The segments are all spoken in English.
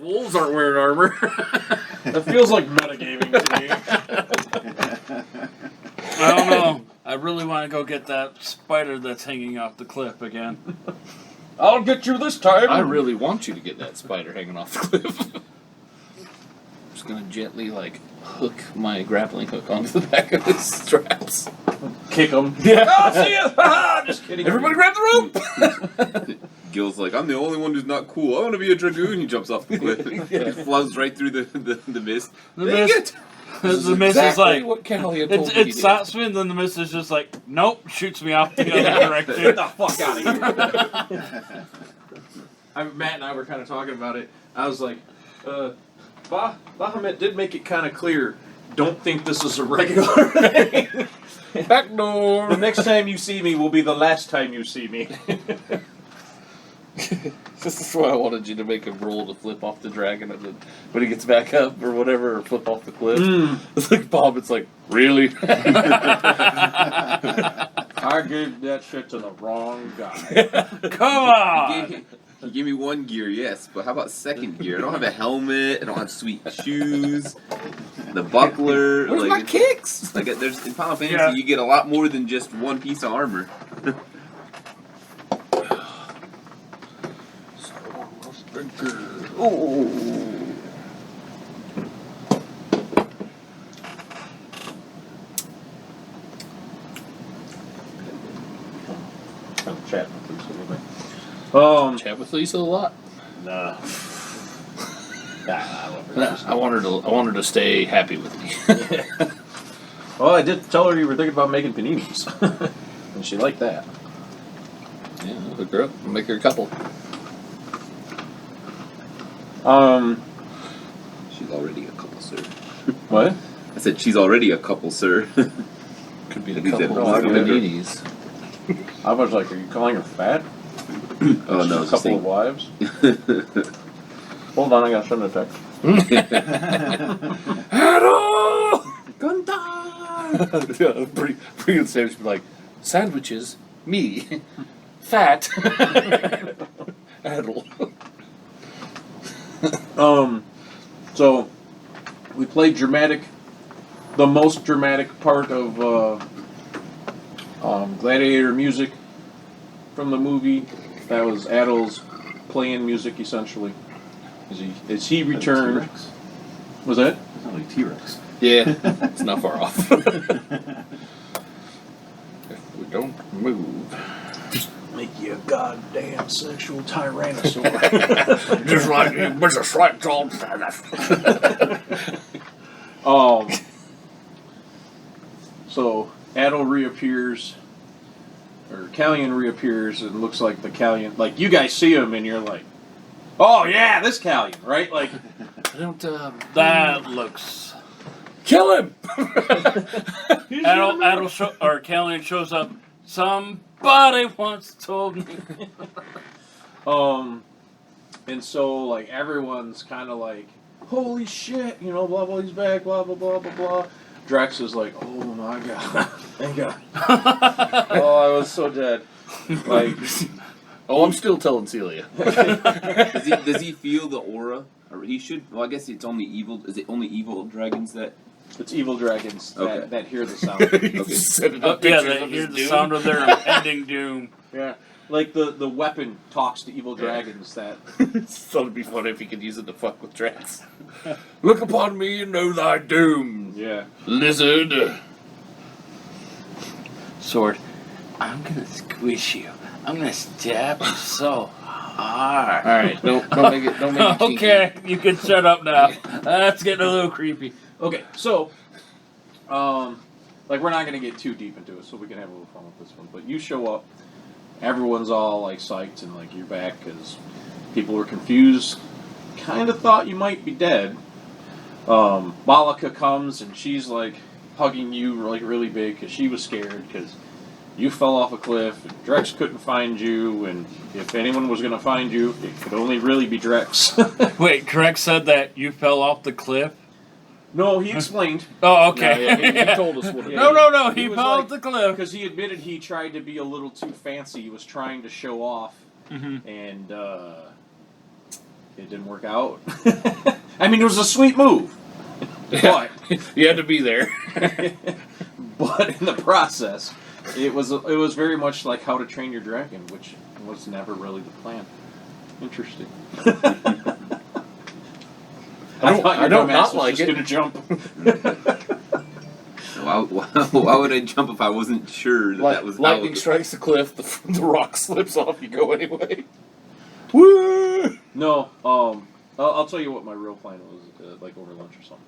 wolves aren't wearing armor. That feels like metagaming to me. I don't know. I really want to go get that spider that's hanging off the cliff again. I'll get you this time. I really want you to get that spider hanging off the cliff. I'm just gonna gently, hook my grappling hook onto the back of his straps. Kick him. Yeah. Oh, see ya! Just kidding. Everybody grab the rope! Gil's like, I'm the only one who's not cool. I want to be a dragoon. He jumps off the cliff. He flows right through the mist. The Dang mist- it! The mist is Exactly like, what Callie had told me he it did. stops me, and then the mist is just like, nope, shoots me off the other Get direction. the fuck out of here. Matt and I were kind of talking about it. I was like, Bahamut did make it kind of clear. Don't think this is a regular thing. Back door! The next time you see me will be the last time you see me. This is why I wanted you to make a roll to flip off the dragon and then when he gets back up or whatever, or flip off the cliff. It's like Bob, it's like, really? I gave that shit to the wrong guy. Come on! He gave me one gear, yes, but how about second gear? I don't have a helmet. I don't have sweet shoes. The buckler. Where's my kicks? There's in Final Fantasy, Yeah. you get a lot more than just one piece of armor. Chat with Lisa anyway. Chat with Lisa a lot. Nah. I love her. I want her to stay happy with me. Well, I did tell her you were thinking about making paninis. And she liked that. Yeah, hook her up and make her a couple. She's already a couple, sir. What? I said she's already a couple, sir. Could be a He said, couple "Oh, I of get it." paninis. I was like, are you calling her fat? Oh no, A couple of wives? Hold on, I gotta send a text. Hello! Pretty good sandwich, but like, sandwiches, me, fat, Adel. So we played the most dramatic part of Gladiator music from the movie. That was Adel's playing music, essentially. As he returned. Was that? It's not like T-Rex. Yeah, it's not far off. If we don't move. Make you a goddamn sexual tyrannosaur. Just like you was a slight on So Adel reappears, or Callion reappears, and looks like the Callion. Like, you guys see him, and you're like, oh yeah, this Callion, right? Like, I don't, That looks... kill him! Callion shows up. Somebody once told me. And so, like, everyone's kind of like, holy shit, blah, blah, he's back, blah, blah, blah, blah, blah. Drax is like, oh my god, thank god. Oh, I was so dead. Like, Oh, I'm still telling Celia. Does he feel the aura? Or he should. Well, I guess it's only evil. Is it only evil dragons that? it's evil dragons Okay. that hear the sound. Okay. Set it Oh, up yeah, pictures they of hear his the doom. sound of their impending doom. Yeah. Like, the weapon talks to evil dragons that... Thought it'd be funny if he could use it to fuck with Drax. Look upon me and know thy doom, Yeah. lizard. Sword, I'm gonna squish you. I'm gonna stab you so hard. All right, don't make it. Don't make it. Okay, you can shut up now. That's getting a little creepy. Okay, so, we're not going to get too deep into it, so we can have a little fun with this one. But you show up, everyone's all, like, psyched, and, like, you're back, because people were confused, kind of thought you might be dead. Malika comes, and she's, like, hugging you, like, really big, because she was scared, because you fell off a cliff, and Drex couldn't find you, and if anyone was going to find you, it could only really be Drex. Wait, Drex said that you fell off the cliff? No, he explained. Oh, okay. No, yeah, he told us what it No, is. he was fell like- off the cliff. Because he admitted he tried to be a little too fancy. He was trying to show off, and It didn't work out. I mean, it was a sweet move, but You had to be there. but in the process, it was very much like How to Train Your Dragon, which was never really the plan. Interesting. I thought your I don't dumbass not was like just it. gonna jump. Why would I jump if I wasn't sure that was lightning how strikes the cliff, the rock slips off, you go anyway. Woo! No, I'll tell you what my real plan was, like over lunch or something,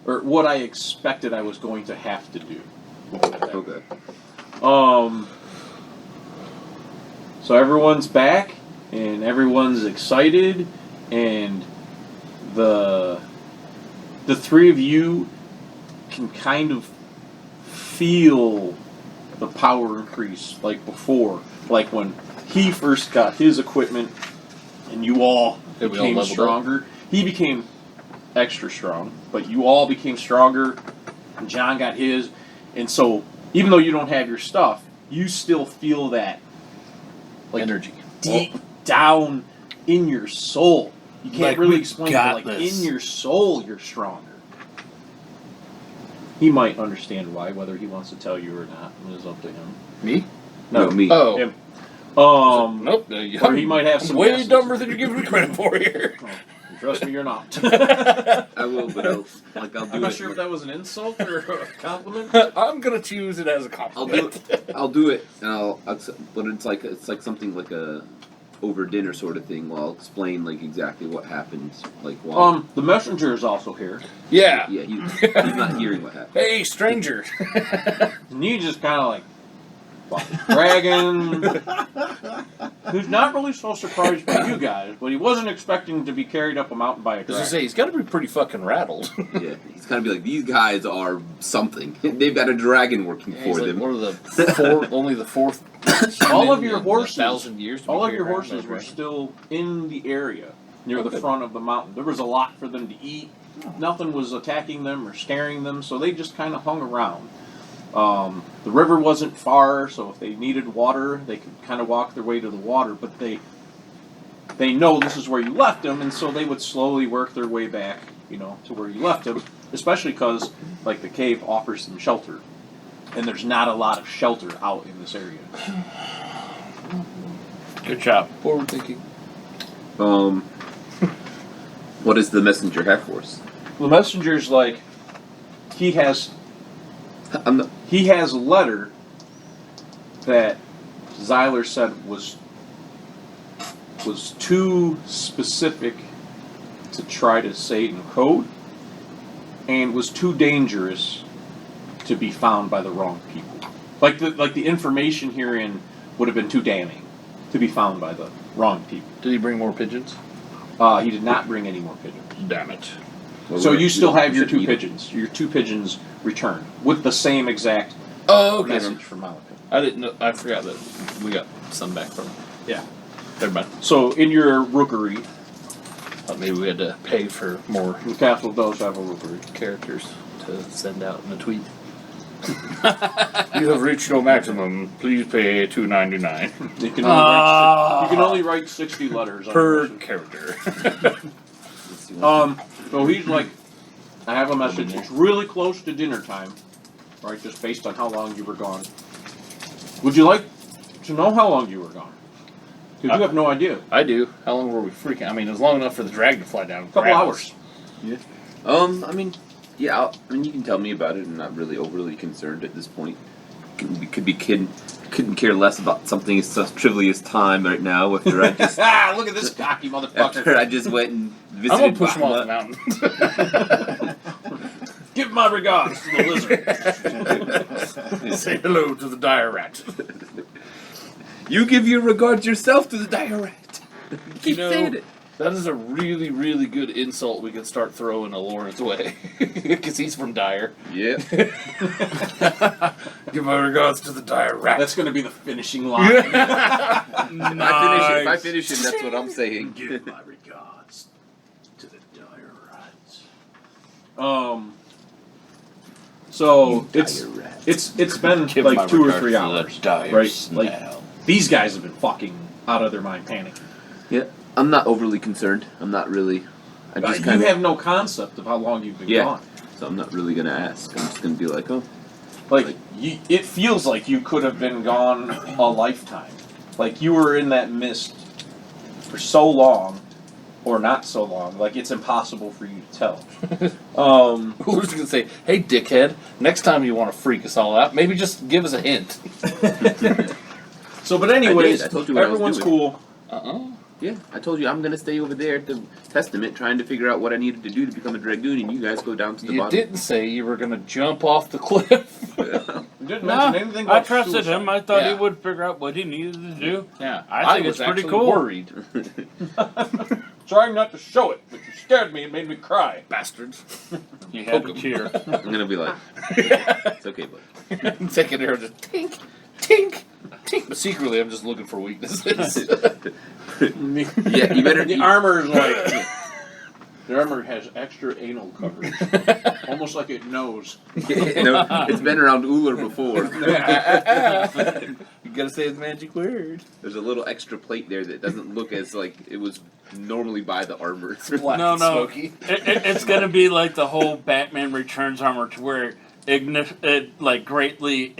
or what I expected I was going to have to do. We'll put it that way. Okay. So everyone's back, and everyone's excited, and the three of you can kind of feel the power increase like before, like when he first got his equipment, and you all Yeah, we all became leveled stronger. He became extra strong, but you all became stronger. And John got his, and so even though you don't have your stuff, you still feel that like Energy. deep down in your soul. You can't Like, really we explain it, got but like this. in your soul, you're stronger. He might understand why, whether he wants to tell you or not. It is up to him. Me? No, me. Oh. Him. Nope. or he might have some way guesses. dumber than you're giving me credit for here. Oh, trust me, you're not. I will, but I'll do I'm not it. sure if that was an insult or a compliment. I'm gonna choose it as a I'll do compliment. it. I'll do it, and I'll accept, but it's like something like a over dinner sort of thing. Where I'll explain like exactly what happened, like while. The messenger is also here. Yeah. Yeah, he's not hearing what happened. Hey, stranger. And you just kind of like, dragon, who's not really so surprised by you guys, but he wasn't expecting to be carried up a mountain by a As I dragon. say, he's got to be pretty fucking rattled. Yeah, he's kind of be like, these guys are something. They've got a dragon working Yeah, he's for like them. one of the only the fourth. All of human your in horses- 1,000 years. to All be of your carried around horses by a were dragon. still in the area near the Okay. front of the mountain. There was a lot for them to eat. Nothing was attacking them or scaring them, so they just kind of hung around. The river wasn't far, so if they needed water, they could kind of walk their way to the water. But they know this is where you left them, and so they would slowly work their way back, to where you left them. Especially because, like, the cave offers them shelter, and there's not a lot of shelter out in this area. Good job. Forward thinking. What does the messenger have for us? The messenger's like, he has I'm not. a letter that Zyler said was too specific to try to say in code, and was too dangerous to be found by the wrong people. Like the information herein would have been too damning to be found by the wrong people. Did he bring more pigeons? He did not bring any more pigeons. Damn it. Well, So we're- you still have we your should two eat it. pigeons. Your two pigeons returned with the same exact Oh, okay. message from Malika. I didn't know. I forgot that we got some back from him. Yeah. Never mind. So in your rookery, Thought maybe we had to pay for more the castle does have a rookery. characters to send out in a tweet. You have reached your maximum. Please pay $2.99 You can only write, you can only write 60 letters on per a message. character. Let's see what- So he's like, I have a message. It's really close to dinner time, right? Just based on how long you were gone. Would you like to know how long you were gone? Because you have no idea. I do. How long were we freaking? I mean, it was long enough for the dragon to fly down. A couple hours. I mean, yeah. I mean, you can tell me about it. I'm not really overly concerned at this point. Couldn't care less about something as trivial as time right now. After I just Look at this cocky after motherfucker. I just went and I'm visited. gonna push him off the Bahamut. mountain. Give my regards to the lizard. Say hello to the dire rat. You give your regards yourself to the dire rat. Keep know, saying it. That is a really, really good insult we could start throwing Lawrence way. Because he's from Dire. Yeah. Give my regards to the dire rat. That's going to be the finishing line. If I finish it, that's what I'm saying. Give my regards to the dire rats. So it's been Give my like 2 or regards 3 to the hours, dire right? smell. Like these guys have been fucking out of their mind panicking. Yeah. I'm not overly concerned. I'm not really. I just You kind of. have no concept of how long you've been Yeah. gone. So I'm not really gonna ask. I'm just gonna be like, oh. Like, it feels like you could have been gone a lifetime. Like you were in that mist for so long, or not so long. Like it's impossible for you to tell. Who's gonna say, "Hey, dickhead, next time you want to freak us all out, maybe just give us a hint." So, but anyways, I told you what I was everyone's doing. cool. Yeah, I told you I'm gonna stay over there at the Testament trying to figure out what I needed to do to become a dragoon, and you guys go down to the You bottom. didn't say you were gonna jump off the cliff. You didn't No, mention anything I about trusted suicide. him. I thought he Yeah. would figure out what he needed to do. Yeah, I think was it's pretty actually cool. Worried, Trying not to show it, but you scared me and made me cry. bastards. He had to Poke him. cheer. I'm gonna be like, it's okay, bud. Taking arrow, just tink, tink, tink. But secretly, I'm just looking for weaknesses. Yeah, you better. The armor is like the armor has extra anal coverage, almost like it knows. No, it's been around Uller before. You gotta say his magic word. There's a little extra plate there that doesn't look as like it was normally by the armor. Black No, and no. smoky. It's going to be like the whole Batman Returns armor to where it like greatly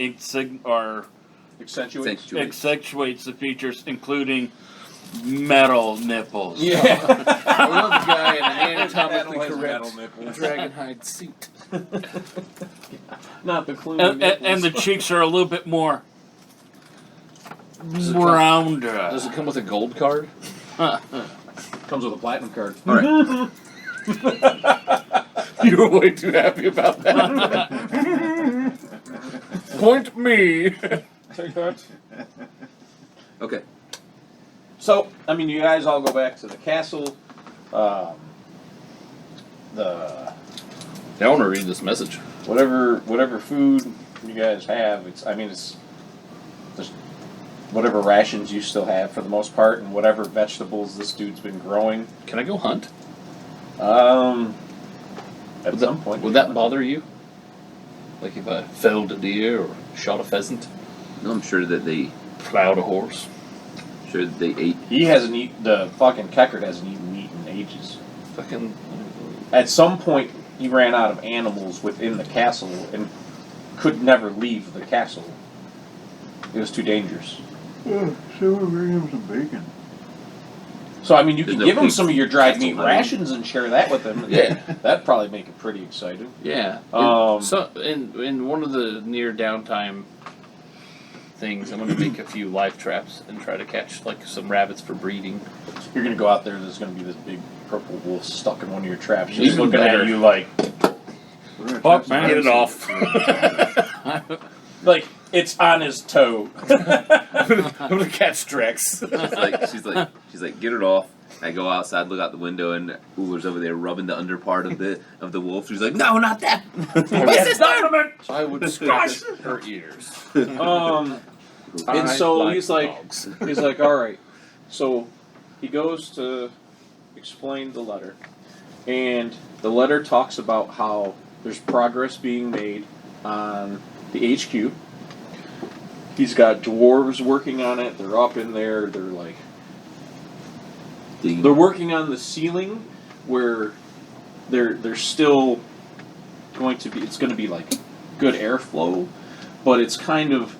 Accentuates. accentuates the features, including metal nipples. Yeah. I love the guy in an Metal anatomically has correct metal nipples. dragon hide suit. Not the clue. And the cheeks are a little bit more rounder. Does it come with a gold card? comes with a platinum card. All right. You were way too happy about that. Point me. Take that. Okay. So, I mean, you guys all go back to the castle. The I want to read this message. whatever food you guys have. It's just whatever rations you still have for the most part, and whatever vegetables this dude's been growing. Can I go hunt? At Would some that, point, would that bother you? Like if I felled a deer or shot a pheasant, No, I'm sure that they plowed a horse? ate. he hasn't eaten. The fucking Keckert hasn't eaten meat in ages. Fucking. At some point, he ran out of animals within the castle and could never leave the castle. It was too dangerous. So we'll bring him some bacon. So, I mean, you There's can no give him pig some of your dried castle meat hunting. rations and share that with him. Yeah. That'd probably make it pretty exciting. Yeah. Um, So in one of the near downtime things, I'm gonna make a few live traps and try to catch like some rabbits for breeding. You're gonna go out there, there's gonna be this big purple wolf stuck in one of your traps, just Even looking better. at you like, We're gonna Fuck, try some man. Get it rabbits. off. like it's on his toe. I'm gonna catch Drex. She's like, get it off. I go outside, look out the window, and Uller's over there rubbing the underpart of the wolf. She's like, no, not that. What's this ornament? I would scratch her ears. And I so he's like, dogs. all right. So he goes to explain the letter, and the letter talks about how there's progress being made on the HQ. He's got dwarves working on it. They're up in there. They're like, they're working on the ceiling where they're still going to be. It's going to be like good airflow, but it's kind of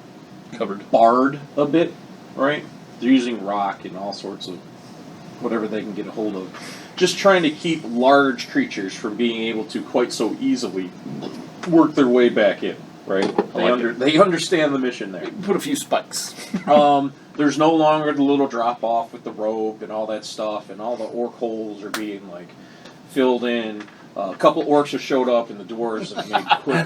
Covered. barred a bit, right? They're using rock and all sorts of whatever they can get a hold of. Just trying to keep large creatures from being able to quite so easily work their way back in, right? They understand the mission there. Put a few spikes. There's no longer the little drop off with the rope and all that stuff, and all the orc holes are being like filled in. A couple orcs have showed up, and the dwarves have made quick.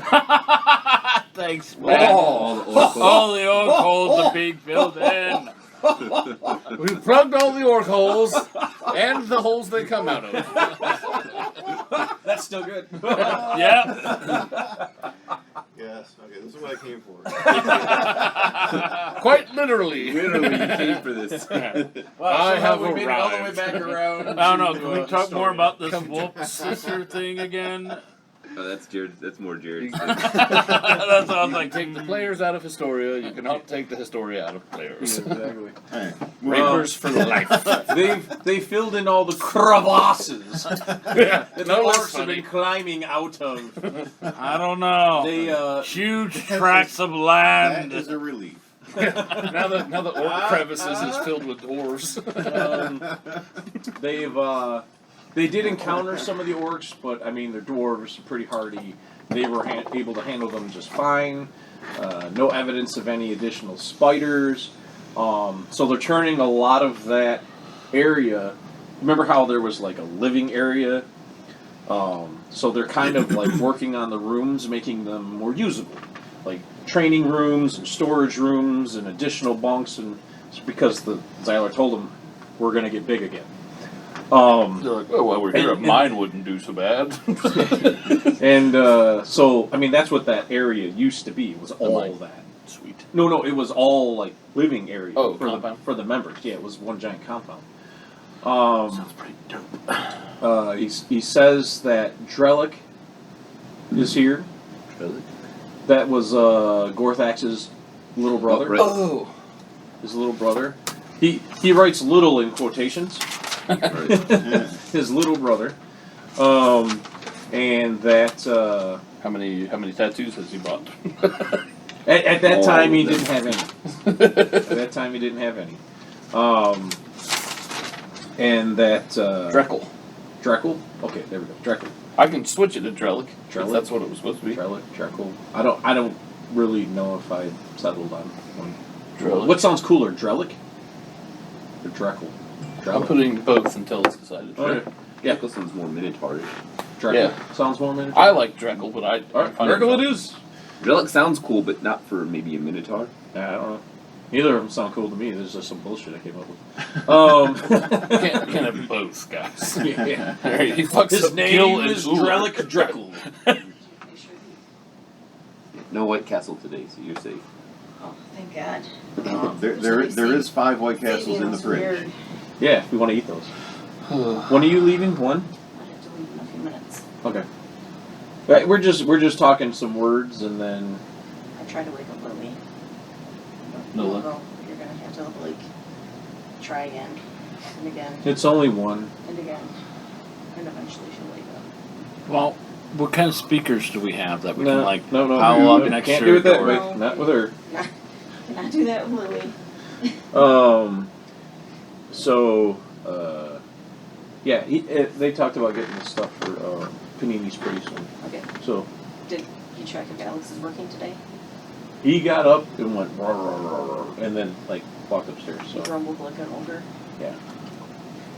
Thanks, man. All the old holes are being filled in. We plugged all the orc holes and the holes they come out of. That's still good. Yeah. Yes, okay, this is what I came for. Quite literally. Literally, you came for this. I have we made it all the way arrived. back around. I don't know. to, Can we talk story. more about this wolf sister thing again? Oh, that's Jared. That's more Jared. That's what I was You like. can take the players out of Historia. You cannot take the Historia out of players. Exactly. Hey, Rapers for life. They filled in all the crevasses Yeah, that no, the that's orcs have funny. been climbing out of. I don't know. They Huge tracts of that land. is a relief. now the orc crevices is filled with dwarves. they did encounter some of the orcs, but I mean, their dwarves are pretty hardy. They were able to handle them just fine. No evidence of any additional spiders. So they're turning a lot of that area. Remember how there was like a living area? So they're kind of like working on the rooms, making them more usable, like training rooms and storage rooms and additional bunks. And it's because the Xylar told them we're going to get big again. They're like, oh, well, we're here. And- Mine wouldn't do so bad. And so, I mean, that's what that area used to be. It was all mine. that. Sweet. No, it was all like living area Oh, for compound. the members. Yeah, it was one giant compound. Sounds pretty dope. He says that Drellic is here. Really? That was Gorthax's little brother. right. Oh. His little brother. He writes "little" in quotations. Yeah. His little brother. And that How many tattoos has he bought? at that All time he of them. didn't have any. At that time he didn't have any. And that Dreckle. Dreckle. Okay, there we go. Dreckle. I can switch it to Drellic. If Drellic? that's what it was supposed to be. Dreckle. I don't really know if I settled on one. Drellic. What sounds cooler, Drellic or Dreckle? I'm putting both until it's decided. Okay. Yeah, this one's more minotaur-ish. Dreckle. Yeah. Sounds more minute. I like Dreckle, but I. All right, find Dreckle it is. Relic sounds cool, but not for maybe a minotaur. Yeah, I don't know. Neither of them sound cool to me. There's just some bullshit I came up with. Can't have both, guys. Yeah. Alright, he fucks His up Gil name and is Ulrich. Drellic Dreckle. No White Castle today, so you're safe. Oh, thank God. There is 5 White Castles in the fridge. Yeah, if we want to eat those. When are you leaving? One. I have to leave in a few minutes. Okay. Right, we're just talking some words and then. I tried to wake up Lily. No We'll luck. go. You're gonna have to like try again and again It's only one. and again, and eventually she'll wake up. Well, what kind of speakers do we have that we No, can like no, power up you next can't to do your it that door? way. Not with her. Cannot do that with Lily. So, yeah, they talked about getting the stuff for paninis pretty soon. Okay. So Did you check if Alex is working today? he got up and went, "Rah, rah, rah, rah," and then like walked upstairs. He So grumbled like an ogre. yeah,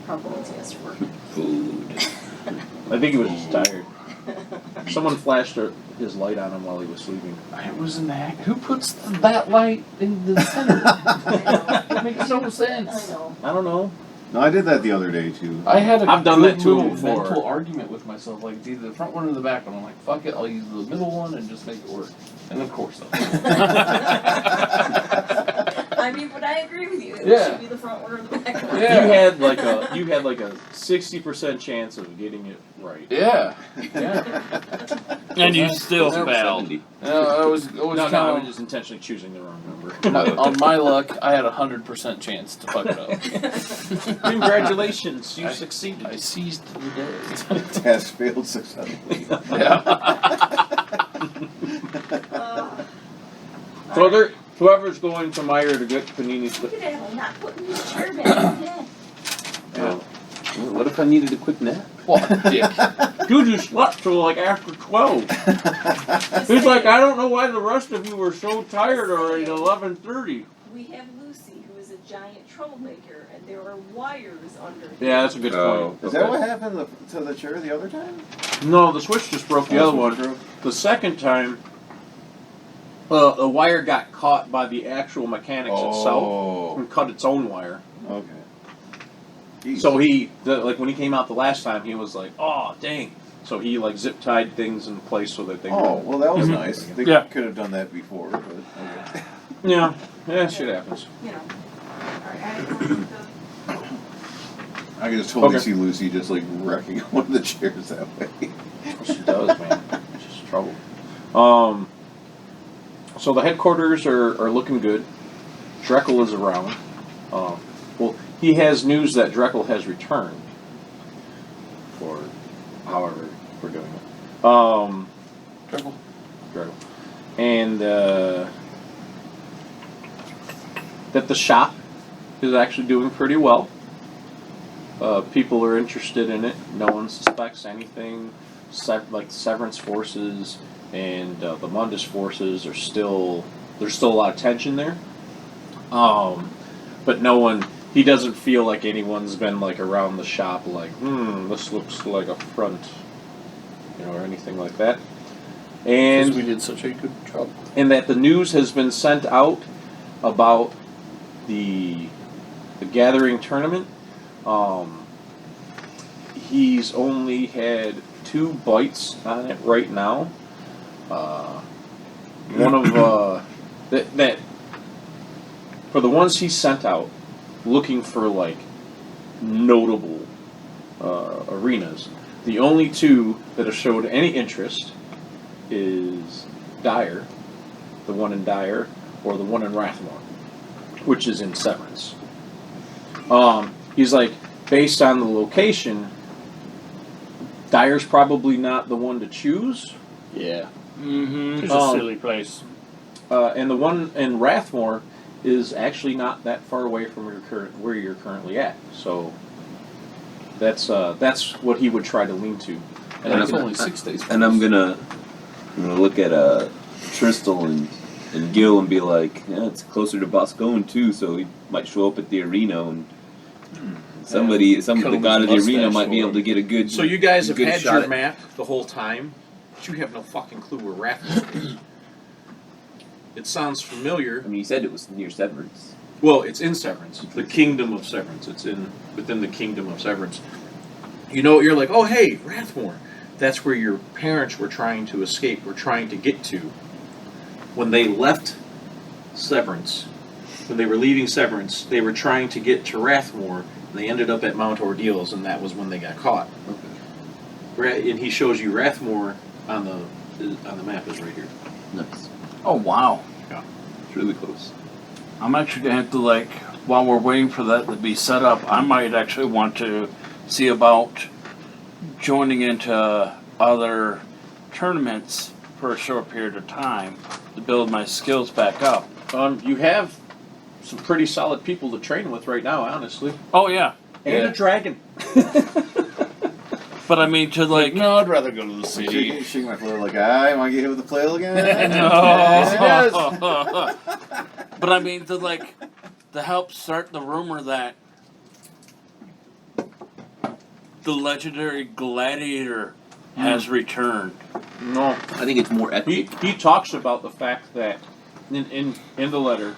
Probably means he has to work. Food. I think he was just tired. Someone flashed his light on him while he was sleeping. It was an act. Who puts that light in the center? It makes no I sense. know. I don't know. No, I did that the other day too. I had a I've done good that to him little before. mental argument with myself, like it's either the front one or the back one. I'm like, fuck it, I'll use the middle one and just make it work. And of course, I mean, but I agree with you. It Yeah. should be the front one or the back one. Yeah. You had like a 60% chance of getting it right. yeah, And you still Yeah, failed. 70. I was always No, I was counting. just intentionally choosing the wrong number. On my luck, I had 100% chance to fuck it up. Congratulations, you succeeded. I seized the day. Test failed successfully. So whoever's going to Meyer to get paninis. Look at him, I'm not putting his chair back in bed. Yeah. What if I needed a quick nap? What a dick. Dude, you slept till like after 12. He's like, I don't know why the rest of you were so tired already at 11:30. We have Lucy, who is a giant troublemaker, and there are wires under here. Yeah, that's a good point. Is that what happened to the chair the other time? No, the switch just broke the other one. The second time, the wire got caught by the actual mechanics itself Oh, and cut its own wire. okay. Jeez. So like when he came out the last time, he was like, "Oh, dang!" So he like zip tied things in place so that they. Oh, well, that was Mhm. nice. They Yeah. could have done that before, but okay. Yeah, shit happens. You know. Alright, I don't think I can just totally Okay. see Lucy just like wrecking one of the chairs that way. She does, man. trouble. So the headquarters are looking good. Drekel is around. Well, he has news that Drekel has returned. For however we're doing it. Drekel. Drekel. And that the shop is actually doing pretty well. People are interested in it. No one suspects anything. Like Severance forces and the Mundus forces are still. There's still a lot of tension there. But no one. He doesn't feel like anyone's been like around the shop like, this looks like a front, or anything like that. And Because we did such a good job. and that the news has been sent out about the Gathering tournament. He's only had 2 bites on it right now. One of that for the ones he sent out, looking for like notable arenas. The only 2 that have showed any interest is Dyer, the one in Dyer, or the one in Rathmore, which is in Severance. He's like, based on the location, Dyer's probably not the one to choose. Yeah. Mm-hmm. It's a silly place. And the one in Rathmore is actually not that far away from where you're currently at. So that's what he would try to lean to. And it's only 6 days. And I'm gonna look at Tristel and Gil and be like, yeah, it's closer to Boscone too, so he might show up at the arena and some of the god of the arena might be able to get a good. So you guys have good had shot your at- map the whole time, but you have no fucking clue where Rathmore is. It sounds familiar. I mean, you said it was near Severance. Well, it's in Severance. The Kingdom of Severance. It's within the Kingdom of Severance. You're like, oh hey, Rathmore. That's where your parents were trying to escape, were trying to get to. When they left Severance, when they were leaving Severance, they were trying to get to Rathmore, and they ended up at Mount Ordeals, and that was when they got caught. And he shows you Rathmore on the map is right here. Nice. Oh, wow. It's really close. I'm actually going to have to, while we're waiting for that to be set up, I might actually want to see about joining into other tournaments for a short period of time to build my skills back up. You have some pretty solid people to train with right now, honestly. Oh, yeah. And Yeah. a dragon. But I mean, to No, I'd rather go to the city. Shaking my foot like, I want to get hit with the flail again? No. Yes, it does. But I mean, to help start the rumor that the legendary gladiator has returned. No. I think it's more epic. He talks about the fact that in the letter,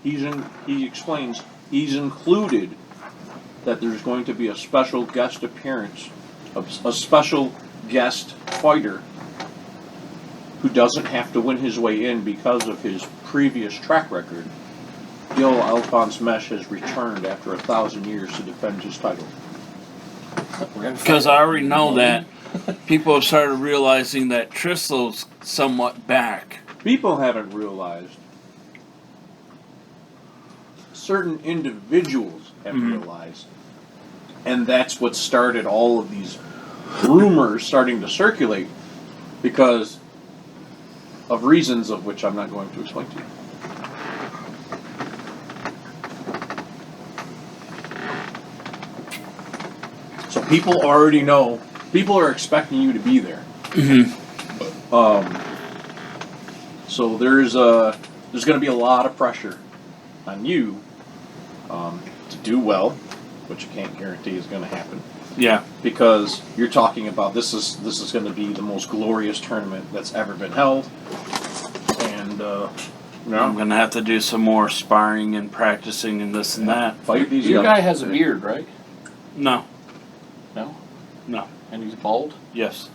he explains he's included that there's going to be a special guest appearance, a special guest fighter who doesn't have to win his way in because of his previous track record. Gil Alphonse Mesh has returned after 1,000 years to defend his title. Because I already know that people have started realizing that Tristel's somewhat back. People haven't realized. Certain individuals have realized. And that's what started all of these rumors starting to circulate because of reasons of which I'm not going to explain to you. So people already know. People are expecting you to be there. So there's going to be a lot of pressure on you to do well, which you can't guarantee is going to happen. Yeah. Because you're talking about this is going to be the most glorious tournament that's ever been held, and I'm going to have to do some more sparring and practicing and this and that. fight these Your guys. guy has a beard, right? No. No? No. And he's bald? Yes.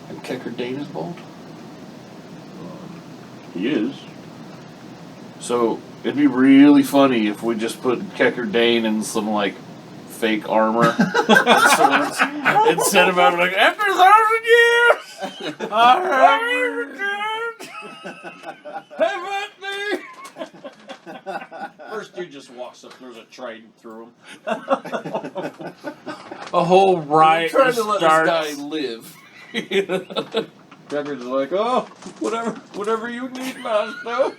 And Kecker Dane is bald? He is. So it'd be really funny if we just put Kecker Dane in some fake armor and swords and sent him out after 1,000 years. First dude just walks up, there's a train through him. A whole riot Trying to let starts. this guy live. Deckard's like, oh, whatever you need, master.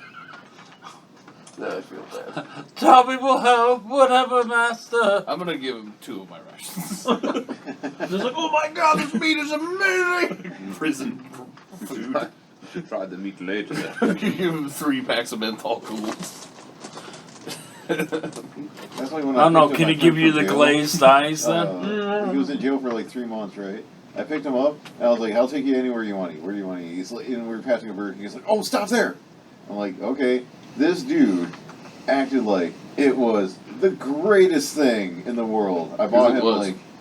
I feel bad. Tell me will help, whatever, master. I'm gonna give him 2 of my rations. Just like, oh my god, this meat is amazing! Prison. Should try the meat later. Give him 3 packs of menthol cools. That's like when I don't know, picked up can my he give friend you from the jail. glazed eyes then? He was in jail for like 3 months, right? I picked him up, and I was like, I'll take you anywhere you want to eat. Where do you want to eat? He's like, and we were passing a Burger King. He's like, oh, stop there. I'm like, okay. This dude acted like it was the greatest thing in the world. I bought him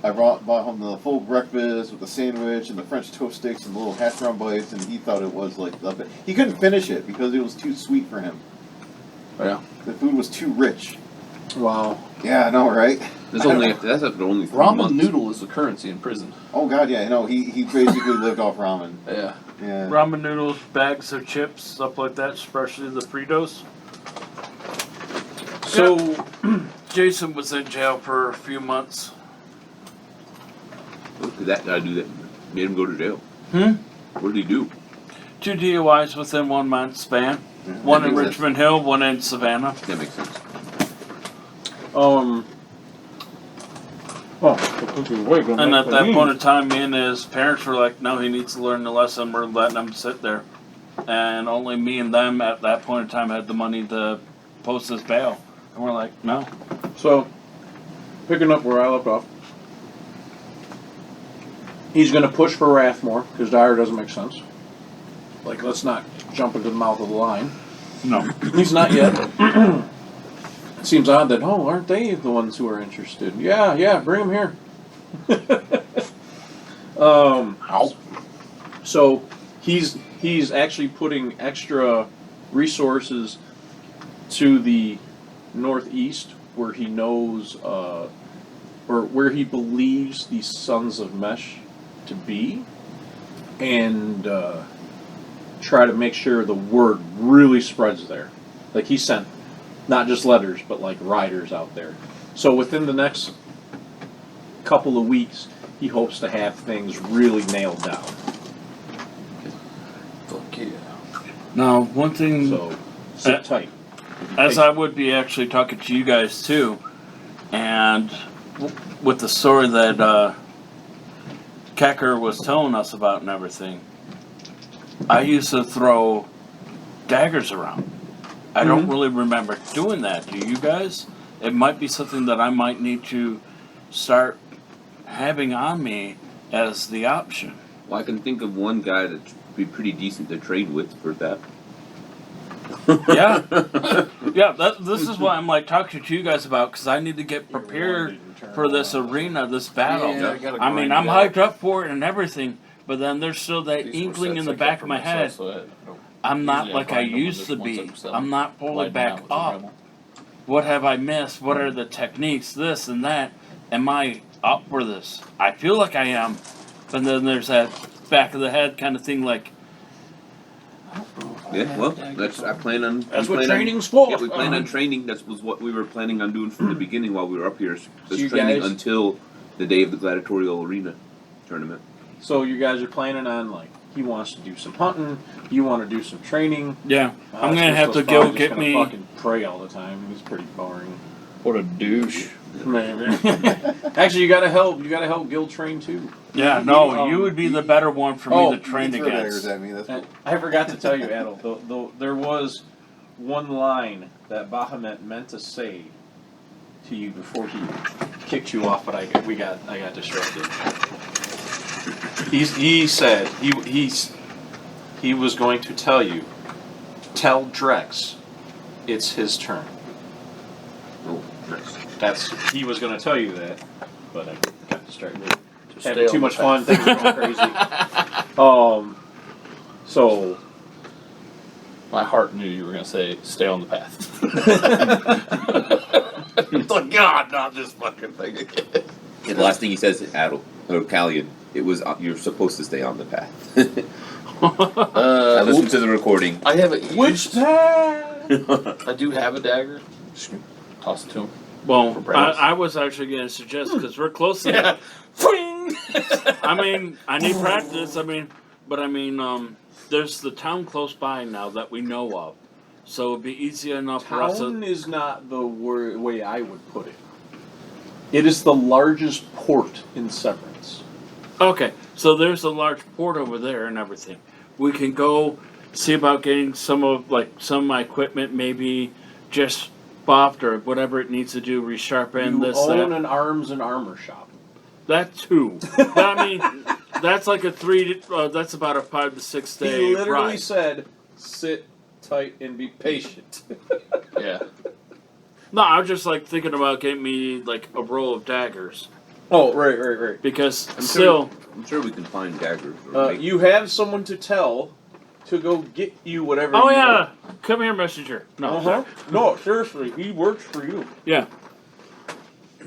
bought him the full breakfast with the sandwich and the French toast sticks and the little hash brown bites, and he thought it was like the best. He couldn't finish it because it was too sweet for him. Yeah. The food was too rich. Wow. Yeah, I know, right? That's after only 3 Ramen months. noodle is the currency in prison. Oh god, yeah, no, he basically lived off ramen. Yeah. Yeah. Ramen noodles, bags of chips, stuff like that, especially the Fritos. So, Jason was in jail for a few months. What did that guy do that made him go to jail? What did he do? 2 DUIs within 1 month span. One in makes sense. Richmond Hill, one in Savannah. That makes sense. And at that point in time, me and his parents were like, no, he needs to learn the lesson. We're letting him sit there. And only me and them at that point in time had the money to post his bail. And we're like, no. So, picking up where I left off, he's going to push for Rathmore because Dyer doesn't make sense. Like, let's not jump into the mouth of the lion. No. He's not yet. It seems odd that, oh, aren't they the ones who are interested? Yeah, bring them here. So he's actually putting extra resources to the northeast where he knows, or where he believes the Sons of Mesh to be, and try to make sure the word really spreads there. Like, he sent not just letters, but like riders out there. So within the next couple of weeks, he hopes to have things really nailed down. Fuck yeah. Now, one thing, So sit tight. as I would be actually talking to you guys too, and with the story that Kecker was telling us about and everything, I used to throw daggers around. I don't really remember doing that. Do you guys? It might be something that I might need to start having on me as the option. Well, I can think of one guy that'd be pretty decent to trade with for that. Yeah, yeah. This is what I'm like talking to you guys about, because I need to get prepared for this arena, this battle. Yeah, I gotta I mean, grind I'm it out. hyped up for it and everything, but then there's still that These were inkling sets in the I got back for of my myself, head. so I don't- I'm not usually I like I grind them when used to there's ones be. I'm selling. I'm not fully Lighten them out back with a up. Dremel. What have I missed? What are the techniques? This and that. Am I up for this? I feel like I am, but then there's that back of the head kind of thing, like, Yeah, well, I plan on. That's we what plan on- training's for. Yeah, we plan on training. That was what we were planning on doing from the beginning while we were up here. Was you training guys- until the day of the gladiatorial arena tournament. So you guys are planning on, like, he wants to do some hunting, you want to do some training. yeah, I'm gonna Smith have to was go probably just get gonna me. fucking pray all the time. He's pretty boring. What a douche. Maybe. Actually, you gotta help. You gotta help Guild train too. Yeah, no, you would be the better one for me to You train can throw daggers against. at me. That's And I forgot to tell you, Adel. Though there was one line that Bahamut meant to say to you before he kicked you off, but I got distracted. He said he was going to tell you, tell Drex, it's his turn. Oh, nice. He was going to tell you that, but I got distracted. Stay Having on too the much fun, path. things are going crazy. So My heart knew you were going to say, stay on the path. It's like, God, not this fucking thing again. And the last thing he says is Adel or Callian. it was you're supposed to stay on the path. I Uh, listened to the recording. I have it. Which time? I do have a dagger. Just toss it to him. Well, For practice. I was actually going to suggest, because we're close to Yeah. Fling! I mean, I need practice. There's the town close by now that we know of. So it'd be easy enough for us Town to. is not the way I would put it. It is the largest port in Severance. Okay, so there's a large port over there and everything. We can go see about getting some of my equipment, maybe just buffed or whatever it needs to do, resharpen You this, own that. an arms and armor shop. That too. But I mean, that's like that's about a 5 to 6 day He literally ride. said, "Sit tight and be patient." Yeah. No, I was just like thinking about getting me like a roll of daggers. Oh, right. Because I'm still, I'm sure we can find daggers. Or make- You have someone to tell to go get you whatever. oh you yeah, come here, messenger. No, want. Uh-huh. No, seriously, he works for you. yeah,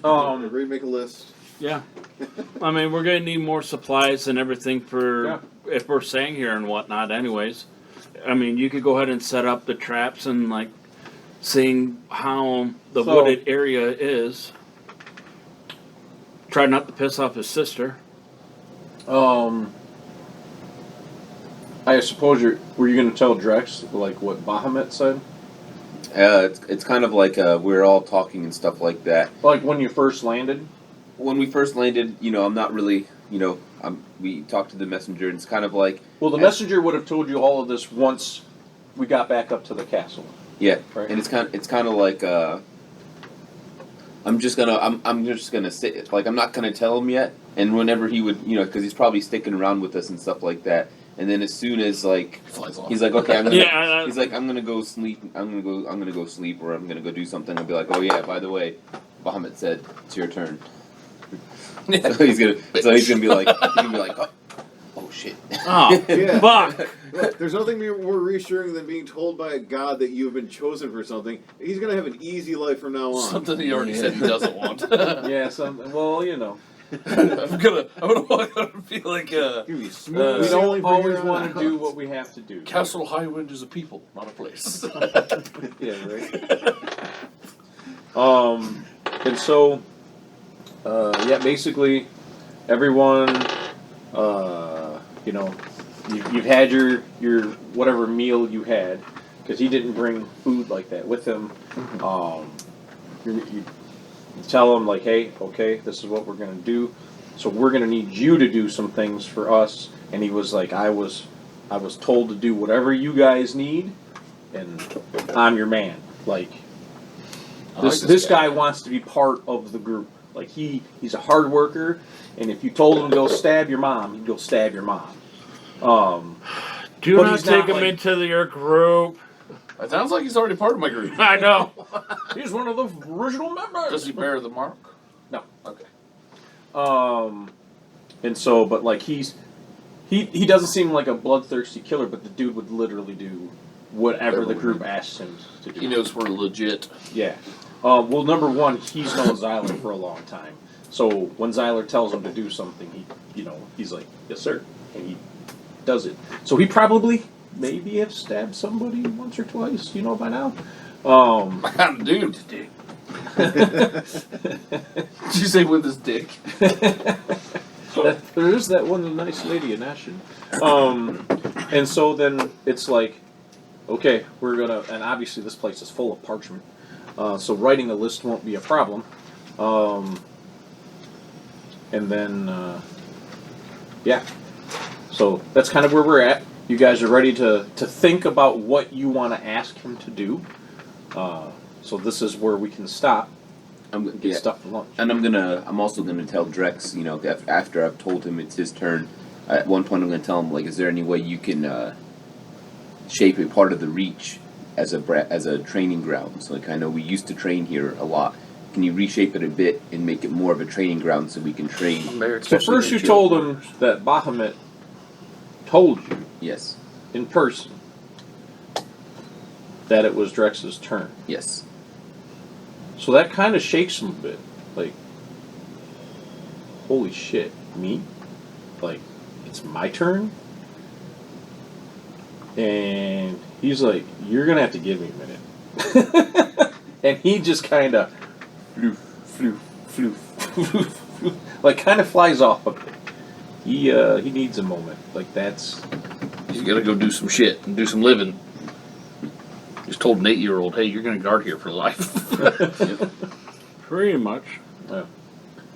Everybody make a list. yeah. I mean, we're gonna need more supplies and everything for Yeah. if we're staying here and whatnot. Anyways, I mean, you could go ahead and set up the traps and like seeing how the So- wooded area is. Try not to piss off his sister. I suppose were you going to tell Drex like what Bahamut said? it's kind of like we're all talking and stuff like that. Like when you first landed? When we first landed, I'm not really, we talked to the messenger, and it's kind of like, Well, the messenger would have told you all of this once we got back up to the castle. yeah, Right. and it's kind of like, I'm just gonna sit, like I'm not gonna tell him yet, and whenever he would, because he's probably sticking around with us and stuff like that, and then as soon as like Flies off. he's like, okay, I'm gonna, Yeah, he's like, I'm gonna go sleep, I'm gonna go sleep, or I'm gonna go do something. I'll be like, oh yeah, by the way, Bahamut said it's your turn. So he's gonna be like, oh shit. Oh, Yeah. fuck! Look, there's nothing more reassuring than being told by a god that you have been chosen for something. He's gonna have an easy life from now on. Something he already said he doesn't want. Yeah, something. Well, I'm gonna walk out and feel like It's gonna be smooth we sailing don't from here always on want out. to do what we have to do. Castle Highwind is a people, not a place. Yeah, right. And so, basically, everyone, you've had your whatever meal you had, because he didn't bring food like that with him. You tell him like, hey, okay, this is what we're gonna do. So we're gonna need you to do some things for us. And he was like, I was told to do whatever you guys need, and I'm your man. Like. I like This guy wants to be part of the group. Like he's a hard worker, and if you told him to go stab your mom, he'd go stab your mom. Do But not he's take not him like- into your group. It sounds like he's already part of my group. I know. He's one of the original members. Does he bear the mark? No. Okay. And so, but like he doesn't seem like a bloodthirsty killer, but the dude would literally do whatever the group asks him to do. He knows we're legit. Yeah. Well, number one, he's known Zyler for a long time. So when Zyler tells him to do something, he's like, yes, sir. And he does it. So he probably maybe have stabbed somebody once or twice, by now. Dude. Did you say with his dick? There is that one nice lady in Ashen. And so then it's like, okay, we're gonna, and obviously this place is full of parchment, so writing a list won't be a problem. And then, so that's kind of where we're at. You guys are ready to think about what you want to ask him to do. So this is where we can stop and get stuff for lunch. And I'm also gonna tell Drex, after I've told him it's his turn, at one point I'm gonna tell him, like, is there any way you can shape a part of the Reach as a training ground? So, like, I know we used to train here a lot. Can you reshape it a bit and make it more of a training ground so we can train? So first you told him that Bahamut told you Yes. in person that it was Drex's turn. Yes. So that kind of shakes him a bit. Like, holy shit, me? like, it's my turn? And he's like, you're going to have to give me a minute. And he just kind of, floof, floof, floof, floof, floof, like, kind of flies off a bit. He needs a moment. Like, that's... He's got to go do some shit and do some living. Just told an 8-year-old, hey, you're going to guard here for life. Pretty much. Yeah.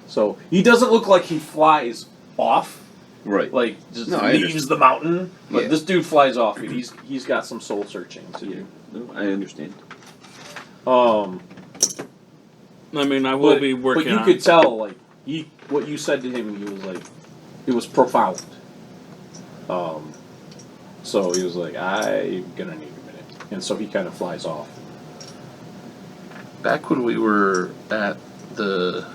So, he doesn't look like he flies off. Right. Like, just No, I leaves understand. the mountain. But Yeah. this dude flies off, and he's got some soul searching to Yeah. do. No, I understand. I mean, I will But, be working but you on could tell, like, what you said to him, he was like, it was profound. So he was like, I'm gonna need a minute. And so he kind of flies off. Back when we were at the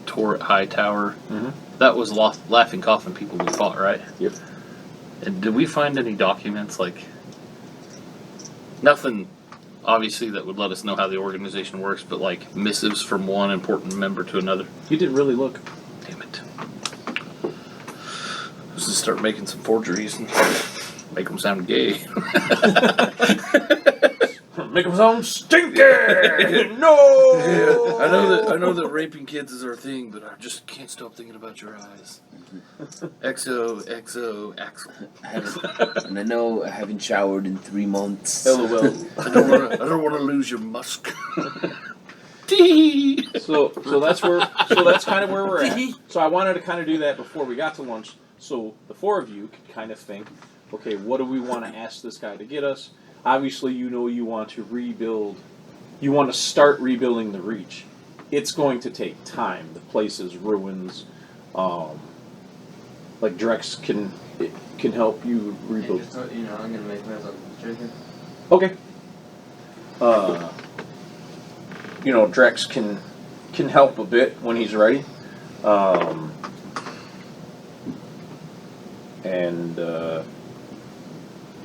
tour at High Tower, Mhm. that was Laughing Coffin people we fought, right? Yep. And did we find any documents, like, nothing, obviously, that would let us know how the organization works, but, like, missives from one important member to another? You didn't really look. Damn it. Let's just start making some forgeries and make them sound gay. Make him sound stinky! No! I know that raping kids is our thing, but I just can't stop thinking about your eyes. XO, Axel. And I know I haven't showered in 3 months. LOL. I don't want to lose your musk. Tee. So that's kind of where we're at. So I wanted to kind of do that before we got to lunch, so the four of you could kind of think, okay, what do we want to ask this guy to get us? Obviously, you know you want to rebuild. You want to start rebuilding the Reach. It's going to take time. The place is ruins. Like Drex can help you rebuild. I'm gonna make myself chicken. Okay. Drex can help a bit when he's ready.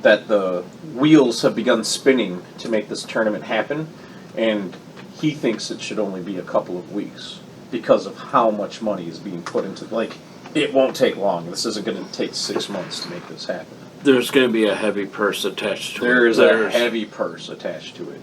That the wheels have begun spinning to make this tournament happen, and he thinks it should only be a couple of weeks because of how much money is being put into. Like, it won't take long. This isn't going to take 6 months to make this happen. There's going to be a heavy purse attached to it. There is a heavy purse attached to it.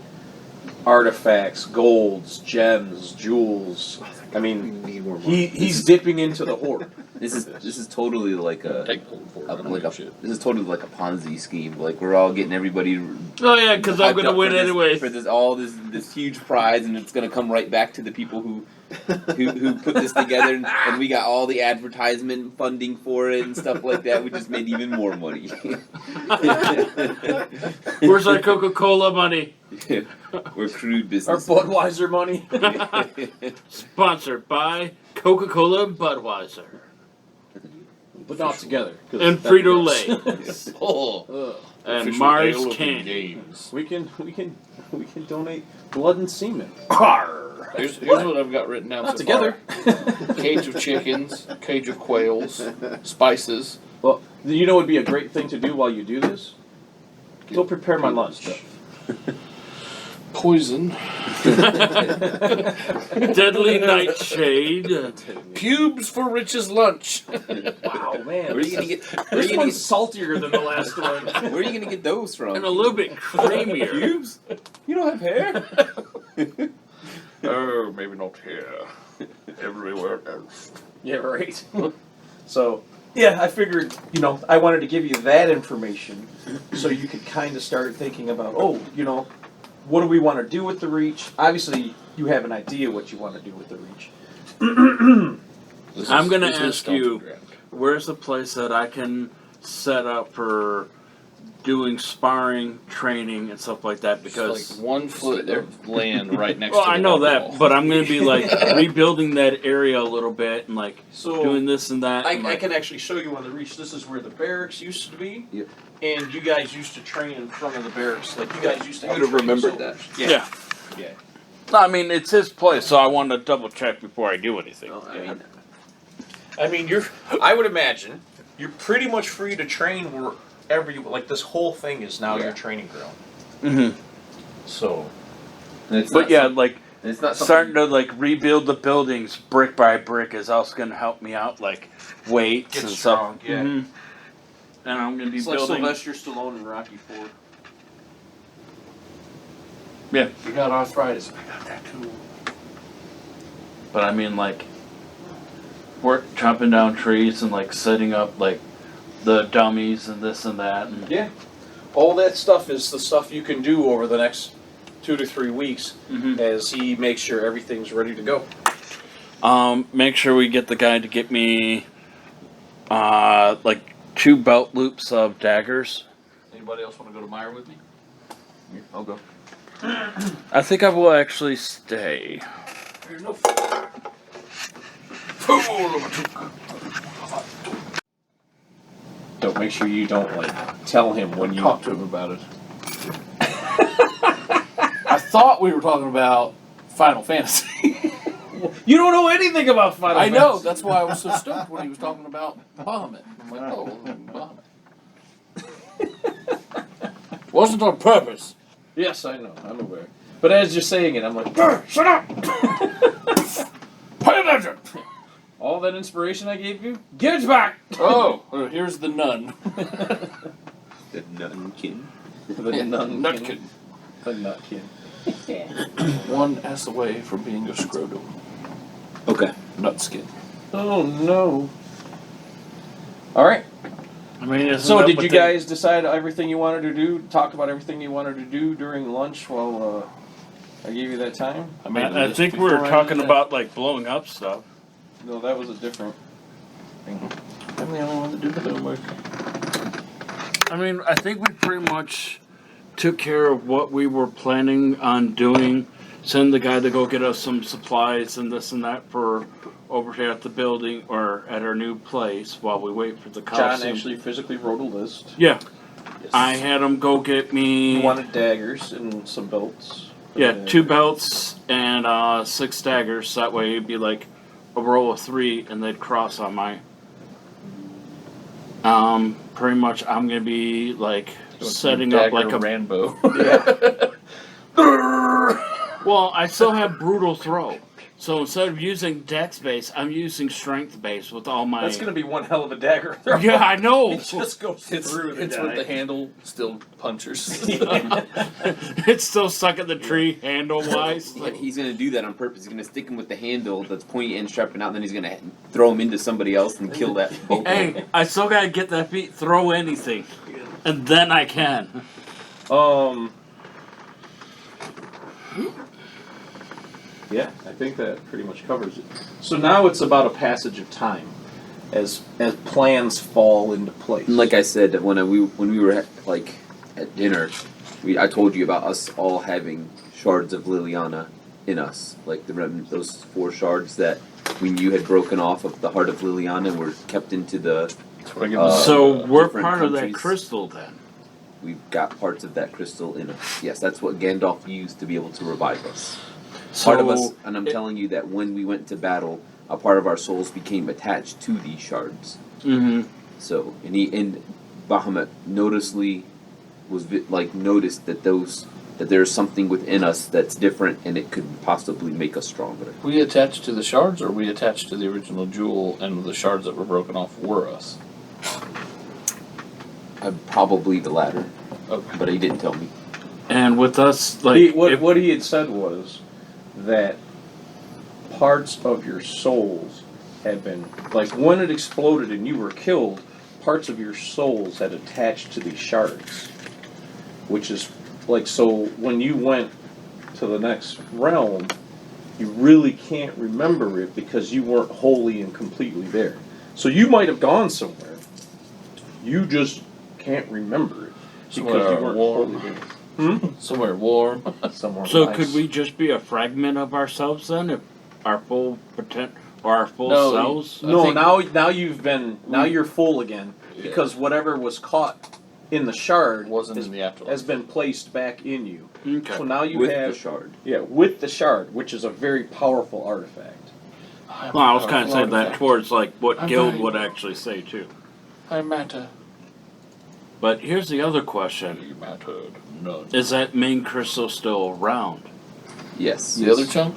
Artifacts, golds, gems, jewels. I mean, he's dipping into the hoard. This is totally like Take hold for it. I don't like give a a shit. this is totally like a Ponzi scheme. Like we're all getting everybody. Oh yeah, because I'm hyped going to up win for this- anyway. for this huge prize, and it's gonna come right back to the people who put this together, and we got all the advertisement funding for it and stuff like that. We just made even more money. Where's our Coca-Cola money? We're crude Our business. Budweiser money. Sponsored by Coca-Cola and Budweiser. But not together. 'cause And that- Frito-Lay. Oh, Ugh. And official Mars ale of the Candy. games. We can donate blood and semen. Here's what I've got written down. Not so together. far. Cage of chickens, cage of quails, spices. Well, you know what would be a great thing to do while you do this? Go prepare my lunch. Poison. Deadly Nightshade. Cubes for Rich's lunch. Wow, man. Where are you gonna get? Where are This you gonna one's saltier than the last one. get? Where are you gonna get those from? And a little bit creamier. Cubes? You don't have hair. Oh, maybe not here. Everywhere else. Yeah, right. So, yeah, I figured, I wanted to give you that information so you could kind of start thinking about, what do we want to do with the Reach? Obviously, you have an idea what you want to do with the Reach. I'm gonna this is ask you- Stomping Ground. Where's the place that I can set up for doing sparring, training, and stuff like that? It's Because like 1 foot of land right next well, to the I know water that, wall. but I'm gonna be like rebuilding that area a little bit and like So, doing this and that. and, I like, can actually show you on the Reach. This is where the barracks used to be. Yep. And you guys used to train in front of the barracks. Like, you guys used to I would have train remembered soldiers. that. yeah. Yeah. No, I mean it's his place, so I want to double check before I do anything. Well, I mean, I would imagine you're pretty much free to train wherever you like. This whole thing is now your training ground. Mm-hmm. So, it's But not yeah, like It's not starting to like rebuild the buildings brick by brick is also going to help me out, like weights Get and strong, stuff. yeah. Mhm. And I'm going to be It's like building. Sylvester Stallone in Rocky IV. Yeah. You got arthritis. I got that too. But I mean, like, work chopping down trees and like setting up like the dummies and this and that. And, Yeah. All that stuff is the stuff you can do over the next 2 to 3 weeks Mhm. as he makes sure everything's ready to go. Make sure we get the guy to get me, like 2 belt loops of daggers. Anybody else want to go to Meyer with me? I'll go. I think I will actually stay. There's no Don't make sure you don't like tell him when you Talk to him about it. I thought we were talking about Final Fantasy. You don't know anything about Final I Fantasy. know, that's why I was so stoked when he was talking about Bahamut. I'm like, oh, Bahamut. Wasn't on purpose. Yes, I know. I'm aware. But as you're saying it, I'm like, "Brr, shut up! Pay attention! All that inspiration I gave you, give it back! Oh, here's the nun. The Nunkin. The nun Nutkin. The nutkin. One S away from being a scrotum. Okay. Nutskin. Oh no. Alright. I mean, isn't So that did what you they- guys decide everything you wanted to do? Talk about everything you wanted to do during lunch while I gave you that time? made a I list think we were before I talking did that. about like blowing up stuff. No, that was a different. I'm the only one that did the homework. I mean, I think we pretty much took care of what we were planning on doing. Send the guy to go get us some supplies and this and that for over here at the building or at our new place while we wait for the John costume. actually physically wrote a list. Yeah, Yes. I had him go get me. He wanted daggers and some belts. Yeah, 2 belts and 6 daggers. That way it'd be like a row of 3, and they'd cross on my. Pretty much, I'm gonna be like setting up like a. Rambo. Well, I still have brutal throw, so instead of using dex base, I'm using strength base with all my. That's going to be one hell of a dagger. Yeah, I know. It just goes It's, through the it's guy. with the handle still punchers. It's still stuck in the tree handle wise. Yeah, he's gonna do that on purpose. He's gonna stick him with the handle that's pointy and strapping out, and then he's gonna throw him into somebody else and kill that both. Hey, I still gotta get that feet. Throw anything, and then I can. Yeah, I think that pretty much covers it. So now it's about a passage of time, as plans fall into place. And like I said, when we were at dinner, I told you about us all having shards of Liliana in us, like those 4 shards that we knew had broken off of the heart of Liliana and were kept into the. So we're different part of that countries. crystal then. We've got parts of that crystal in us. Yes, that's what Gandalf used to be able to revive us. Part of us, and I'm telling you that when we went to battle, a part of our souls became attached to these shards. Mm-hmm. So, and Bahamut noticeably noticed that there's something within us that's different, and it could possibly make us stronger. We attached to the shards, or we attached to the original jewel, and the shards that were broken off were us? Probably the latter, Okay. but he didn't tell me. And with us, like, what he had said was that parts of your souls had been, like when it exploded and you were killed, parts of your souls had attached to these shards. Which is, like, so when you went to the next realm, you really can't remember it because you weren't wholly and completely there. So you might have gone somewhere. You just can't remember it. Because Somewhere you weren't warm. wholly there. Somewhere warm. Somewhere so nice. could we just be a fragment of ourselves then, if our full or our full No, selves? I No, think- now you're full again because whatever was caught in the shard Wasn't has, in the afterlife. has been placed back in you. Okay. So now you With have the shard. with the shard, which is a very powerful artifact. Well, I was kind of saying that Artifact. towards like what I'm Guild very- would actually say too. I matter. But here's the other question: You mattered none. is that main crystal still around? Yes. The other chunk?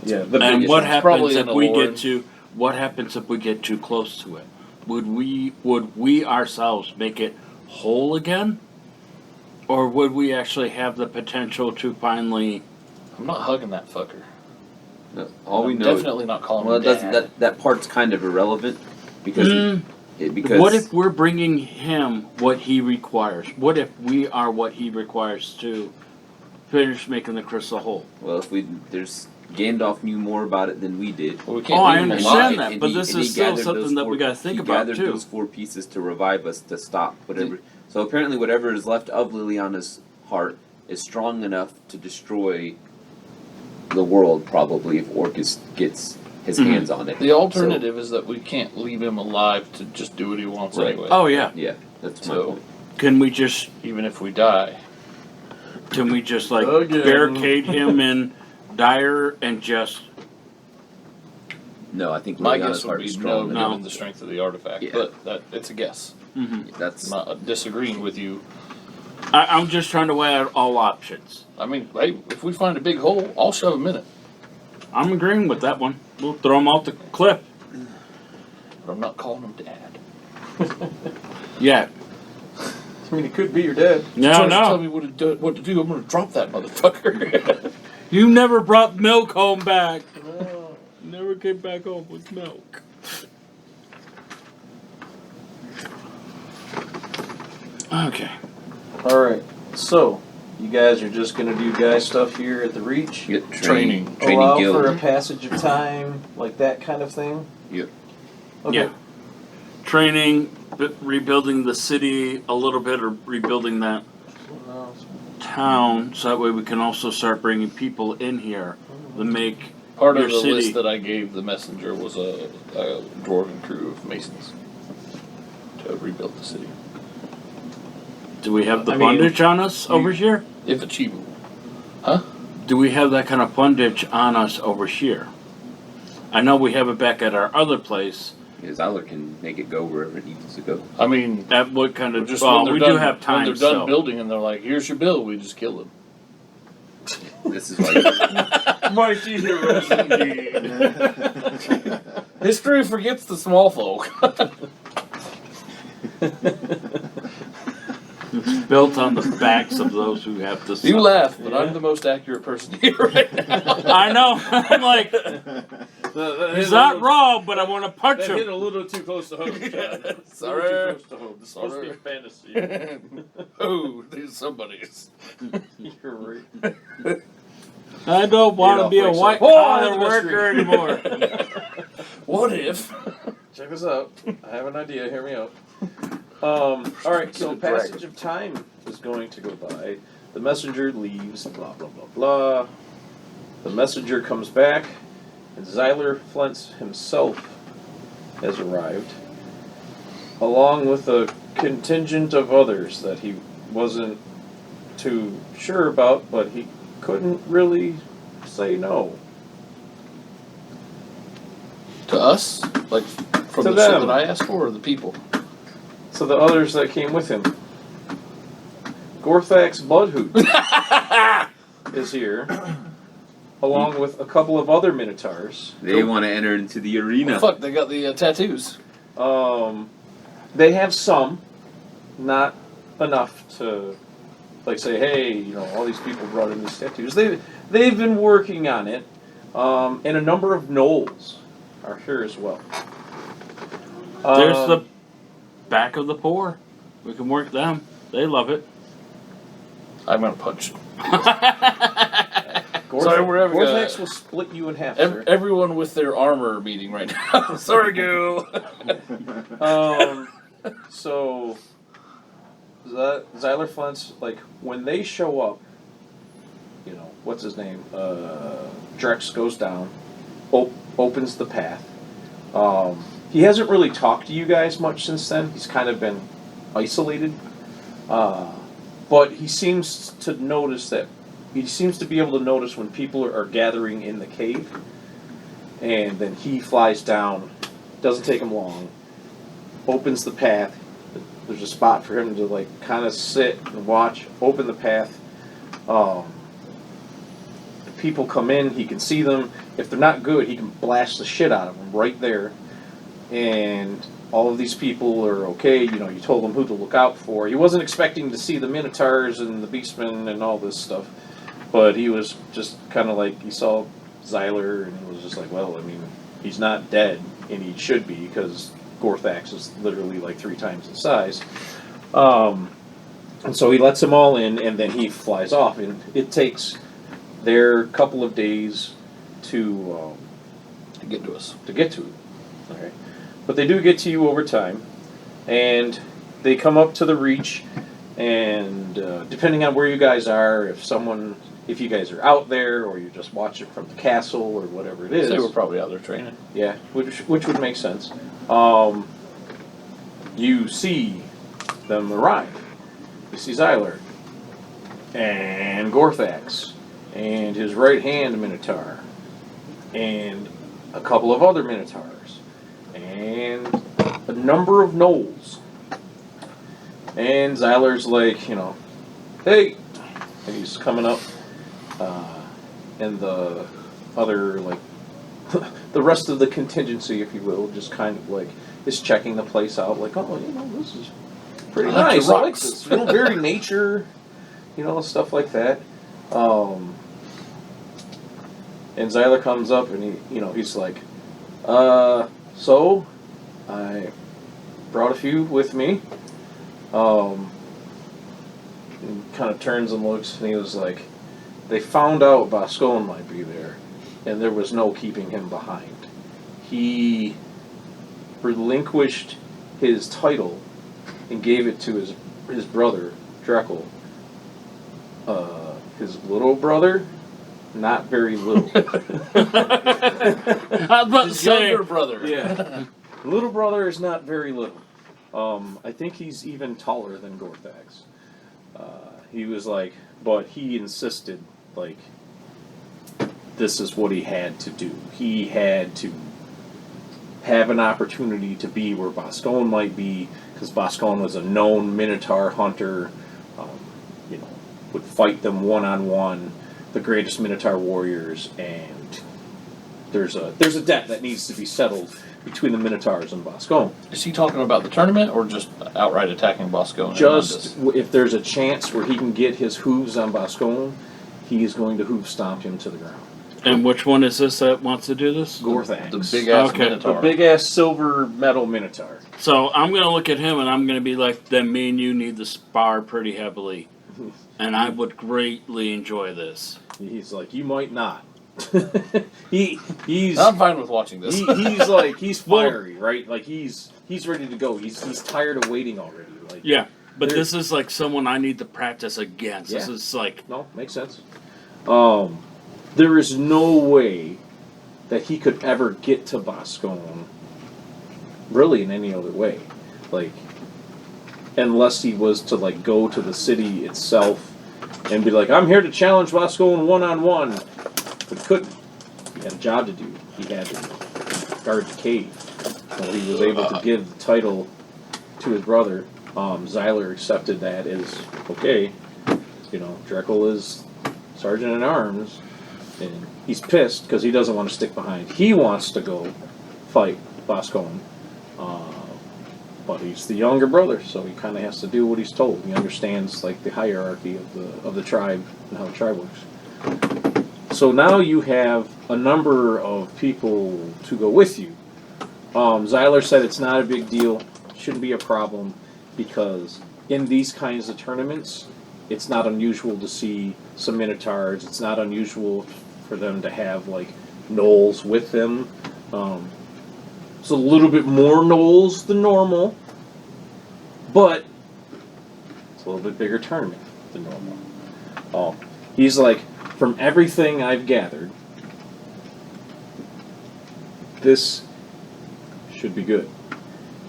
Yeah, the And biggest what one. happens probably if in the we Lauren. get too? What happens if we get too close to it? Would we ourselves make it whole again, or would we actually have the potential to finally? I'm not hugging that fucker. No, all we I'm know. definitely not calling Well, him it doesn't. Dad. That part's kind of irrelevant because because What if we're bringing him what he requires? What if we are what he requires to finish making the crystal whole? well, if there's Gandalf knew more about it than we did. Well, we can't Oh, I leave him understand alive. that, And but he- this and he is still gathered something those that we got to think he about gathered too. those 4 pieces to revive us to stop whatever. So apparently, whatever is left of Liliana's heart is strong enough to destroy the world. Probably if Orcus gets his Mhm. hands on it. The alternative is that we can't leave him alive to just do what he wants Right. anyway. Oh yeah, Yeah, that's my So- point. can we just Even if we die. like Again. barricade him in Dire and just? No, I think My Liliana's guess would heart be is no, strong enough. given the strength of the artifact. Yeah. But it's a guess. That's I'm not disagreeing with you. I'm just trying to weigh out all options. I mean, hey, if we find a big hole, I'll shove him in it. I'm agreeing with that one. We'll throw him off the cliff. But I'm not calling him Dad. Yeah. I mean, it could be your dad. No, Trying to tell no. me what to do. I'm going to drop that motherfucker. You never brought milk home back. Never came back home with milk. Okay. All right. So, you guys are just gonna do guy stuff here at the Reach. Get Training. training Allow guild. for a passage of time, like that kind of thing. Yep. Okay. Yeah. Training, rebuilding the city a little bit, or rebuilding that town, so that way we can also start bringing people in here to make. Part Your of the city. list that I gave the messenger was a dwarven crew of masons to rebuild the city, Do we have the I mean, bondage on us over here? if achievable. Do we have that kind of bondage on us over here? I know we have it back at our other place. Zyler can make it go wherever it needs to go. I mean, At what kind of? just Well, when they're we done, do have time. when they're done so. building and they're like, "Here's your bill," we just kill them. This is why. Mighty heroes indeed. History forgets the small folk. It's built on the backs of those who have to. You suffer. laugh, but I'm the most accurate person here right now. I know. I'm like, he's not wrong, but I want to punch That hit him. a little too close to home, Chad. Sorry. A little too close to home. This is supposed to be a fantasy. Oh, these somebody's. You're right. I don't want to off be a myself. white Oh, collar the mystery. worker anymore. What if? Check this out. I have an idea. Hear me out. All right. So Get a dragon. passage of time is going to go by. The messenger leaves. Blah blah blah blah. The messenger comes back, and Zyler Flint's himself has arrived, along with a contingent of others that he wasn't too sure about, but he couldn't really say no. To us? Like, from To the shit them. that I asked for, or the people? So the others that came with him. Gorthax Bloodhoot is here, along with a couple of other Minotaurs. They want to enter into the arena. Fuck, they got the tattoos. They have some, not enough to, like, say, hey, you know, all these people brought in these tattoos. They've been working on it, and a number of gnolls are here as well. There's the back of the poor. We can work them. They love it. I'm gonna punch. Gorthax, Sorry, we're having Gorthax a- will split you in half, sir. Everyone with their armor meeting right now. Sorry, Goo. So Zyler Flint's, like, when they show up, you know, what's his name? Drex goes down, opens the path. He hasn't really talked to you guys much since then. He's kind of been isolated. But he seems to notice that he seems to be able to notice when people are gathering in the cave. And then he flies down. Doesn't take him long. Opens the path. There's a spot for him to, like, kind of sit and watch. Open the path. people come in, he can see them. If they're not good, he can blast the shit out of them right there. And all of these people are okay. You know, you told them who to look out for. He wasn't expecting to see the Minotaurs and the Beastmen and all this stuff, but he was just kind of like, he saw Xyler and he was just like, well, I mean, he's not dead, and he should be, because Gorthax is literally like 3 times the size. And so he lets them all in, and then he flies off. And it takes their couple of days to get to us. to get to it. All right. But they do get to you over time, and they come up to the Reach, and depending on where you guys are, if you guys are out there, or you're just watching from the castle, or whatever it is. They were probably out there training. Yeah, which would make sense. You see them arrive. You see Xyler, and Gorthax, and his right hand Minotaur, and a couple of other Minotaurs, and a number of gnolls. And Xyler's like, you know, hey! And he's coming up, and the other, like, the rest of the contingency, if you will, just kind of like is checking the place out, like, oh, you know, this is pretty I like nice. the I like rocks. this, you know, very nature, you know, stuff like that. And Xyler comes up and he's like, so I brought a few with me. And kind of turns and looks, and he was like, they found out Boscone might be there, and there was no keeping him behind. He relinquished his title and gave it to his brother, Drekel. His little brother, not very little. I was about to His say, younger brother. Yeah. Little brother is not very little. I think he's even taller than Gorthax. He was like, but he insisted, like, this is what he had to do. He had to have an opportunity to be where Boscone might be, because Boscone was a known Minotaur hunter, you know, would fight them one-on-one, the greatest Minotaur warriors, and there's a debt that needs to be settled between the Minotaurs and Boscone. Is he talking about the tournament or just outright attacking Bosco? Just if there's a chance where he can get his hooves on Boscone, he is going to hoof stomp him to the ground. and which one is this that wants to do this? Gorthax. the big ass Okay. The Minotaur. big ass silver metal Minotaur. So I'm gonna look at him and I'm gonna be like, then me and you need to spar pretty heavily, and I would greatly enjoy this. He's like, you might not. he's I'm fine with watching this. he's like, he's fiery, right? Like he's ready to go. He's tired of waiting already. Like, Yeah, but There- this is like someone I need to practice against. This Yeah. is like, no, makes sense. There is no way that he could ever get to Boscone really in any other way. Like, unless he was to like go to the city itself and be like, I'm here to challenge Boscone one-on-one. But he couldn't. He had a job to do. He had to guard the cave. So he was able to give the title to his brother. Xyler accepted that as, okay, you know, Drekel is Sergeant at Arms, and he's pissed because he doesn't want to stick behind. He wants to go fight Boscone, but he's the younger brother, so he kind of has to do what he's told. He understands like the hierarchy of the tribe and how the tribe works. So now you have a number of people to go with you. Xyler said it's not a big deal, shouldn't be a problem, because in these kinds of tournaments, it's not unusual to see some Minotaurs. It's not unusual for them to have like gnolls with them. It's a little bit more gnolls than normal, but it's a little bit bigger tournament than normal. He's like, from everything I've gathered, this should be good.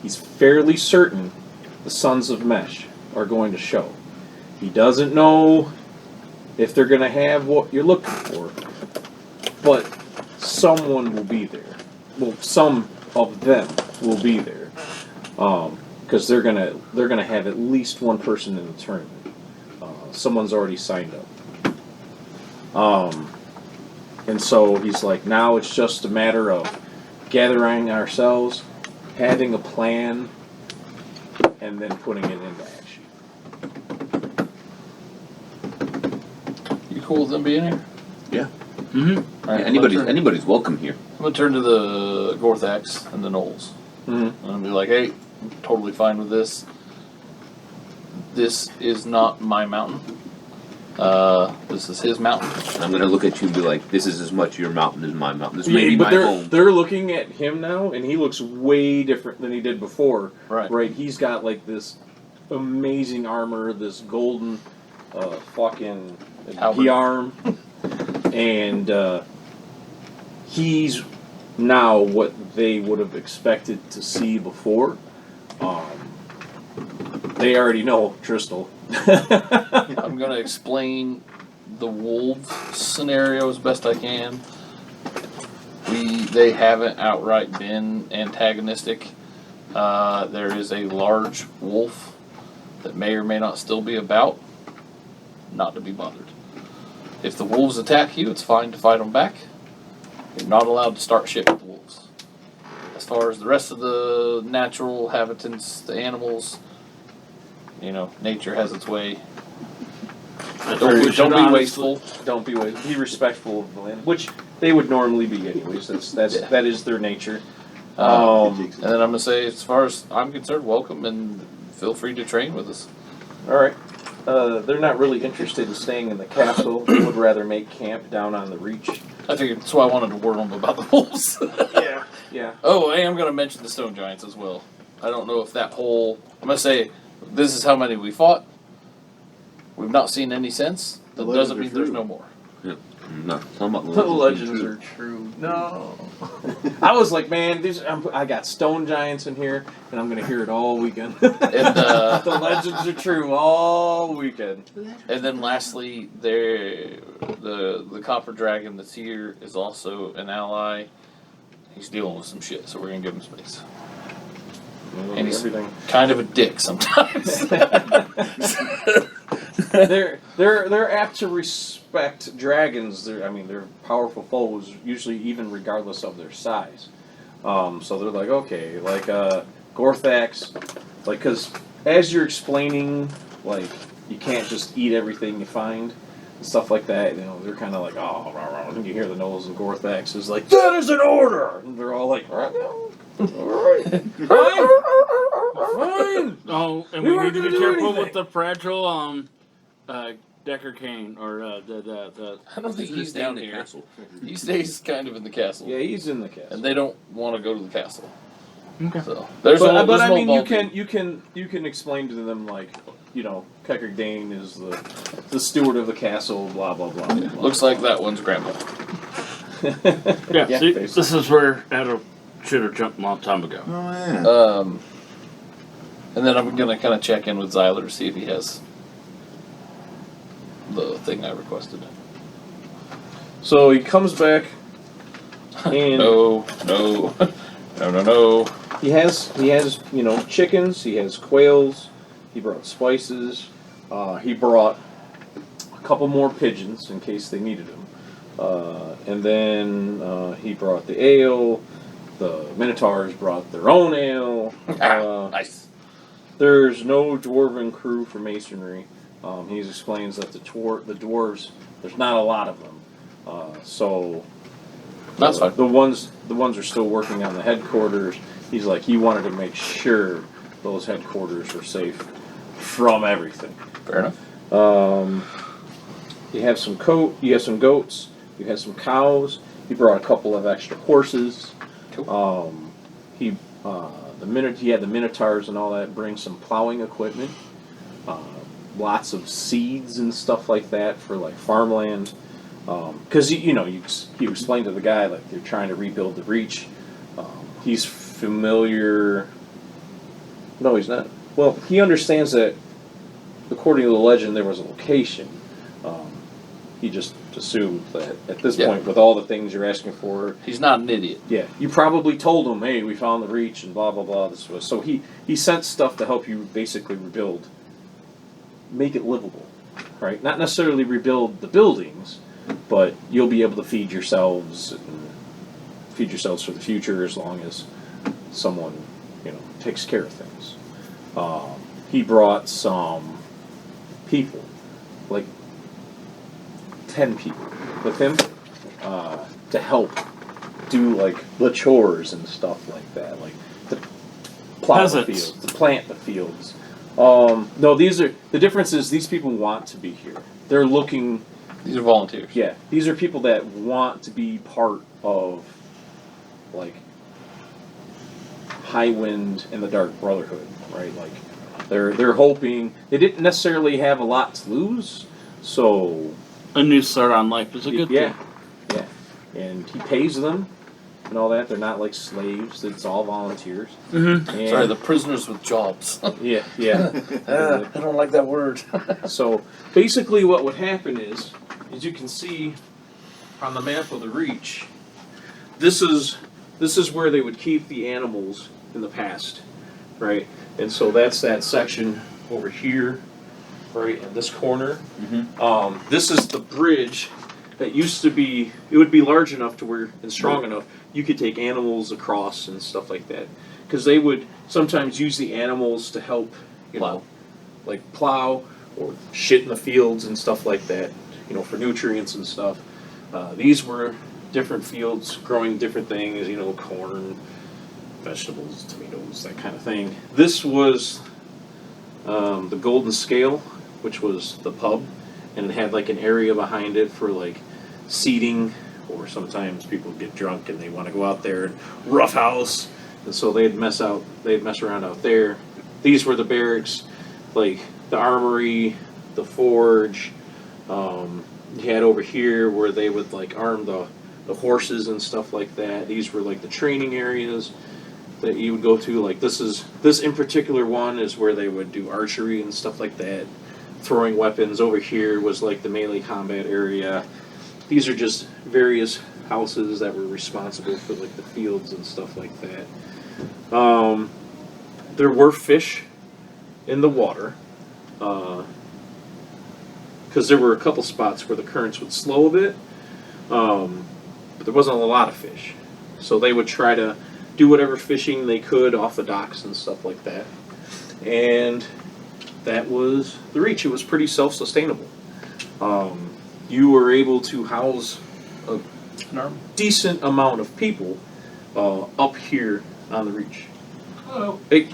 He's fairly certain the Sons of Mesh are going to show. He doesn't know if they're going to have what you're looking for, but someone will be there. Well, some of them will be there, because they're gonna have at least one person in the tournament. Someone's already signed up. And so he's like, now it's just a matter of gathering ourselves, having a plan, and then putting it into action. You cool with them being here? Mm-hmm. All right, Anybody's welcome here. I'm gonna turn to the Gorthax and the Knolls. Mm-hmm. And I'll be like, hey, I'm totally fine with this. This is not my mountain. This is his mountain. And I'm gonna look at you and be like, this is as much your mountain as my mountain. This may be But my they're home. they're looking at him now, and he looks way different than he did before. Right. Right. He's got like this amazing armor, this golden fucking Halberd. arm, and he's now what they would have expected to see before. They already know Tristal. I'm gonna explain the wolf scenario as best I can. They haven't outright been antagonistic. There is a large wolf that may or may not still be about. Not to be bothered. If the wolves attack you, it's fine to fight them back. You're not allowed to start shit with the wolves. As far as the rest of the natural habitants, the animals, nature has its way. Don't be wasteful. Don't be wasteful. Be respectful of the land, which they would normally be anyways. That is their nature. And then I'm gonna say, as far as I'm concerned, welcome and feel free to train with us. All right. They're not really interested in staying in the castle. They would rather make camp down on the reach. I figured that's why I wanted to warn them about the wolves. Yeah. Oh, and I'm gonna mention the stone giants as well. I don't know if that whole. I'm gonna say this is how many we fought. We've not seen any since. The That legends doesn't are mean there's true. no more. No, talking about The legends are true. No. I was like, man, I got stone giants in here, and I'm gonna hear it all weekend. And The legends are true all weekend. and then lastly, the copper dragon that's here is also an ally. He's dealing with some shit, so we're gonna give him space. And he's Everything. kind of a dick sometimes. They're apt to respect dragons. They're powerful foes, usually even regardless of their size. So they're like, okay, like Gorthax, like, because as you're explaining, like, you can't just eat everything you find and stuff like that. They're kind of like, oh, rah, rah. And you hear the Knolls and Gorthax is like, that is an order, and they're all like, all right, fine. Oh, and We we weren't need to gonna be do careful anything. with the fragile Decker Cane or the I don't think he's stay in down the here. castle. He stays kind of in the castle. Yeah, he's in the castle. And they don't want to go to the castle. Okay. So there's But there's I no mean, involvement. you can explain to them, like, Keckrick Dane is the steward of the castle, blah blah blah. Yeah, looks like that one's grandpa. Yeah, see, basically. this is where Adam should have jumped a long time ago. Oh yeah. And then I'm gonna kind of check in with Zyler to see if he has the thing I requested. So he comes back, and No. he has chickens, he has quails, he brought spices, he brought a couple more pigeons in case they needed them, and then he brought the ale. The Minotaurs brought their own ale. Nice. There's no dwarven crew for masonry. He explains that the dwarves, there's not a lot of them. So That's fine. the ones are still working on the headquarters. He's like, he wanted to make sure those headquarters were safe from everything. Fair enough. You have some goats, you have some cows. He brought a couple of extra horses. Cool. He had the Minotaurs and all that bring some plowing equipment, lots of seeds and stuff like that for like farmland. Because you explained to the guy, like, they're trying to rebuild the Reach. He's familiar. No, he's not. Well, he understands that according to the legend, there was a location. He just assumed that at this Yeah. point, with all the things you're asking for, He's not an idiot. yeah, you probably told him, hey, we found the Reach and blah blah blah. This was so he sent stuff to help you basically rebuild, make it livable, right? Not necessarily rebuild the buildings, but you'll be able to feed yourselves for the future as long as someone, takes care of things. He brought some people, like 10 people with him, to help do like the chores and stuff like that, like to plow the Peasants. fields, to plant the fields. No, the difference is these people want to be here. They're looking. These are volunteers. Yeah, these are people that want to be part of, like, Highwind and the Dark Brotherhood, right? Like, they're hoping they didn't necessarily have a lot to lose, so A new start on life is a good yeah, thing. yeah, and he pays them and all that. They're not like slaves; it's all volunteers. Mm-hmm. And, Sorry, the prisoners with jobs. yeah, yeah. I don't like that word. So basically, what would happen is, as you can see on the map of the Reach, this is where they would keep the animals in the past, right? And so that's that section over here, right in this corner. This is the bridge that used to be. It would be large enough to where and strong enough you could take animals across and stuff like that, because they would sometimes use the animals to help, Plow. like plow or shit in the fields and stuff like that, for nutrients and stuff. These were different fields growing different things, corn, vegetables, tomatoes, that kind of thing. This was the Golden Scale, which was the pub, and it had like an area behind it for like seating, or sometimes people get drunk and they want to go out there and roughhouse, and so they'd mess around out there. These were the barracks, like the armory, the forge. You had over here where they would like arm the horses and stuff like that. These were like the training areas that you would go to. Like this in particular one is where they would do archery and stuff like that. Throwing weapons. Over here was like the melee combat area. These are just various houses that were responsible for like the fields and stuff like that. There were fish in the water, because there were a couple spots where the currents would slow a bit, but there wasn't a lot of fish. So they would try to do whatever fishing they could off the docks and stuff like that. And that was the Reach. It was pretty self-sustainable. You were able to house a decent amount of people up here on the Reach. Hello. Hey.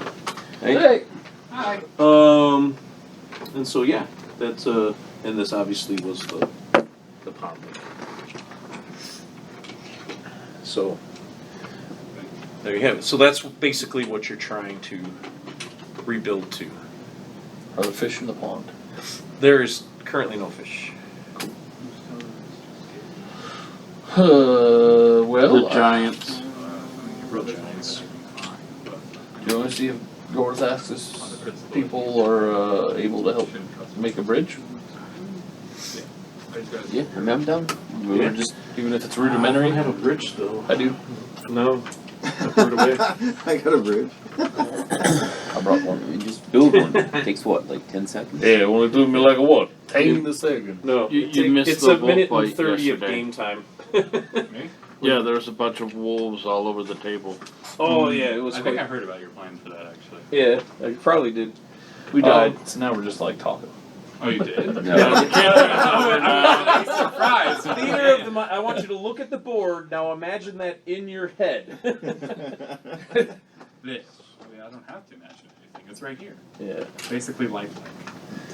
Hey. Hi. And so yeah, that's and this obviously was the pond lake. So there you have it. So that's basically what you're trying to rebuild to. Are there fish in the pond? There is currently no fish. Well, The giants. Real giants. do you want to see if Gore's Axis people are able to help make a bridge? Yeah, I mean, I'm down. We were just, even if it's rudimentary. I have a bridge though. I do. No. I threw it away. I got a bridge. I brought one. You just build one. It takes what, like 10 seconds? Yeah, it only took me like a what? 10 seconds. No. You missed it's the a minute wolf and fight 30 yesterday. of game time. Me? Yeah, there's a bunch of wolves all over the table. Oh yeah, it was I think I quite, heard about your plan for that actually. yeah, I probably did. We died, so now we're just like talking. Oh, you did? No. I'm surprised. Neither of them. I want you to look at the board now. Imagine that in your head. This. I don't have to imagine anything. It's right here. Yeah. Basically lifelike.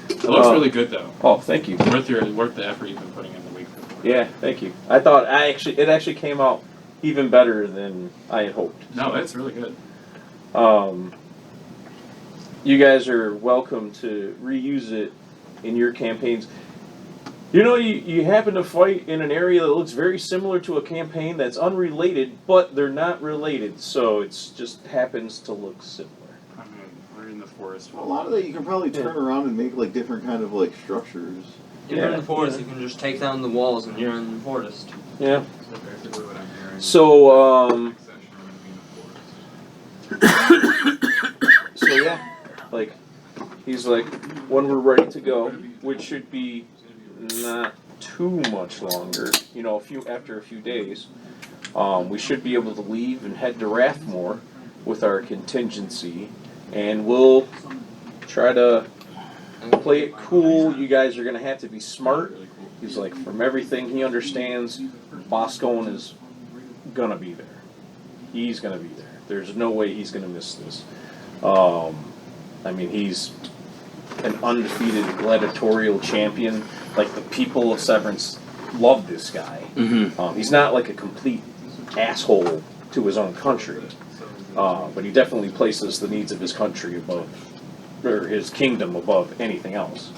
It looks really good though. Oh, thank you. Worth the effort you've been putting in the week before. Yeah, thank you. I thought it actually came out even better than I had hoped. No, it's really good. You guys are welcome to reuse it in your campaigns. You happen to fight in an area that looks very similar to a campaign that's unrelated, but they're not related, so it just happens to look similar. I mean, we're in the forest. A lot of that you can probably turn around and make like different kind of like structures. If you're in the forest, you can just take down the walls and you're in the forest. Yeah. That's basically what I'm hearing. So, Next session, we're gonna be in the forest. so yeah, like, he's like, when we're ready to go, which should be not too much longer, after a few days, we should be able to leave and head to Rathmore with our contingency, and we'll try to play it cool. You guys are gonna have to be smart. He's like, from everything he understands, Boscone is gonna be there. He's gonna be there. There's no way he's gonna miss this. He's an undefeated gladiatorial champion. Like, the people of Severance love this guy. Mm-hmm. He's not like a complete asshole to his own country, but he definitely places the needs of his country above, or his kingdom above anything else.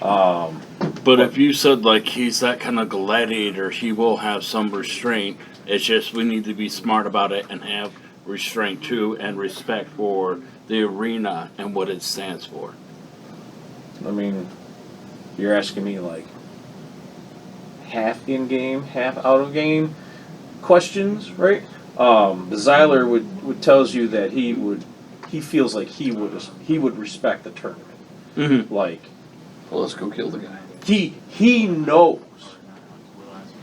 But if you said, like, he's that kind of gladiator, he will have some restraint. It's just we need to be smart about it and have restraint too, and respect for the arena and what it stands for. I mean, you're asking me like half in game, half out of game questions, right? The Xyler would tells you that he feels like he would respect the tournament. Mm-hmm. Like, Well, let's go kill the guy. he knows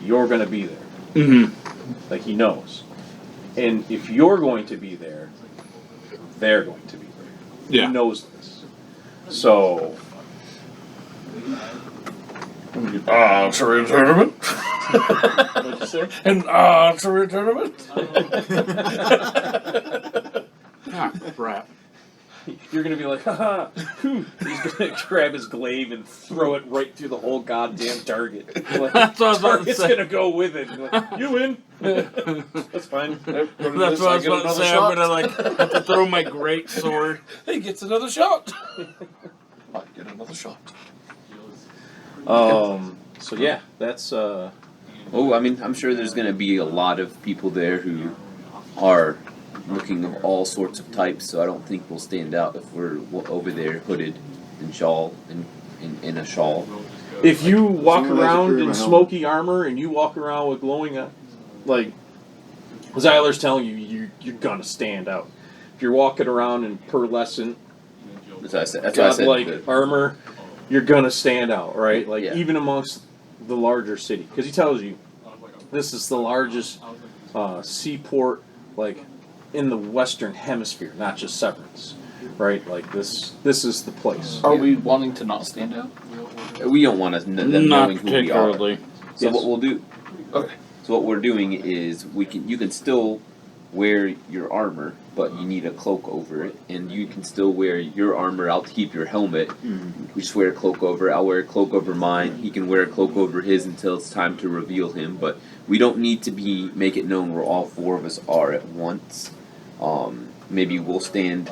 you're gonna be there. Mm-hmm. Like, he knows. And if you're going to be there, they're going to be there. Yeah. He knows this. So, Archery tournament? what'd you say? An archery tournament? Ah, crap. You're gonna be like, haha, he's gonna grab his glaive and throw it right through the whole goddamn target. You're like, That's what I was about to target's say. gonna go with it. You're like, you win. That's fine. That's what I was about to say. I'm gonna have to throw my great sword. He gets another shot. Might get another shot. So yeah, that's Oh, I'm sure there's going to be a lot of people there who are looking of all sorts of types, so I don't think we'll stand out if we're over there hooded and shawl in a shawl. if you walk Someone has a around crew in of smoky armor and you walk around with glowing, like Xyler's telling you, you're gonna stand out. If you're walking around in pearlescent, That's what I said. That's what I said. godlike armor, you're gonna stand out, right? Like, Yeah. even amongst the larger city, because he tells you this is the largest seaport, like, in the Western Hemisphere, not just Severance, right? Like, this is the place. Are we wanting to not stand out? We don't want them Not knowing who we are. particularly. So Yes. what we'll do. Okay. So what we're doing is you can still wear your armor, but you need a cloak over it, and you can still wear your armor. I'll keep your helmet. We just wear a cloak over it. I'll wear a cloak over mine. He can wear a cloak over his until it's time to reveal him. But we don't need to make it known where all four of us are at once. Maybe we'll stand.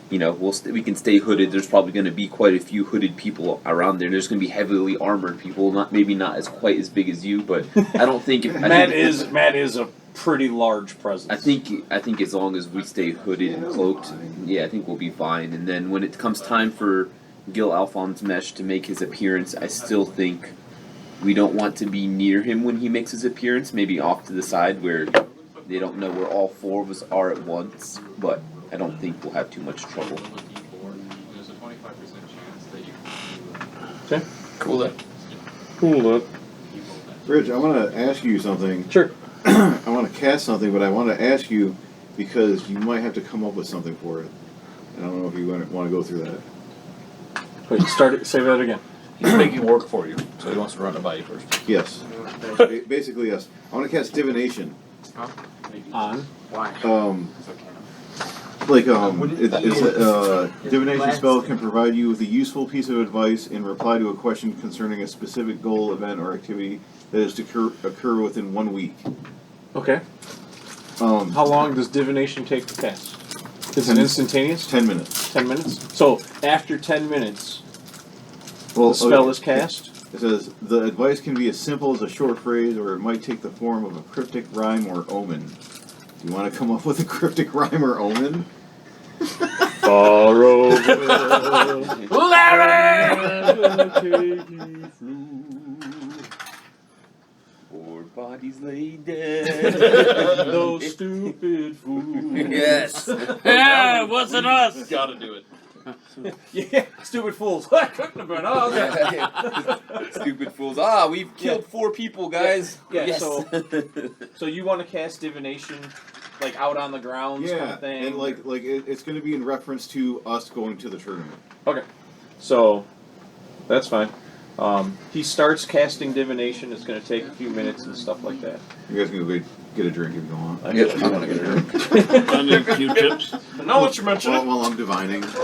We can stay hooded. There's probably going to be quite a few hooded people around there. There's going to be heavily armored people. Maybe not as quite as big as you, but I don't think Matt is a pretty large presence. I think as long as we stay hooded and cloaked, yeah, I think we'll be fine. And then when it comes time for Gil Alphonse Mesh to make his appearance, I still think we don't want to be near him when he makes his appearance. Maybe off to the side where they don't know where all four of us are at once. But I don't think we'll have too much trouble. There's a 25% chance that you Okay. Cool that. Cool up. Rich, I want to ask you something. Sure. I want to cast something, but I want to ask you because you might have to come up with something for it. I don't know if you want to go through that. Wait, say that again. He's making work for you, so he wants to run it by you first. Yes. Basically, yes. I want to cast divination. On. Divination spell can provide you with a useful piece of advice in reply to a question concerning a specific goal, event, or activity that is to occur within 1 week. Okay. How long does divination take to cast? Is it 10 instantaneous? 10 minutes. 10 minutes? So, after 10 minutes, Well, the spell is cast? It says, the advice can be as simple as a short phrase, or it might take the form of a cryptic rhyme or omen. Do you want to come up with a cryptic rhyme or omen? Far over. Four bodies lay dead. Those stupid fools. Yes. Yeah, it wasn't us. Gotta do it. Yeah, stupid fools. I couldn't have been. Oh, okay. Stupid fools. We've killed 4 people, guys. Yeah, Yes. So you want to cast divination, like out on the grounds kind Yeah, of thing? and it's going to be in reference to us going to the tournament. Okay, so that's fine. He starts casting divination. It's going to take a few minutes and stuff like that. You guys can go get a drink if you want. I want to get a drink. I need Q-tips. I know what you're mentioning. While I'm divining. Tell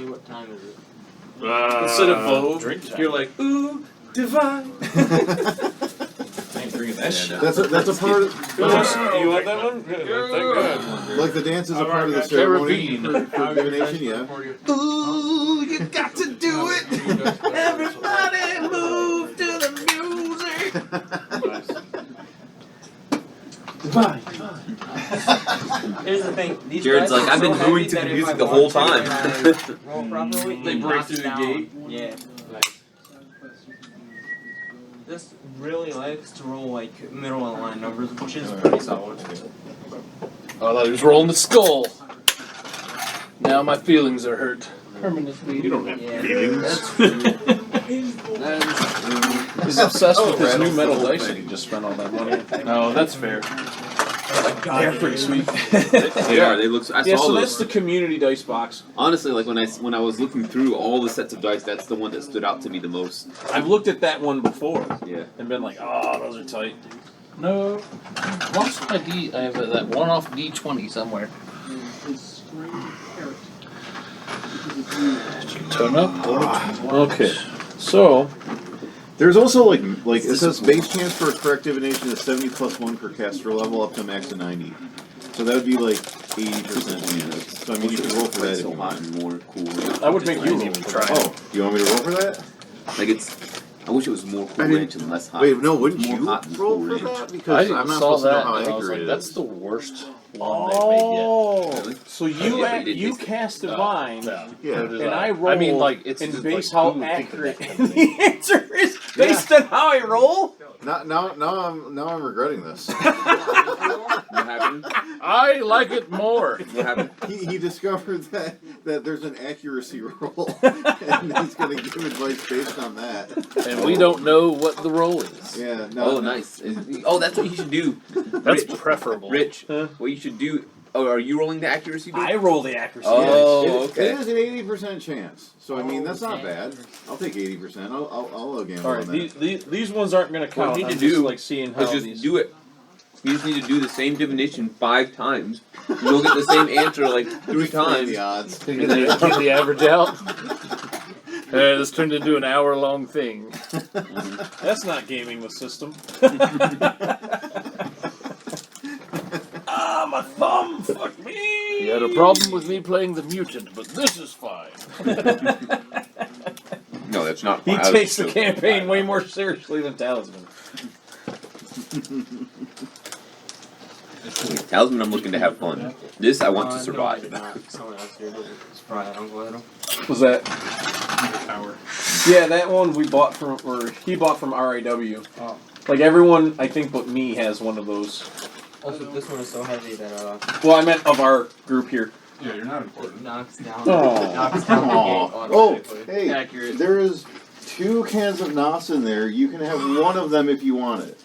you what time is it? Instead of vote, drink time. you're like, ooh, divine. I ain't drinking that shit. That's a part of You want that one? Good. like the dance is a part of the ceremony for divination. Yeah. Ooh, you got to do it. Everybody move to the Here's the thing. These Jared's guys like, are I've been so moving heavy to the that if music I the whole want to time. and I roll properly, They it break knocks through the down. gate? Yeah. This really likes to roll like middle of the line numbers, which is pretty solid. Oh, I thought he was rolling the skull. Now my feelings are hurt. Permanently. You don't have Yeah. He's obsessed with his Rattles new metal the whole dice that thing. he just spent all that money on. No, that's fair. They're pretty sweet. They are. They look. I Yeah, saw so those. that's the community dice box. Honestly, like when I was looking through all the sets of dice, that's the one that stood out to me the most. I've looked at that one before Yeah. and been like, oh, those are tight. No. Lost my D. I have that one-off D20 somewhere. Turn up. Okay, so There's also like it says base chance for a correct divination is 70+1 per caster level up to max of 90. So that would be like 80% chance. So I mean you can roll for that if you so hot want. and more cool. I would make you roll. even try. Oh, you want me to roll for that? Like it's. I wish it was more cool I didn't- range and less hot. Wait, no, wouldn't More you hot and roll cool for range. that? I Because I'm not saw supposed to know that how and I was accurate like, it that's is. the worst one they've made yet. Really? So Yeah, you but you didn't taste it. cast divine, No. Yeah. So did and I roll I mean, like, it's and just base like, how who would think of accurate. that? And the answer is based on how I roll. Now I'm regretting this. What happened? I like it more. What happened? He discovered that there's an accuracy roll, and he's gonna give advice based on that. And we don't know what the roll is. Yeah. No. Oh, nice. Oh, that's what you should do. That's preferable. Rich, Huh? what you should do. Oh, are you rolling the accuracy? Dude? I roll the accuracy. Oh, It okay. is an 80% chance. So I mean that's not bad. I'll take 80%. I'll gamble All on right, that. these ones aren't going to count. What you need I'm to just, do like seeing how Let's just these. do it. You just need to do the same divination 5 times. You'll get the same answer like 3 times. The odds. To get the average out. This turned into an hour-long thing. That's not gaming the system. My thumb. Fuck me. You had a problem with me playing the mutant, but this is fine. No, that's not. He I was takes the joking. campaign way more seriously than Talisman. Talisman, I'm looking to have fun. This, I want to No, I survive. did not. Someone else here did it. It's probably Uncle Adam. Was that? Tower. Yeah, that one we bought from, or he bought from RIW. Oh. Like everyone, I think, but me has one of those. Also, this one is so heavy that Well, I meant of our group here. Yeah, you're not it important. knocks down. Oh. It knocks down the Aw. gate Oh, automatically. hey, Accurate. there is 2 cans of Nos in there. You can have one of them if you want it.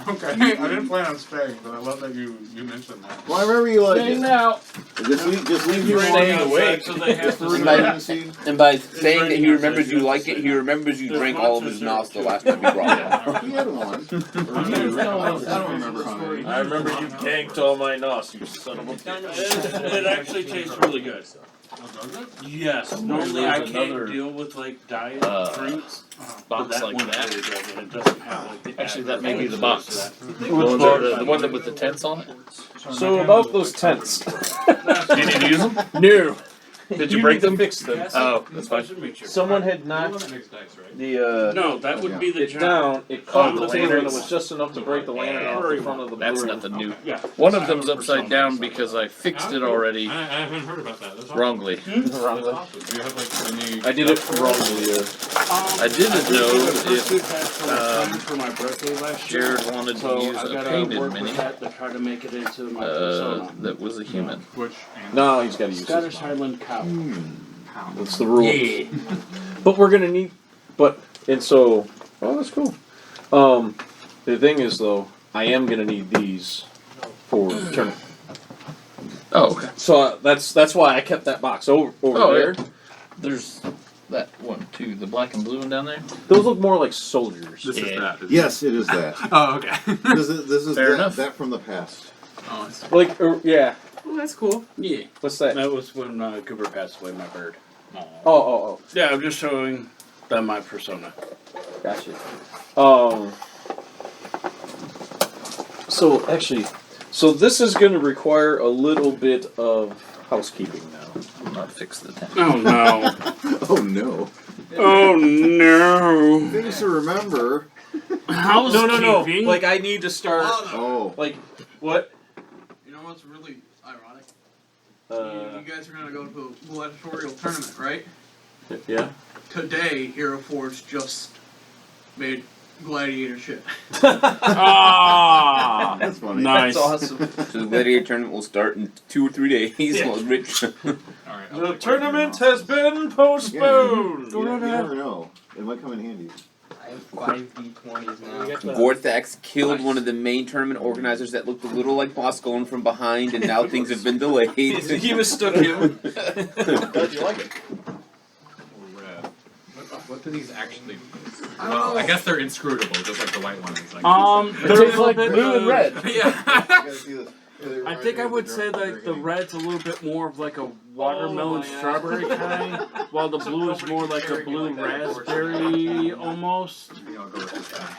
Okay, I didn't plan on staying, but I love that you mentioned that. Well, I remember you like Staying now. just leave here Staying one awake. So they have to for remember. emergency. And by saying that he remembers you like it, he remembers you drank all of his nos the last time you brought it. He had one. I don't remember how many. I remember you ganked all my nos, you son of a. It actually tastes really good. Oh, does it? Yes, normally I can't deal with like diet fruits. But Box that like one that. really does, and it doesn't have like the Actually, that may be the box. Which box? The one that with the tents on it. So about those tents. Did you use them? No. Did you break need to them? fix them. Oh, that's fine. Someone had You're the one knocked that makes dice, right? the No, that would be the it down. It caught the the table and it lanterns. was just enough to break the lantern off the front of the That's brewery. nothing new. Yeah. One of them's upside down because I fixed it already I haven't heard about that. That's awesome. wrongly. That's awesome. Do you have like any? I did it wrongly. I didn't know if for my birthday last year. Jared wanted to So use I a gotta painted work mini with that to try to make it into my persona. that was a human. Which? No, he's got to use Scottish it. Highland cow. That's the rule. But we're gonna need. And so, oh, that's cool. The thing is though, I am gonna need these for tournament. Oh, okay. So that's why I kept that box over Oh, there. yeah. There's that one too, the black and blue one down there. Those look more like soldiers. This is Yeah. that. isn't Yes, it is that. it? Oh, okay. This is Fair that, enough. that from the past. Oh, I see. Like, yeah. Well, that's cool. Yeah. What's that? That was when Cooper passed away, my bird. Oh. Yeah, I'm just showing them my persona. Gotcha. So actually, this is going to require a little bit of housekeeping now. I'll not fix the tent. Oh no. Oh no. Oh no. Things to remember. Housekeeping? No. Like I need to start. Oh. Like what? You know what's really ironic? Uh, You guys are gonna go to a gladiatorial tournament, right? yeah. Today, Hero Forge just made gladiator shit. Ah, That's funny. nice. awesome. So the gladiator tournament will start in 2 or 3 days. Well, Rich. All right. I'll The take tournament one. has been postponed. You never know. It might come in handy. I have 5 D20s now. Vortex killed one of the main tournament organizers that looked a little like Boscone from behind, and now things have been delayed. He mistook him. Glad you like it. Red. What do these actually? I don't Well, know. I guess they're inscrutable, just like the white ones. Like, They're a little bit blue and red. yeah. You gotta see this. I think I would say that the red's a little bit more of like a watermelon strawberry kind, while the blue is more like a blue raspberry almost. Maybe I'll go with this guy.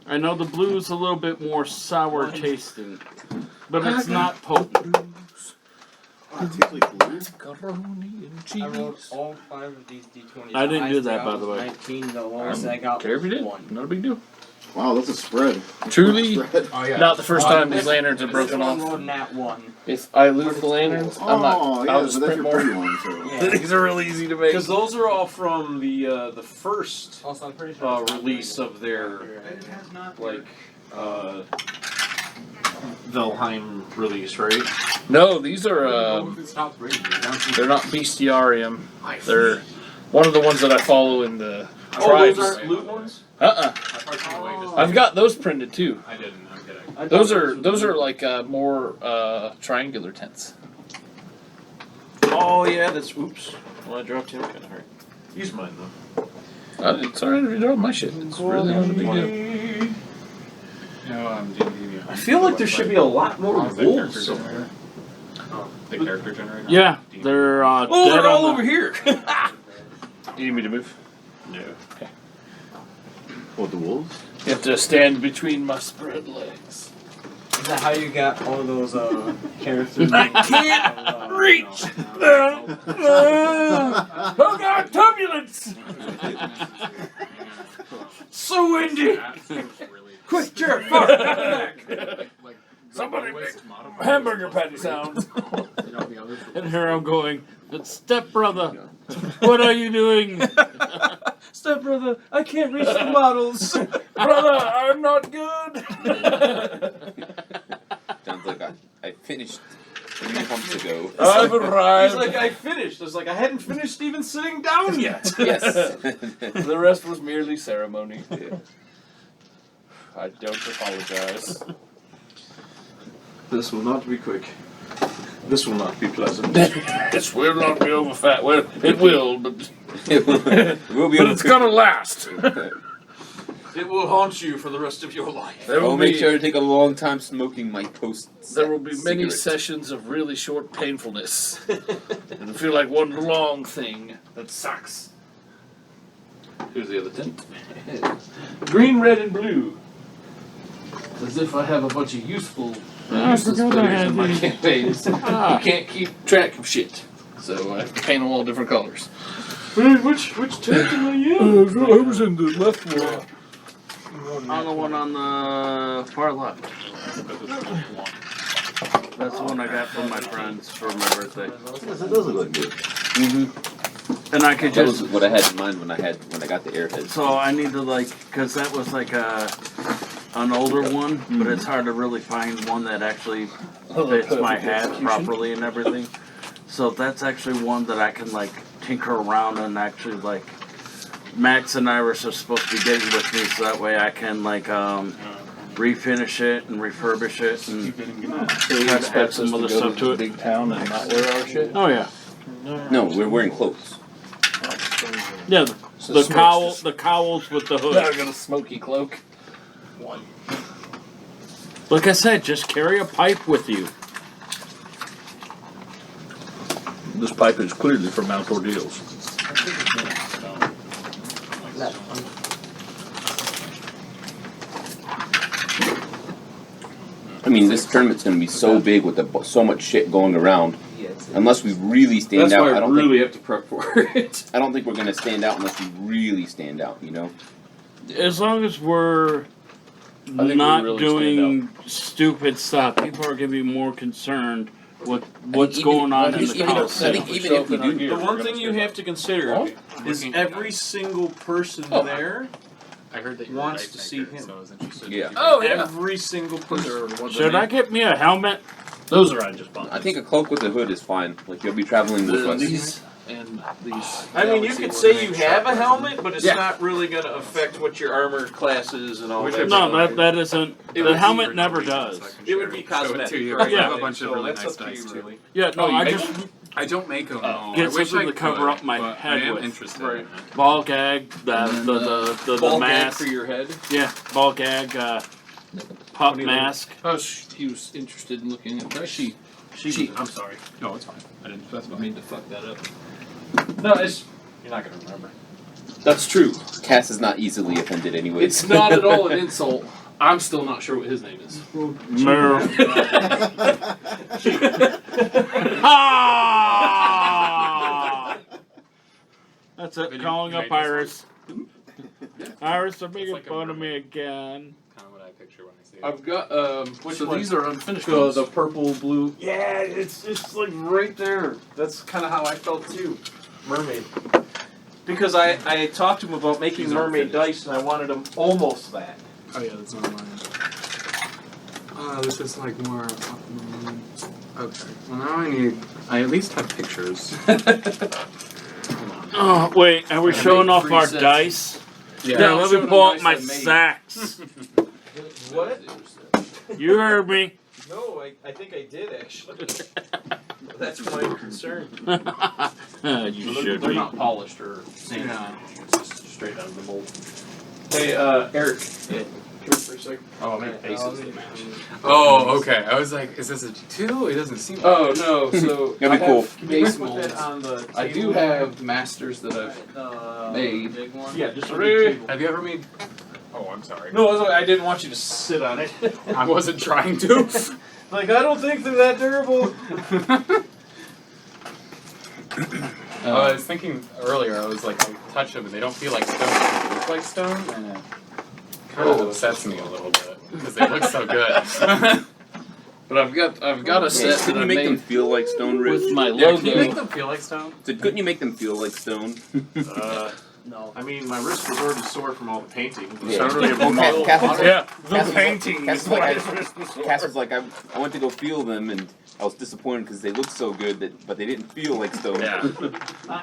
I know the blue is a little bit more sour tasting, but it's not potent. Oh, it tastes like blue. Macaroni and I rolled cheese. all 5 of these D20s. I didn't do highest that, I by got the was way. 19, the lowest I got Care if you was did. 1. Not a big deal. Wow, that's a spread. Truly, Spread. Oh yeah. not the first time these lanterns have broken This one off. rolled nat 1. If I lose the lanterns, I'm not. Oh, yeah, I'll but just that's print your pretty more. one, so. Yeah. These are really easy to make. Because those are all from the first Also, I'm pretty sure it's not release very of their It has not. like Valheim release, right? No, these are. If it stops raining, you don't They're not bestiarium. They're one of the ones that I follow in the tribes. Oh, those aren't loot ones. I partied away just. I've got those printed too. I didn't. I'm kidding. I Those thought are those are like more triangular tents. Oh yeah, that's oops. Well, I dropped him kind of hard. Use mine though. It's alright if you drop my shit. It's really not a big deal. No, D&D. I feel like there should be a lot more Oh, is that wolves character somewhere. generator? Oh, the character generator? Yeah, D&D. they're Oh, dead they're all on over here. You need me to move? No. What, the wolves? You have to stand between my spread legs. Is that how you got all those characters? I can't reach them. Oh god, turbulence! So windy! That seems really. Quick, Jared, fuck, back! Like, Somebody the make lowest modifier hamburger is patty really- sounds. You know, the others were- And here I'm going, but stepbrother, what are you doing? Stepbrother, I can't reach the models. Brother, I'm not good. Sounds like I finished 3 months ago. I've He's arrived. like, I finished. I was like, I hadn't finished even sitting down yet. Yes. The rest was merely ceremony. I don't apologize. This will not be quick. This will not be pleasant. This will not be over fat. Well, it will, but We'll be but able it's to- gonna last. It will haunt you for the rest of your life. There will I'll make be sure to take a long time smoking my post. there will be many cigarette. sessions of really short painfulness. It'll feel like one long thing that sucks. Here's the other tent. Green, red, and blue. As if I have a bunch of useful I useless forgot I players had in my these. campaigns. You can't keep track of shit. So I have to paint them all different colors. Which tent am I in? I was in the left one. On the one on the far left. That's the one I got from my friends for my birthday. Yes, it does look good. And I could That was just. what I had in mind when I got the Airhead. So I need to cause that was like an older one, but it's hard to really find one that actually fits my hat properly and everything. So that's actually one that I can tinker around and actually Max and Iris are supposed to be getting with me, so that way I can refinish it and refurbish it and try to add some other stuff to it. Big town and not wear our shit. Oh yeah, No, we're wearing clothes. yeah. The cowls with the I hood. got a smoky cloak. Like I said, just carry a pipe with you. This pipe is clearly from Outdoor Deals. I mean, this tournament's going to be so big with so much shit going around. Unless we really stand That's out, why I don't really think have to prep for it. I don't think we're going to stand out unless we really stand out. You know. As long as we're we not really doing stupid stuff, people are going to be more concerned with what's even- going on in even- the I Coliseum. think even if we do, The one thing you have to consider is every single person there I heard that you wants were a to dice see maker, him. so I was interested. Yeah. Oh, yeah. Every single person. Should I get me a helmet? Those are I just bought. I think a cloak with a hood is fine. Like you'll be traveling with us. These and these. I mean, you could say you have a helmet, but it's Yeah. not really going to affect what your armor class is and all that. No, that isn't. It The would helmet be never really does. so I can It would show be it to cosmetic. you. Right? I have Yeah. a bunch of So really that's nice up to dice you, too. really. Yeah, no, Oh, you I make just I don't make them. No. Get I wish something I to cover could, up my but head I am with. interested. Right. In it. ball gag, the Ball gag mask. for your head. Yeah, ball gag, pup do you mask. Oh, he was interested in looking at that. She. I'm sorry. No, it's fine. I didn't specify. I mean to fuck that up. No, it's you're not going to remember. That's true. Cass is not easily offended anyway. It's not at all an insult. I'm still not sure what his name is. Mer. Ah! That's it. Then Calling you up made this one? Iris. Iris, they're making like a fun of me mermaid. again. Kind of what I picture when I see it. I've got which So one? these are unfinished the, ones. the purple blue. Yeah, it's like right there. That's kind of how I felt too. Mermaid. Because I talked to him about making These aren't mermaid finished. dice and I wanted them almost that. Oh yeah, that's one of mine. This is like more. Okay. Well, now I at least have pictures. Oh, wait, are we Gotta showing make off 3 our sets. dice? Yeah. Yeah, I'm let me showing pull them out my dice I made. sacks. What? You heard me. No, I think I did actually. That's my concern. You should They're be. not polished or sanded. Yeah. It's just straight out of the mold. Hey, Eric. Come here for a second. Oh, I make faces that match. Oh, okay. I was like, is this a 2? It doesn't seem. Oh no, so That'd be I cool. have Base put molds. that on the I do table. have masters that I've made. Big one. Yeah, just Hooray. Have you ever made? Oh, I'm sorry. No, I didn't want you to sit on it. I wasn't trying to. Like, I don't think they're that durable. I was thinking earlier. I was like, I touch them and they don't feel like stone. They look like stone, and it kind of upsets me a little bit because they look so good. But I've got a set that Couldn't I you make them made feel like stone, Rich? with my Yeah, can you make logo. them feel like stone? Couldn't you make them feel like stone? No. I mean, my wrist was already sore from all the painting. Yeah. So I really have no Cass was- Yeah, Cass was like- Cass was like, I went to go feel them, and I was disappointed because they looked so good, but they didn't feel like stone. Yeah.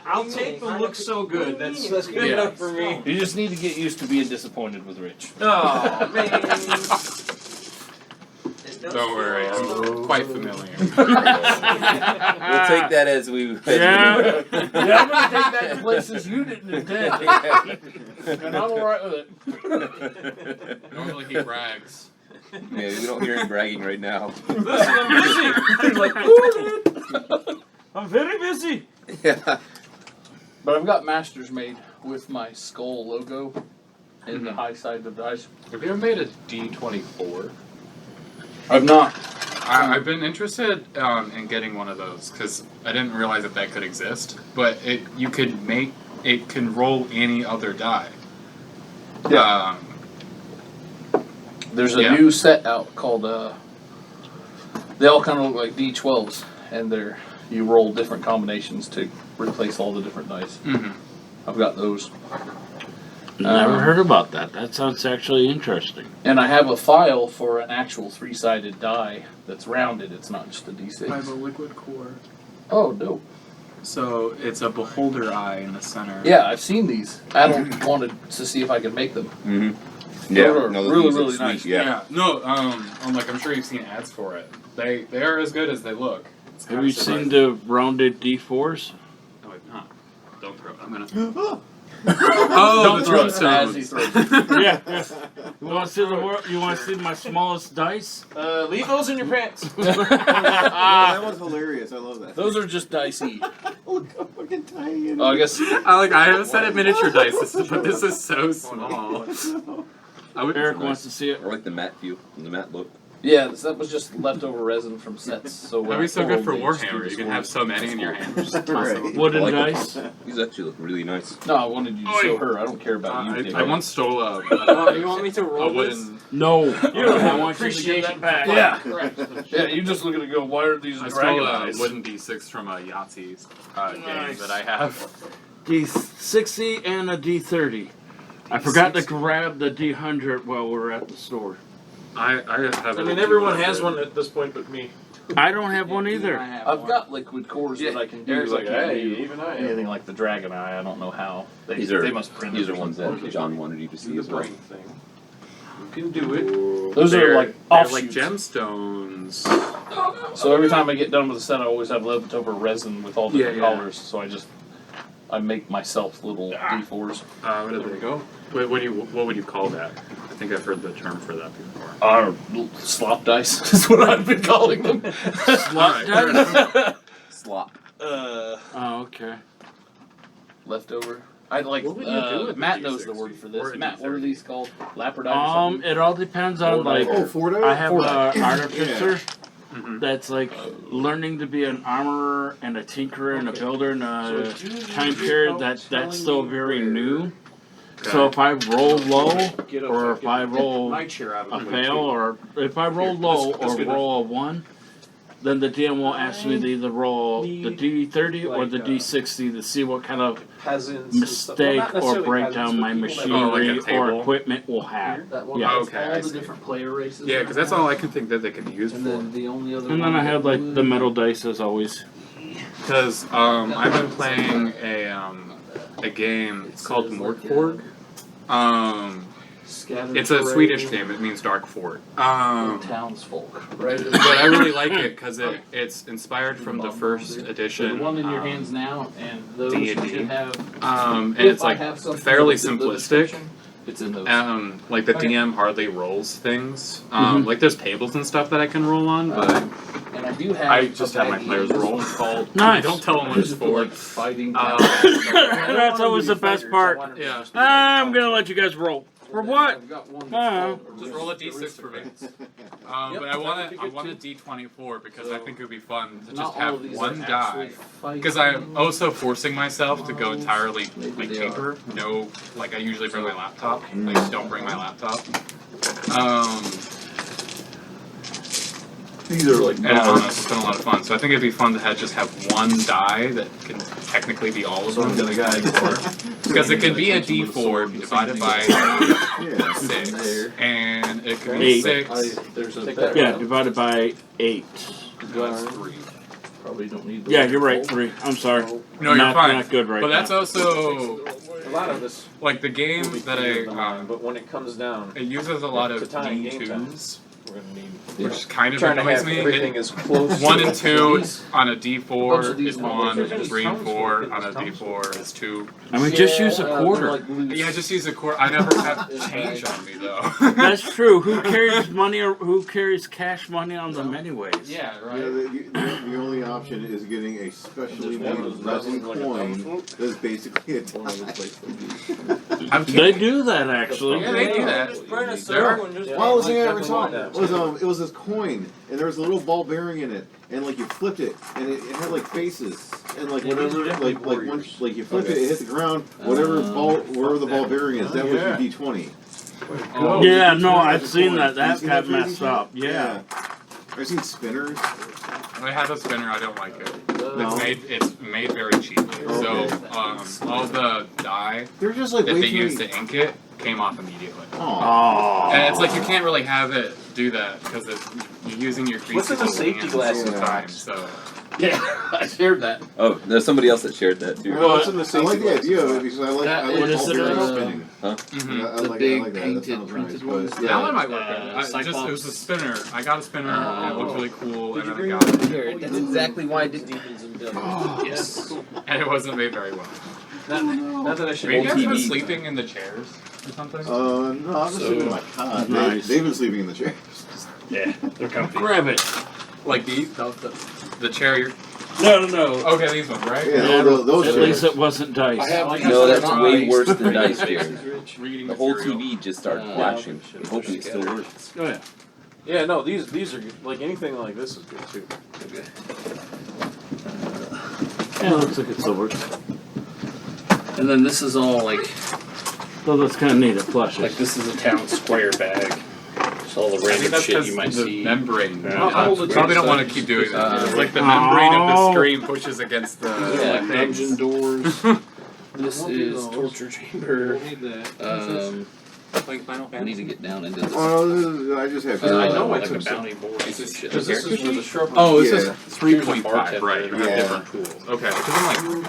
I'll take the look so good. That's good Yeah. enough for me. You just need to get used to being disappointed with Rich. Oh, man. Don't worry, I'm quite familiar. We'll take that as we. Yeah. Yeah, I'm gonna take that to places you didn't intend. And I'm alright with it. Normally he brags. Yeah, we don't hear him bragging right now. Listen, I'm busy. He's like, I'm very busy. Yeah. But I've got masters made with my skull logo in the high side of the dice. Have you ever made a D24? I've not. I've been interested in getting one of those because I didn't realize that could exist. But it can roll any other die. Yeah. There's a Yeah. new set out called they all kind of look like D12s, and you roll different combinations to replace all the different dice. Mm-hmm. I've got those. Never heard about that. That sounds actually interesting. And I have a file for an actual 3-sided die that's rounded. It's not just a I have a D6. liquid core. Oh, dope. So it's a beholder eye in the center. Yeah, I've seen these. Adam wanted to see if I could make them. Mm-hmm. Those are no, those really, things look really sweet, nice. Yeah. No, I'm sure you've seen ads for it. They are as good as they look. It's Have kinda you seen surprising. the rounded D4s? No, I've not. Don't throw it. I'm gonna. Don't the throw it as he tombstones. throws it. Yeah. You want to see You want to see my smallest dice? Leave those in your pants. That was hilarious. I love that. Those are just dicey. Look how fucking tiny it is. Oh, I guess. I have a set of miniature dice, but this is so small. Eric wants to see it. I like the matte feel and the matte look. Yeah, that was just leftover resin from sets. So That'd be so good for Warhammer. Warhammer. You can have so many in your hand. Just toss Right. them. Wooden I like dice. These actually look really nice. No, I wanted you to show her. I don't care about you. I Dick. once stole a You want me to roll this? wooden. No. You don't have I want you to give appreciation that back. Yeah. Correct. Yeah, you just looking to go. Why are these I dragon stole a eyes? wooden D6 from a Yahtzee game Nice. that I have. D60 and a D30. I forgot to grab the D100 while we were at the store. I have. I mean, everyone has one at this point but me. I don't have one either. I've got liquid cores that I can do. Eric's I like, can't hey, do even I have anything like the dragon eye. I don't know how. These are they must print these it are or ones something. that John wanted you to see the as well. brain thing. You can do it. Those are like they're offshoots. like gemstones. So every time I get done with a set, I always have leftover resin with all different Yeah, yeah. colors. So I make myself little D4s. What There we go. What would you call that? I think I've heard the term for that before. Slop dice is what I've been calling them. Slop dice? Slop. Oh, okay. Leftover. I like. What would you do with the Matt knows the D60 word for or this. a Matt, what are D30? these called? Lapradite or something? It all depends on like. Oh, 4 dice? I have Four a dice. artificer Mhm. that's like learning to be an armorer and a tinkerer and a builder in a time period that's still very new. So if I roll low, Get up, or get if I roll my chair out a of the way, fail, too. or if I roll Here, low that's or good roll a 1, then the DM will ask me to either roll the D30 or the D60 to see what kind of peasants and stuff. Well, mistake not or necessarily breakdown peasants, my but people that- machinery like a table. or equipment will have. That one Yeah. has Okay, I all the see. different player races. Yeah, because that's all I can think that they could use And for. then the only other. And then I have like the metal dice as always. Because I've been playing a game. It's called Mordborg. It's a Swedish game. It means dark fort. Townsfolk, right? But I really like it because it's inspired from the first The edition. one in your hands now, and those D&D. you should have. And If it's I like have something fairly that's in the simplistic. description, It's in those. Like the DM hardly rolls things. Like there's tables and stuff that I can roll on, but And I do have. I just a have my baggie. players This roll. one's called. Nice. Don't tell them what it's For, for. like, fighting. That's always the best part. Yeah. I'm gonna let you guys roll. For what? I've got one Oh. Just roll a d6 for me. But I want a d24 because I think it would be fun to just Not all have of these one are die. actually fighting. Because I'm also forcing myself to go entirely Maybe like they tinker. No, like I usually bring my laptop. I just don't bring my laptop. These are like. And it's been a lot of fun. So I think it'd be fun to just have one die that can technically be all of them. Because it can be a d4 divided by Yeah. 6, and it can Eight. be 6. There's a Take better that. Yeah, one. divided by 8. That's 3. Probably don't need. The Yeah, you're right. 3. I'm sorry. No, you're not, fine. Not good right But now. that's also A lot of this like the game will be that clearer I. than mine, but when it comes down, It uses a lot of Katana game time. D2s, we're gonna need. which kind of Trying to annoys have me. everything as close. 1 and 2 These- on a bunch D4 of these is 1, ones. 3 and 4 on a D4 is 2. I mean, just use a quarter. Yeah, just use a quarter. I never have change on me though. That's true. Who carries money or who carries cash money on them anyways? Yeah, Yeah, right. the only option is getting a specially made resin coin that's basically a die. I'm They kidding. do that actually. Yeah, they do that. Just burn a There circle and just. Why was I ever talking? it was this coin, and there was a little ball bearing in it, and like you flipped it, and it had like faces, and like Yeah, these whatever, are definitely like warriors. once like you flipped it, it hit the ground, whatever wherever the ball bearing is, that was your D20. Oh, Yeah, you no, can I've have seen the that. coin. You That seen got that messed crazy up. shit? Yeah. I've seen spinners. I had a spinner. I don't like it. No. It's made very cheaply. Okay. So all the dye They're just like that way they too used many. to ink it came off immediately. Aw. Oh. And it's like you can't really have it do that because you're using your What's in the creases safety hands glasses all the time. box? So Yeah, I shared that. Oh, there's somebody else that shared that too. Well, it's in the I safety like the idea of it because I like That- I like what is ball it, bearing spinning. mhm. I The like big that. That painted sounds printed nice, ones? but that yeah. one might work. It was a spinner. I got a spinner and it looked really cool, and then I got it, Here, that's exactly why I did Yes. and it wasn't made very well. Not that I should. Have you guys been TV. sleeping in the chairs or something? No, I'm just sleeping in my cot. Nice. They've been sleeping in the chairs. Yeah, they're comfy. Grab it. Like the chair you're. No. Okay, these ones, right? Yeah, those At chairs. least it wasn't dice. No, that's way worse than dice Reading chairs. The whole material. TV just started flashing. I'm hoping it still works. Oh yeah. Yeah, no, these are good. Like anything like this is good too. Yeah, looks like it still works. And then this is all like So that's kind of neat. It flushes. like this is a town square bag. It's all the I think random that's shit because you might the see. membrane. Yeah. Probably don't want to keep doing that. It's like the membrane of the screen pushes against the Yeah, things. dungeon doors. This is torture chamber. I need to get down into this. Oh, I just have. I know like it's a upset. bounty board and shit. Because this is where the shrub. Oh, this Yeah. is 3.5, right? You have Yeah. different tools. Okay. Because I'm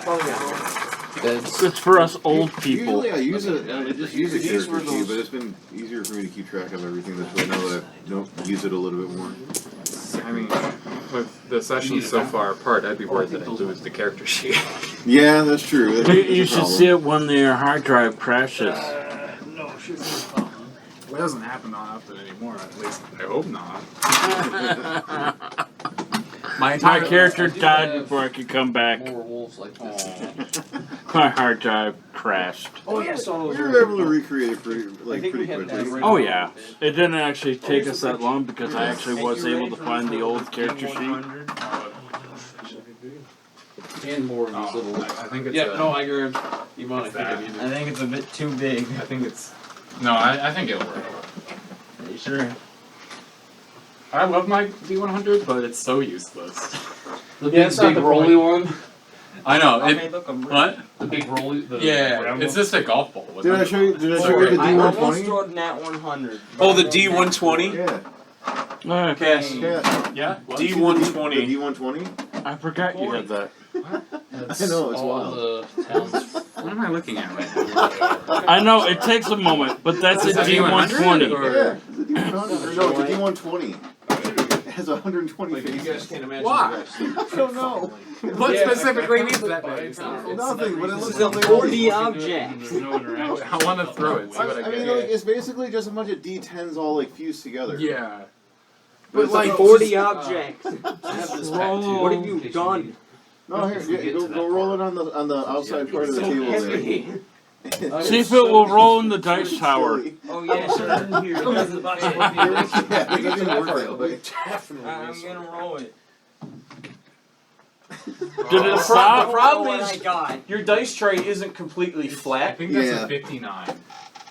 like, It's for us old people. Usually I use it. I just use a These were character sheet, those- but it's been easier for me to keep track of everything this way now that I don't use it a little bit more. I mean, with the sessions so far apart, I'd be worried that I lose the character sheet. Yeah, that's true. You should see it when their hard drive crashes. Well, it doesn't happen often anymore. At least I hope not. My character died before I could come back. More wolves like this. My hard drive crashed. Oh yeah, so We were able to recreate it pretty quickly. Oh yeah. It didn't actually take us that long because I actually was able to find the old character sheet. And more of these Oh, little. I think it's Yeah, a, no, I grabbed. You want to that. I think it's a bit too big. I think it's. No, I think it'll work. Are you sure? I love my D100, but it's so useless. The Yeah, it's not big the rolly one. I know. Okay, What? The big rolly. The Yeah, round it's one? just a golf ball. with Did I no- show you? Did I So show you the great. D120? scored nat 100. Oh, the D120? Yeah. Okay. Yeah. Yeah. The D120. D120. I forgot you had that. I know it's all wild. the towns. What am I looking at right now? I know it takes a moment, but that's a Is that D120. or- Yeah. It's a D100. No, it's a D120. It has 120 faces. can't imagine. Why? I don't know. What Yeah, specifically needs but that? it's not- Nothing, but it This looks is a like 4D object. There's no interaction. I want to throw it. See what I I mean, get. like, it's basically just a bunch of D10s all like fused together. Yeah. But it's like 4D object. Roll. What have you done? No, here, yeah, go roll it on the outside part of the table there. See if it will roll in the dice tower. Oh yeah, sure. Here. Yeah, it didn't work that way. I'm gonna roll it. Did it stop? The problem What I is got. your dice tray isn't completely I flat. think that's Yeah. a 59.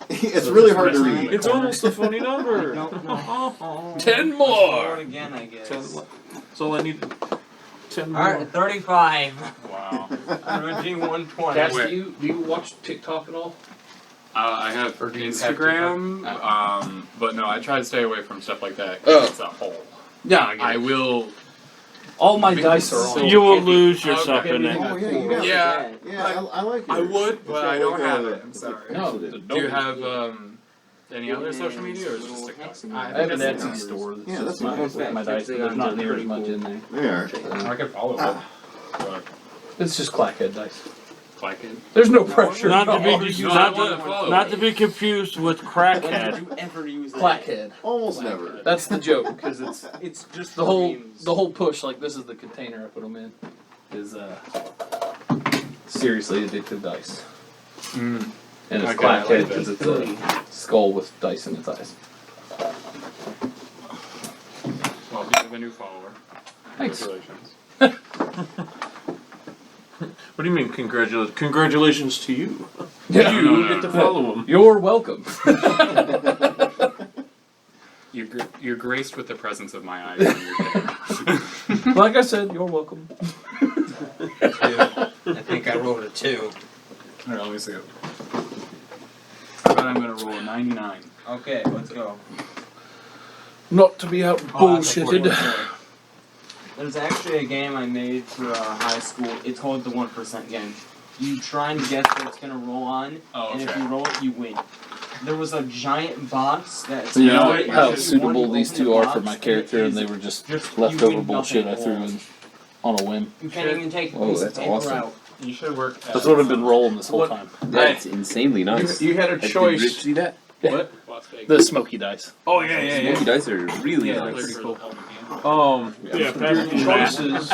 It's really hard to read. It's almost a funny number. No. 10 Roll more. it again, I guess. That's all I need. 10 more. Alright, 35. Wow. I'm a D120. Cass, Wait. do you watch TikTok at all? I have Or do you have Instagram, but no, I try to stay away from stuff like that. Oh. 'Cause it's a hole. Yeah, I will. All my dice are on. You will lose yourself Okay. in it. Oh, yeah, you got it. Yeah. Yeah, I like it. I would, but I don't have it. I'm It's sorry. like- Do you have any other social media, or is it just TikTok? I have an that's Etsy it. store. Yeah, that's my fine. my dice. There's not near as much in there. They are. I could follow it. But It's just clackhead dice. like it. There's no pressure. Not to No, be no, I wanna not follow to, not it. to be confused with crackhead. you ever use that? Clackhead. Almost never. That's the joke, because it's just the whole push. Like this is the container I put them in. Is seriously addictive dice, Mm. and it's Okay, I like clackhead because it's a skull with dice in its eyes. a new follower. Thanks. Congratulations. What do you mean, congratulations? Congratulations to you. Yeah. You get to follow him. You're welcome. You're graced with the presence of my eyes when you're there. Like I said, you're welcome. I think I rolled a 2. Alright, let me see it. I bet I'm gonna roll a 99. Okay, let's go. Not to be out Oh, that's a bullshitted. 41, sorry. There's actually a game I made for high school. It's called the 1% game. You try and guess what it's gonna roll on, Oh, and if okay. you roll it, you win. There was a giant box that. You know what? how Just suitable one these open two are box, for my and character, it and they is were just just leftover you win bullshit I nothing threw all. in on a whim. You can't even take a Oh, piece of that's paper awesome. out. You should work. That's what I've been rolling this whole What? time. That's insanely nice. You had a Did choice. Rich see that? What? Las Vegas. The smoky dice. Oh, yeah, Smoky dice are really Yeah, nice. pretty cool. Yeah, Your choices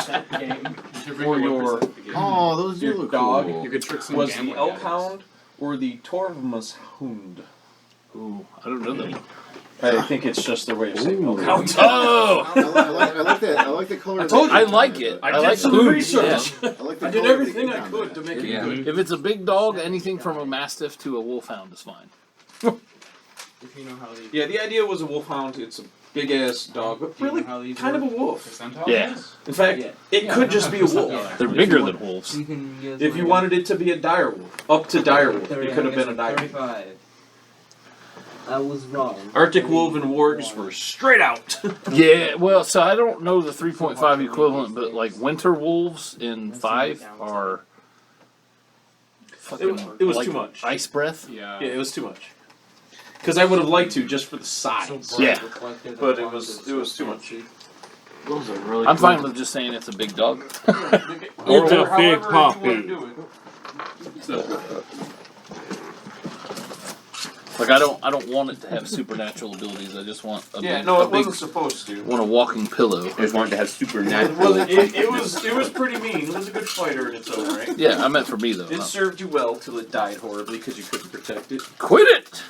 for your Oh, those do your look dog cool. You could trick some was the gambling elk addicts. hound or the Torvmus Hund. Ooh, I don't know that. I think it's just their way of saying elk hound. Oh! I like that. I like the color. I told you. I like it. I I did like some food, research. I like the I did color everything they I on could that. to make Yeah. it good. If it's a big dog, anything from a mastiff to a wolfhound is fine. If you know how they. Yeah, the idea was a wolfhound. It's a big ass dog, but Do you know really how these kind of a work? wolf. Percentile? Yeah. In fact, Yeah. it could just be a wolf. Yeah. They're bigger than wolves. You can guess If you my- wanted it to be a dire wolf, up to dire wolf, 30, it could have I been a guess dire. 35. I was wrong. Arctic wolf and wargs were straight out. Yeah, well, so I don't know the 3.5 equivalent, but like winter wolves in 5 are. It was like too much. Ice breath? Yeah. Yeah, it was too much. Because I would have liked to just for the size. Yeah. But it was too much. Those are really I'm fine with just saying it's a big dog. It's a big puppy. Like I don't want it to have supernatural abilities. I just want a Yeah, big, no, a it big wasn't supposed to. want a walking pillow. I just wanted to have It supernatural. was pretty mean. It was a good fighter in its own right. Yeah, I meant for me though. It not- served you well till it died horribly because you couldn't protect it. Quit it!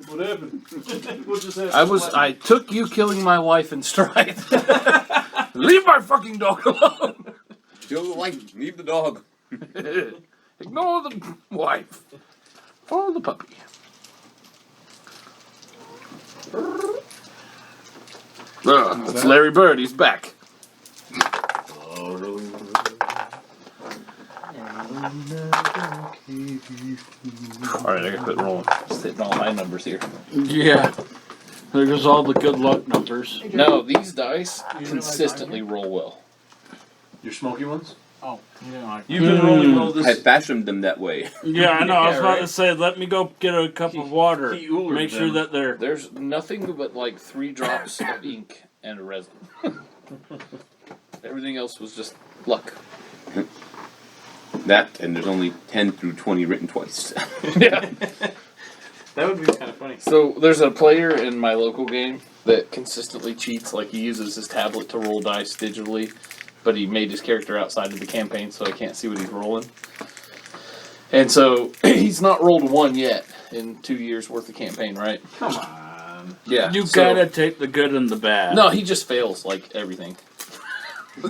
What happened? What just happened? I took you killing my wife in stride. Leave my fucking dog alone. Kill the light, leave the dog. Ignore the wife. Follow the puppy. It's Larry Bird. He's back. All right, I gotta quit rolling. Just hitting all my numbers here. Yeah. There's all the good luck numbers. No, these dice consistently roll well. Your smoky ones? Oh, yeah. You've been rolling well I this. fashioned them that way. Yeah, I know. I was Yeah, about right. to say, let me go get a cup of water. he Uhlered Make sure them. that they're. There's nothing but like 3 drops of ink and resin. Everything else was just luck. That, and there's only 10 through 20 written twice. Yeah. That would be kind of funny. So there's a player in my local game that consistently cheats. Like he uses his tablet to roll dice digitally, but he made his character outside of the campaign, so I can't see what he's rolling. And so he's not rolled 1 yet in 2 years worth of campaign, right? Come on. Yeah. You so- gotta take the good and the bad. No, he just fails like everything.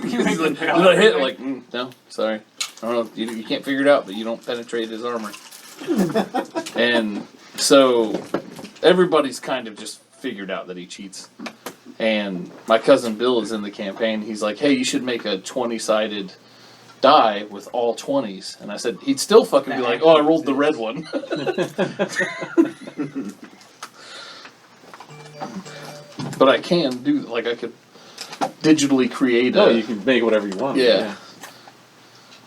He's like, hit like no, sorry. I don't know. You can't figure it out, but you don't penetrate his armor. And so everybody's kind of just figured out that he cheats. And my cousin Bill is in the campaign. He's like, hey, you should make a 20-sided die with all 20s. And I said, he'd still fucking be like, oh, I rolled the red one. But I can do, like, I could digitally create No, a... you can make whatever you want. Yeah.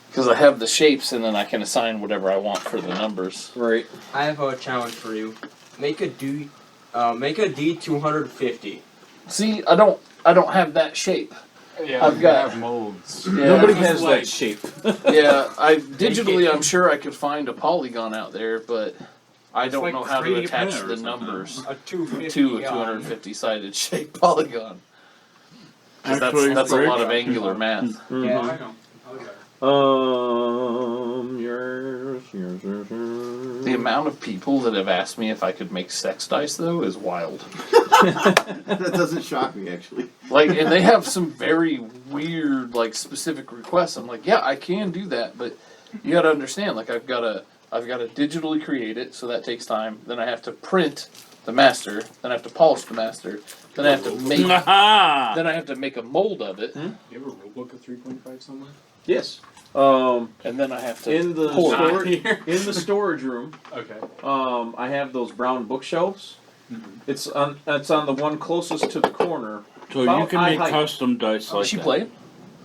Because I have the shapes, and then I can assign whatever I want for the numbers. Right. I have a challenge for you. Make a D250. See, I don't have that shape. Yeah, I've you got- have molds. Yeah, Nobody Just has like- that shape. yeah. Digitally, I'm sure I could find a polygon out there, but I It's don't like know how to 3D attach printer or the something. numbers A 250. to a 250-sided shape polygon. 'Cause Actually, that's a Rick- lot of angular math. Yeah. I know. Okay. Yours. The amount of people that have asked me if I could make sex dice, though, is wild. That doesn't shock me actually. Like, and they have some very weird, like, specific requests. I'm like, yeah, I can do that, but you got to understand. Like, I've got to digitally create it, so that takes time. Then I have to print the master. Then I have to polish the master. Then I have to make. Then I have to make a mold of it. You have a rulebook of 3.5 somewhere? Yes. And then I have to In the pour it. storage, in the storage room, Okay. I have those brown bookshelves. It's on the one closest to the corner. So About you can eye make height. custom dice like Is she that. playing?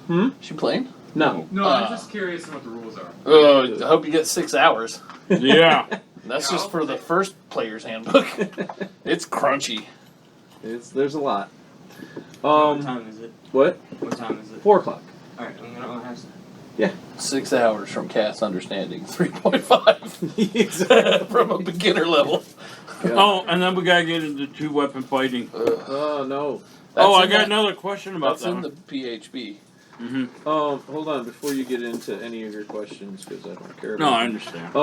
Hmm? She playing? No. No, I'm just curious what the rules are. Oh, I hope you get 6 hours. Yeah. That's Yeah, just I'll for the take- first player's handbook. It's crunchy. There's a lot. What time is it? What? What time is it? 4 o'clock. Alright, I'm gonna have some. 6 hours from Cat's understanding. 3.5 Exactly. from a beginner level. Oh, and then we gotta get into 2-weapon fighting. Oh no. Oh, I in got that- another question about That's in that. the PHB. Hold on before you get into any of your questions because I don't care. No, about I them. understand.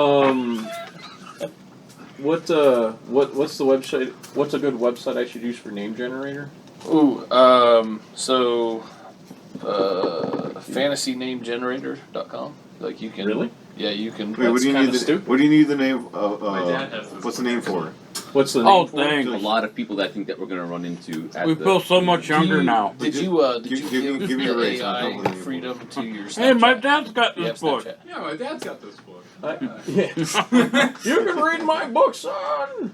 What's the website? What's a good website I should use for name generator? Ooh, fantasynamegenerator.com. Like you can Really? Yeah, you can. Wait, what do you kinda need? stupid. What do you need the name? My dad has this What's the one, name actually. for? What's the name? Oh, for it? dang. A lot of people that I think that we're gonna run into. At We the, feel so much younger you, now. Did you give me a the raise on AI top of the name. freedom to your Snapchat? Hey, my dad's got You have this book. Snapchat. Yeah, my dad's got this book. Yeah. You can read my book, son.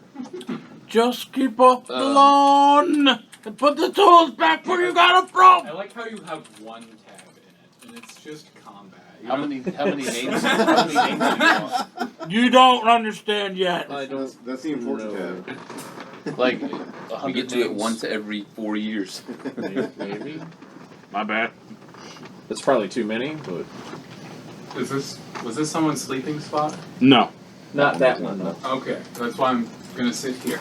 Just keep off the lawn and put the tools back where you got them I from. like how you have one tab in it, and it's just combat. You How know? many names? How many names do you want? You don't understand yet. I don't. That's the important know. tab. Like we 100 get to it names? once every 4 years. Maybe. My bad. That's probably too many, but Was this someone's sleeping spot? No. not that one. No. Okay, that's why I'm gonna sit here.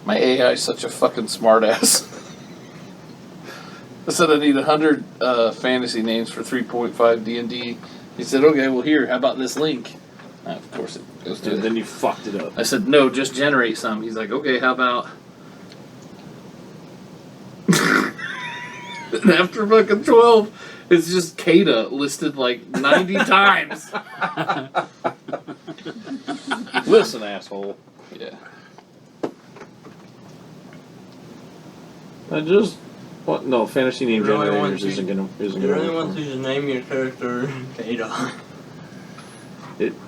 My AI is such a fucking smartass. I said I need 100 fantasy names for 3.5 D&D. He said, okay, well here, how about this link? Of course it goes to And it. then you fucked it up. I said, no, just generate some. He's like, okay, how about... And after fucking 12, it's just Kata listed like 90 times. Listen, asshole. Yeah. I just. What? No, fantasy name You really want generators to- isn't You gonna. really work want for to me. just name your character Ada.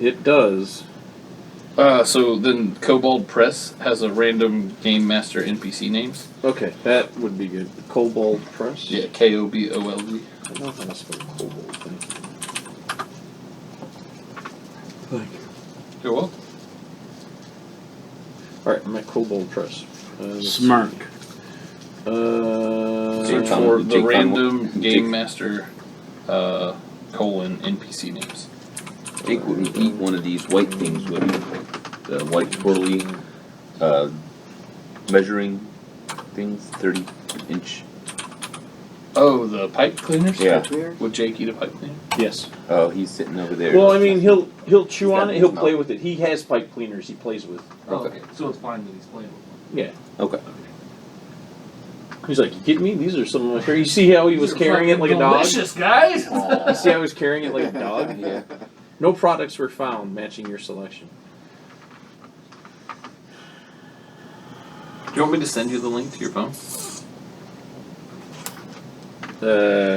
It does. So then Kobold Press has a random Game Master NPC names. Okay, that would be good. Kobold Press. Yeah, KOBOLD. I know how to spell kobold. Thank you. You're welcome. All right, I'm at Kobold Press. Smirk. Search Jake for Tom- the Jake Tom- random Jake- Game Master colon NPC names. Jake would repeat one of these white things, would he? The white twirly measuring things, 30-inch. Oh, the pipe cleaners? Yeah. Would Jake eat a pipe cleaner? Yes. Oh, he's sitting over there. Well, I mean, he'll chew He's on got it. He'll his play mouth. with it. He has pipe cleaners he plays with. Okay. So it's fine that he's playing with Yeah. Okay. He's like, you kidding me? These are some of my. You see how he was carrying it like a dog? Delicious, guys! You see how he was carrying it like a dog? Yeah. No products were found matching your selection. Do you want me to send you the link to your phone? I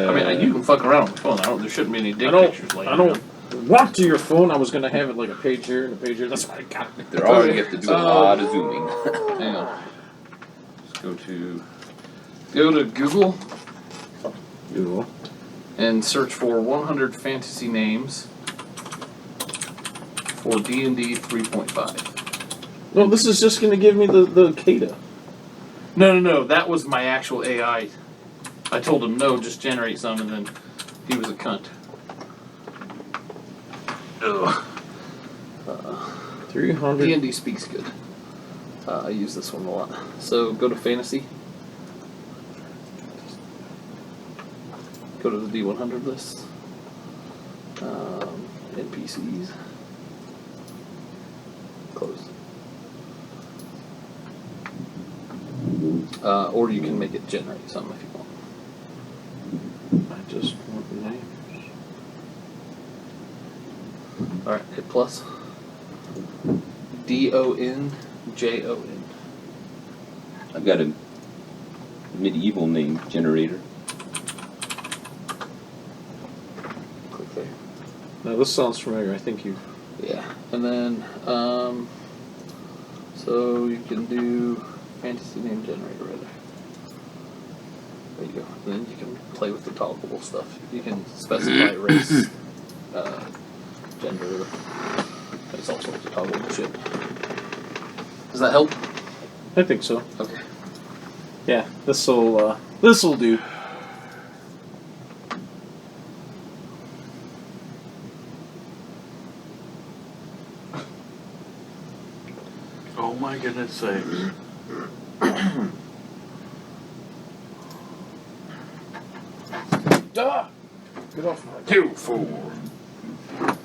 I mean, you can fuck around on your phone. There shouldn't be any dick I don't. pictures laying I don't around. want to your phone. I was gonna have it like a page here and a page here. That's why I got it. They're already have to do a lot of zooming. Hang on. Let's go to Google Google. and search for 100 fantasy names for D&D 3.5. No, this is just gonna give me the Kata. No. That was my actual AI. I told him no, just generate some, and then he was a cunt. Ugh. 300. D&D speaks good. I use this one a lot. So go to fantasy. Go to the D100 list. NPCs. Close. Or you can make it generate some if you want. I just want the names. Alright, hit plus. DONJON. I've got a medieval name generator. Click there. Now this sounds familiar. I think you. Yeah. And then, so you can do fantasy name generator right there. There you go. And then you can play with the toggleable stuff. You can specify race, gender. It's all sorts of toggleable shit. Does that help? I think so. Okay. Yeah, this'll do. Oh my goodness sakes. Ah! Get off my. 2-4.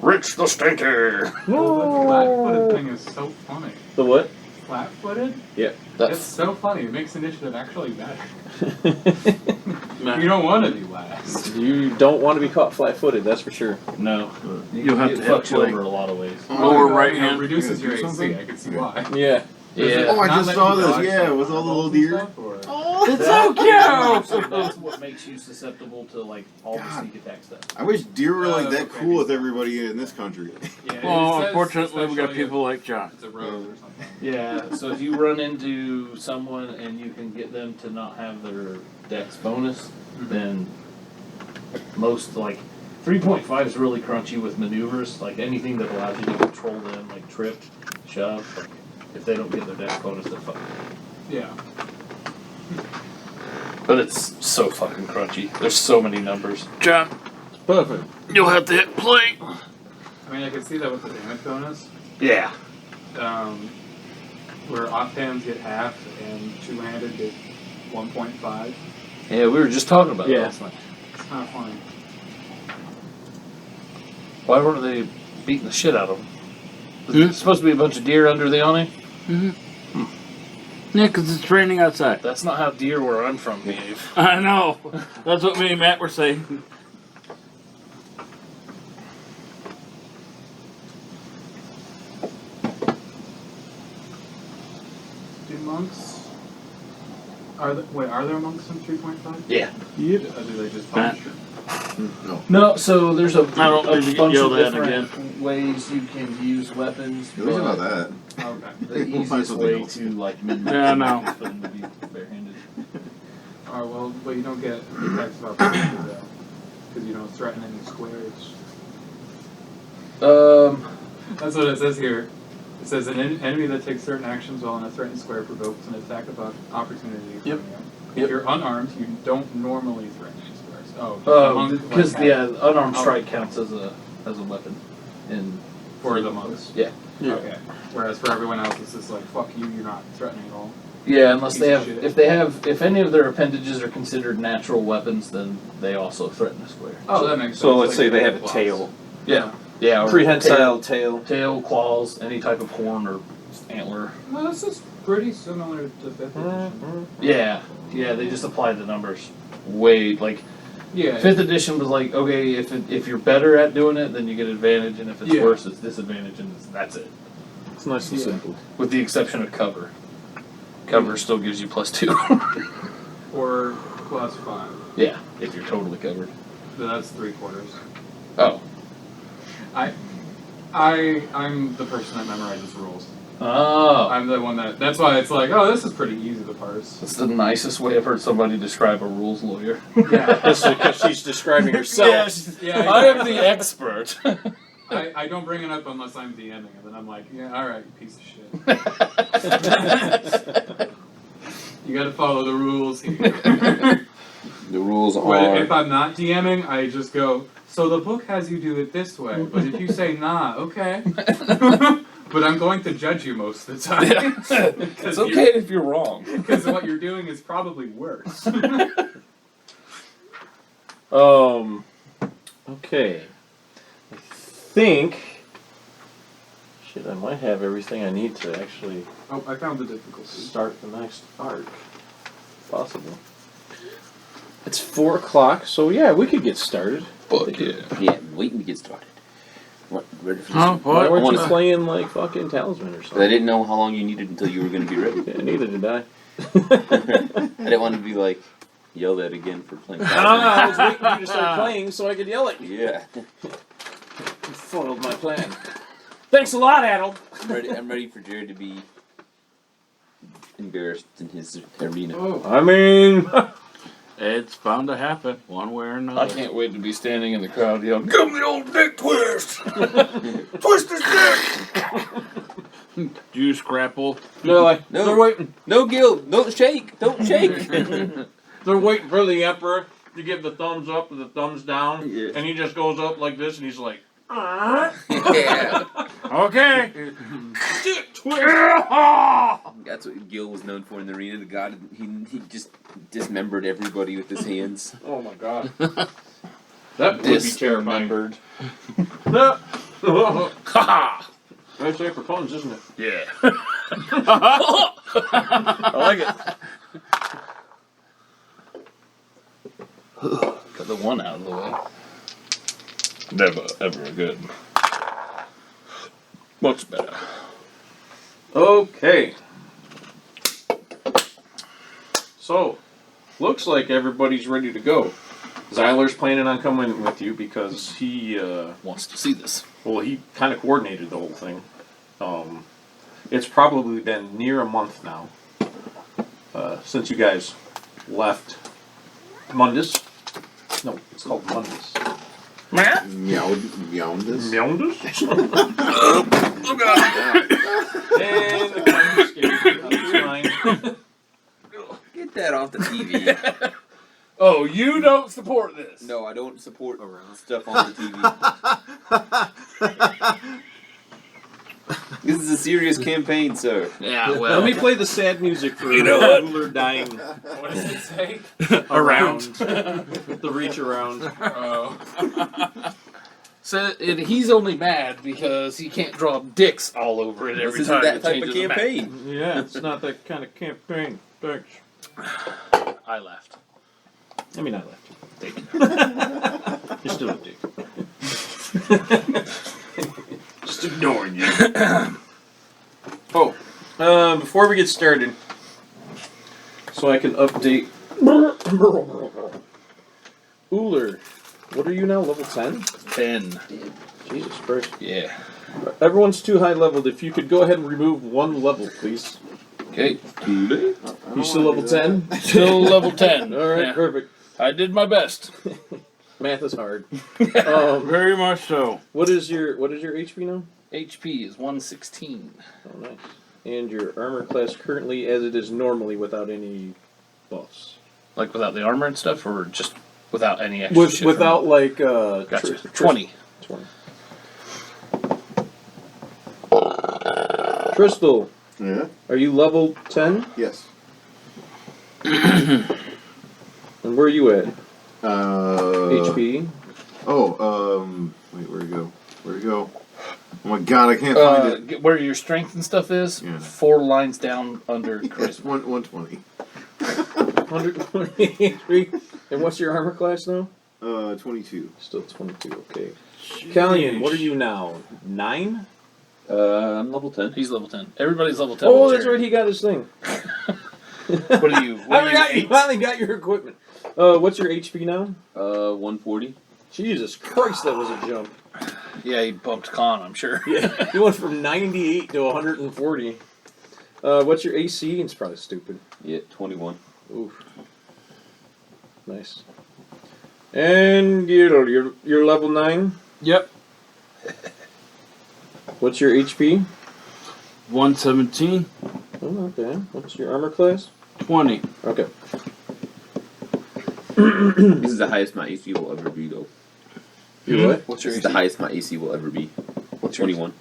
Rich the Stinker. The flat-footed thing is so funny. The what? Flat-footed? Yeah. It's so funny. It makes initiative actually better. You don't want to be last. You don't want to be caught flat-footed, that's for sure. No. You'll have it to fucks hit you play. over a lot of ways. Lower right You know, hand. reduces your Do AC. something? I can see why. Yeah. Yeah. Oh, I Not just letting saw you this. dodge Yeah, some with all the little fireballs deer. and stuff, or- It's so cute. So that's what makes you susceptible to like all the God. sneak attack stuff. I wish deer were like that Okay. cool with everybody in this country. Yeah, it Well, says unfortunately, we got especially people like John. if It's a road or something. Yeah, so if you run into someone and you can get them to not have their dex bonus, then most like 3.5 is really crunchy with maneuvers, like anything that allows you to control them, like trip, shove. Like if they don't get their dex bonus, they're fucked. Yeah. But it's so fucking crunchy. There's so many numbers. John, Perfect. you'll have to hit play. I mean, I can see that with the damage bonus. Yeah. Where offhands get half and two-handed get 1.5. Yeah, we were just talking about Yeah. that last night. It's kind of funny. Why were they beating the shit out of them? There's supposed to be a bunch of deer under the awning. Yeah, because it's raining outside. That's not how deer where I'm from behave. I know. That's what me and Matt were saying. Do monks? Are there monks in 3.5? Yeah. Yep. Or do they just punish? No, so there's a don't need to get bunch of yelled at different ways you can use weapons. It wasn't about that. Okay. The We'll find easiest something way else. to like minimize Yeah, I know. is for them to be barehanded. Oh, well, but you don't get the attacks of opportunity, though. Because you don't threaten any squares. That's what it says here. It says an enemy that takes certain actions while in a threatened square provokes an attack of opportunity from you. If you're unarmed, you don't normally threaten any squares. Oh, monk, because like, the unarmed Oh. strike counts as a weapon. In for the monks. yeah, Okay. Whereas for everyone else, it's just like, fuck you, you're not threatening at all. yeah, unless they Piece of have shit. if any of their appendages are considered natural weapons, then they also threaten a square. Oh, that makes sense. So let's Like say they the have a claws. tail. Yeah, yeah, or Prehensile tail. tail, claws, any type of horn or antler. Well, this is pretty similar to 5th edition. Yeah, yeah, they just apply the numbers way like. Yeah. 5th edition was like, okay, if you're better at doing it, then you get advantage, and if it's Yeah. worse, it's disadvantage, and that's it. It's nice and Yeah. simple. With the exception of cover. Cover still gives you +2. Or +5. Yeah, if you're totally covered. So that's 3/4. Oh. I'm the person that memorizes rules. Oh. I'm the one that's why it's like, oh, this is pretty easy to parse. That's the nicest way I've heard somebody describe a rules lawyer. Yeah. Just because she's describing herself. Yeah, I am the expert. I don't bring it up unless I'm DMing, and then I'm like, yeah, alright, you piece of shit. You gotta follow the rules here. The rules When, are. if I'm not DMing, I just go, so the book has you do it this way, but if you say nah, okay. But I'm going to judge you most of the time. It's okay if you're wrong. Because what you're doing is probably worse. Okay. I think. Shit, I might have everything I need to actually Oh, I found the difficulty. start the next arc. Possible. It's 4 o'clock, so yeah, we could get started. Fuck yeah. Yeah, I'm waiting to get started. What, ready for this? Oh, Why boy. weren't you playing like fucking Talisman or I something? didn't know how long you needed until you were going to be ready. Yeah, neither did I. I didn't want to be like yelled at again for playing. I was waiting for you to start playing so I could yell at you. Yeah, You foiled my plan. Thanks a lot, Adel. I'm ready for Jared to be embarrassed in his arena. Oh, I mean, It's bound to happen, one way or another. I can't wait to be standing in the crowd yelling, "Give him the old dick twist! Twist his dick!" Juice grapple. they're like, No. they're waiting. No, Gil, don't shake, don't shake. They're waiting for the Emperor to give the thumbs up or the thumbs down, Yeah. and he just goes up like this, and he's like, Yeah, Okay. that's what Gil was known for in the arena. The god, he just dismembered everybody with his hands. "Oh my god, that would be terrifying." Dismembered. Ha! Nice day for puns, isn't it? Yeah. I like it. Got the one out of the way. Never, ever again. Much better. Okay. So, looks like everybody's ready to go. Zyler's planning on coming with you because he, Wants to see this. well, he kind of coordinated the whole thing. It's probably been near a month now since you guys left Mundus. No, it's called Mundus. Meowndus? Mundus? Oh god. And the camera escaped. That's fine. Get that off the TV. Oh, you don't support this. No, I don't support stuff on the TV. This is a serious campaign, sir. Yeah, Let me play the sad music for You know what? Ruler dying what does it say? around. The reach around. Oh. So he's only mad because he can't draw dicks all over it every This time. isn't that it type of changes the map. campaign. Yeah, it's not that kind of campaign. Thanks. I laughed. I mean, I left you. You're still a dick. Just ignoring you. Before we get started, so I can update. Uller, what are you now? Level 10? 10. Jesus Christ. Yeah. Everyone's too high leveled. If you could go ahead and remove 1 level, please. Okay. You still level 10? Still level 10. Alright, Yeah. perfect. I did my best. Math is hard. Very much so. What is your HP now? HP is 116. Oh, nice. And your armor class currently as it is normally without any buffs. Like without the armor and stuff, or just without any extra shit? Without like Gotcha. 20. 20. Crystal, Yeah? are you level 10? Yes. And where are you at? HP. HP? Wait, where'd it go? Where'd it go? Oh my god, I can't find it. Where your strength and stuff is, Yeah. 4 lines down under It's charisma. 120. 120 HP. And what's your armor class now? 22. Still 22, okay. Callian, what are you now? 9? I'm level 10. He's level 10. Everybody's level 10. Oh, with that's Jared. right, he got his thing. What are you? I forgot you finally got your equipment. What's your HP now? 140. Jesus Christ, that was a jump. Yeah, he bumped Con, I'm sure. Yeah, you went from 98 to 140. What's your AC? It's probably stupid. Yeah, 21. Oof. Nice. And you're level 9? Yep. What's your HP? 117. Oh, okay. What's your armor class? 20. Okay. This is the highest my AC will ever be, though. You what? What's This your is the highest my AC will ever be. What's your 21.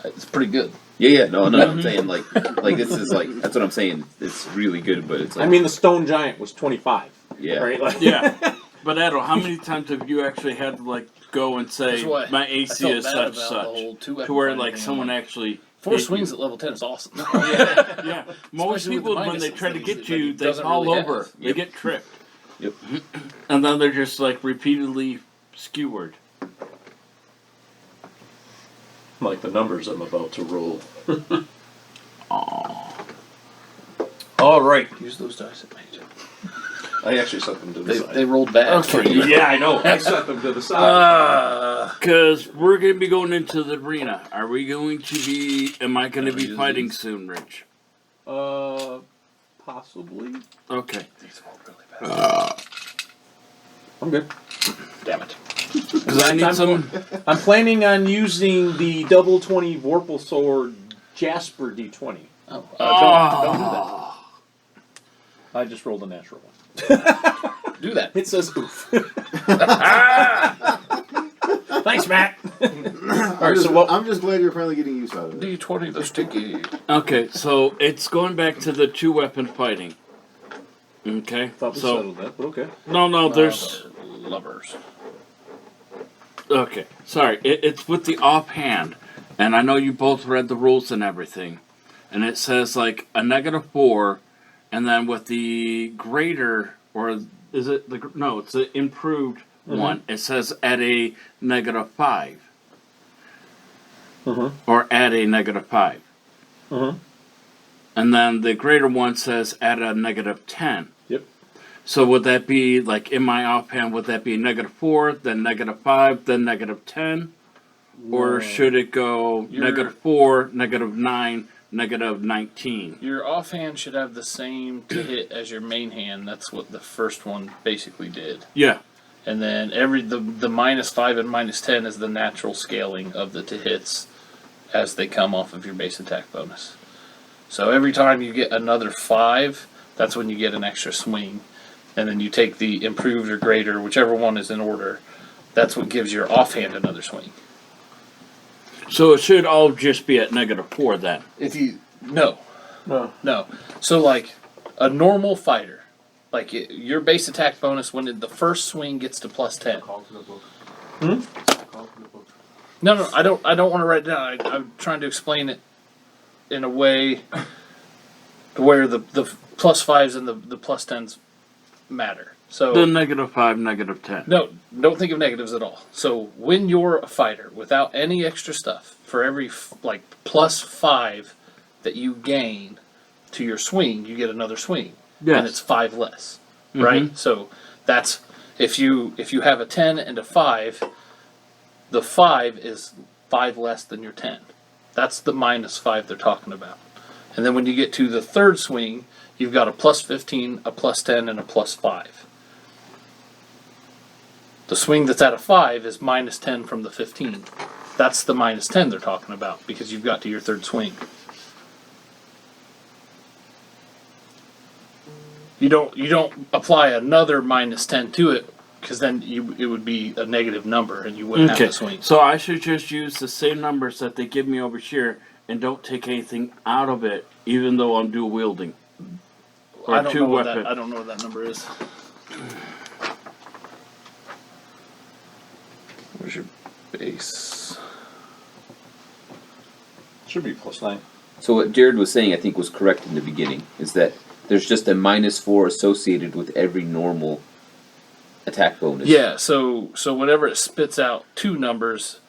It's pretty good. Yeah, no, I'm saying like this is like that's what I'm saying. It's really good, but it's like I mean, the Stone Giant was 25. yeah, Right? Like, Yeah. But Adel, how many times have you actually had to like go and say That's why my I AC felt is bad such about the such whole two to where weapon like fighting someone thing. actually 4 hit you? swings at level 10 is awesome. Yeah. Most Especially with people the when they minuses try to that get it you, they doesn't fall really over. have. They get tripped. Yep. And then they're just like repeatedly skewered. like the numbers I'm about to roll. Aww. All right. Use those dice at mage. I actually set them to the side. They rolled bad. Okay. Yeah, I know. I set them to the side. Because we're going to be going into the arena. Are we going to be, am I going to be fighting soon, Rich? Possibly. Okay. These rolled really bad. I'm good. Damn it. Because I need some, I'm planning on using the double 20 Vorpal Sword Jasper D20. Oh, Don't do that. I just rolled a natural one. do that. It says oof. Thanks, Matt. I'm just, so what- I'm just glad you're finally getting use out of it. D20 the sticky. okay, so it's going back to the 2-weapon fighting. Okay, Thought we so, settled that, but okay. no, there's, Lovers. okay, sorry, it's with the offhand, and I know you both read the rules and everything, and it says like a -4, and then with the greater, or is it the, no, it's the improved one, it says at a -5. Or add a -5. And then the greater one says add a -10. Yep. So would that be, like, in my offhand, would that be -4, then -5, then -10? Or should it go -4, -9, -19? Your offhand should have the same to hit as your main hand. That's what the first one basically did. Yeah. And then the -5 and -10 is the natural scaling of the to hits as they come off of your base attack bonus. So every time you get another 5, that's when you get an extra swing. And then you take the improved or greater, whichever one is in order. That's what gives your offhand another swing. So it should all just be at -4 then. If you no. So like a normal fighter, like your base attack bonus when the first swing gets to +10. Call to the book. Call to the book. No, I don't want to write it down. I'm trying to explain it in a way to where the +5s and the +10s matter. So The -5, -10. no, don't think of negatives at all. So when you're a fighter without any extra stuff, for every like +5 that you gain to your swing, you get another swing, and it's 5 less, right? So that's if you have a 10 and a 5, the 5 is 5 less than your 10. That's the -5 they're talking about. And then when you get to the third swing, you've got a +15, a +10, and a +5. The swing that's at a 5 is -10 from the 15. That's the -10 they're talking about because you've got to your third swing. You don't apply another -10 to it because then it would be a negative number and you wouldn't have to swing. So I should just use the same numbers that they give me over here and don't take anything out of it, even though I'm dual wielding. Or I don't know what weapon. that. I don't know what that number is. Where's your base? Should be +9. So what Jared was saying, I think, was correct in the beginning. Is that there's just a -4 associated with every normal attack bonus. Yeah. So whenever it spits out 2 numbers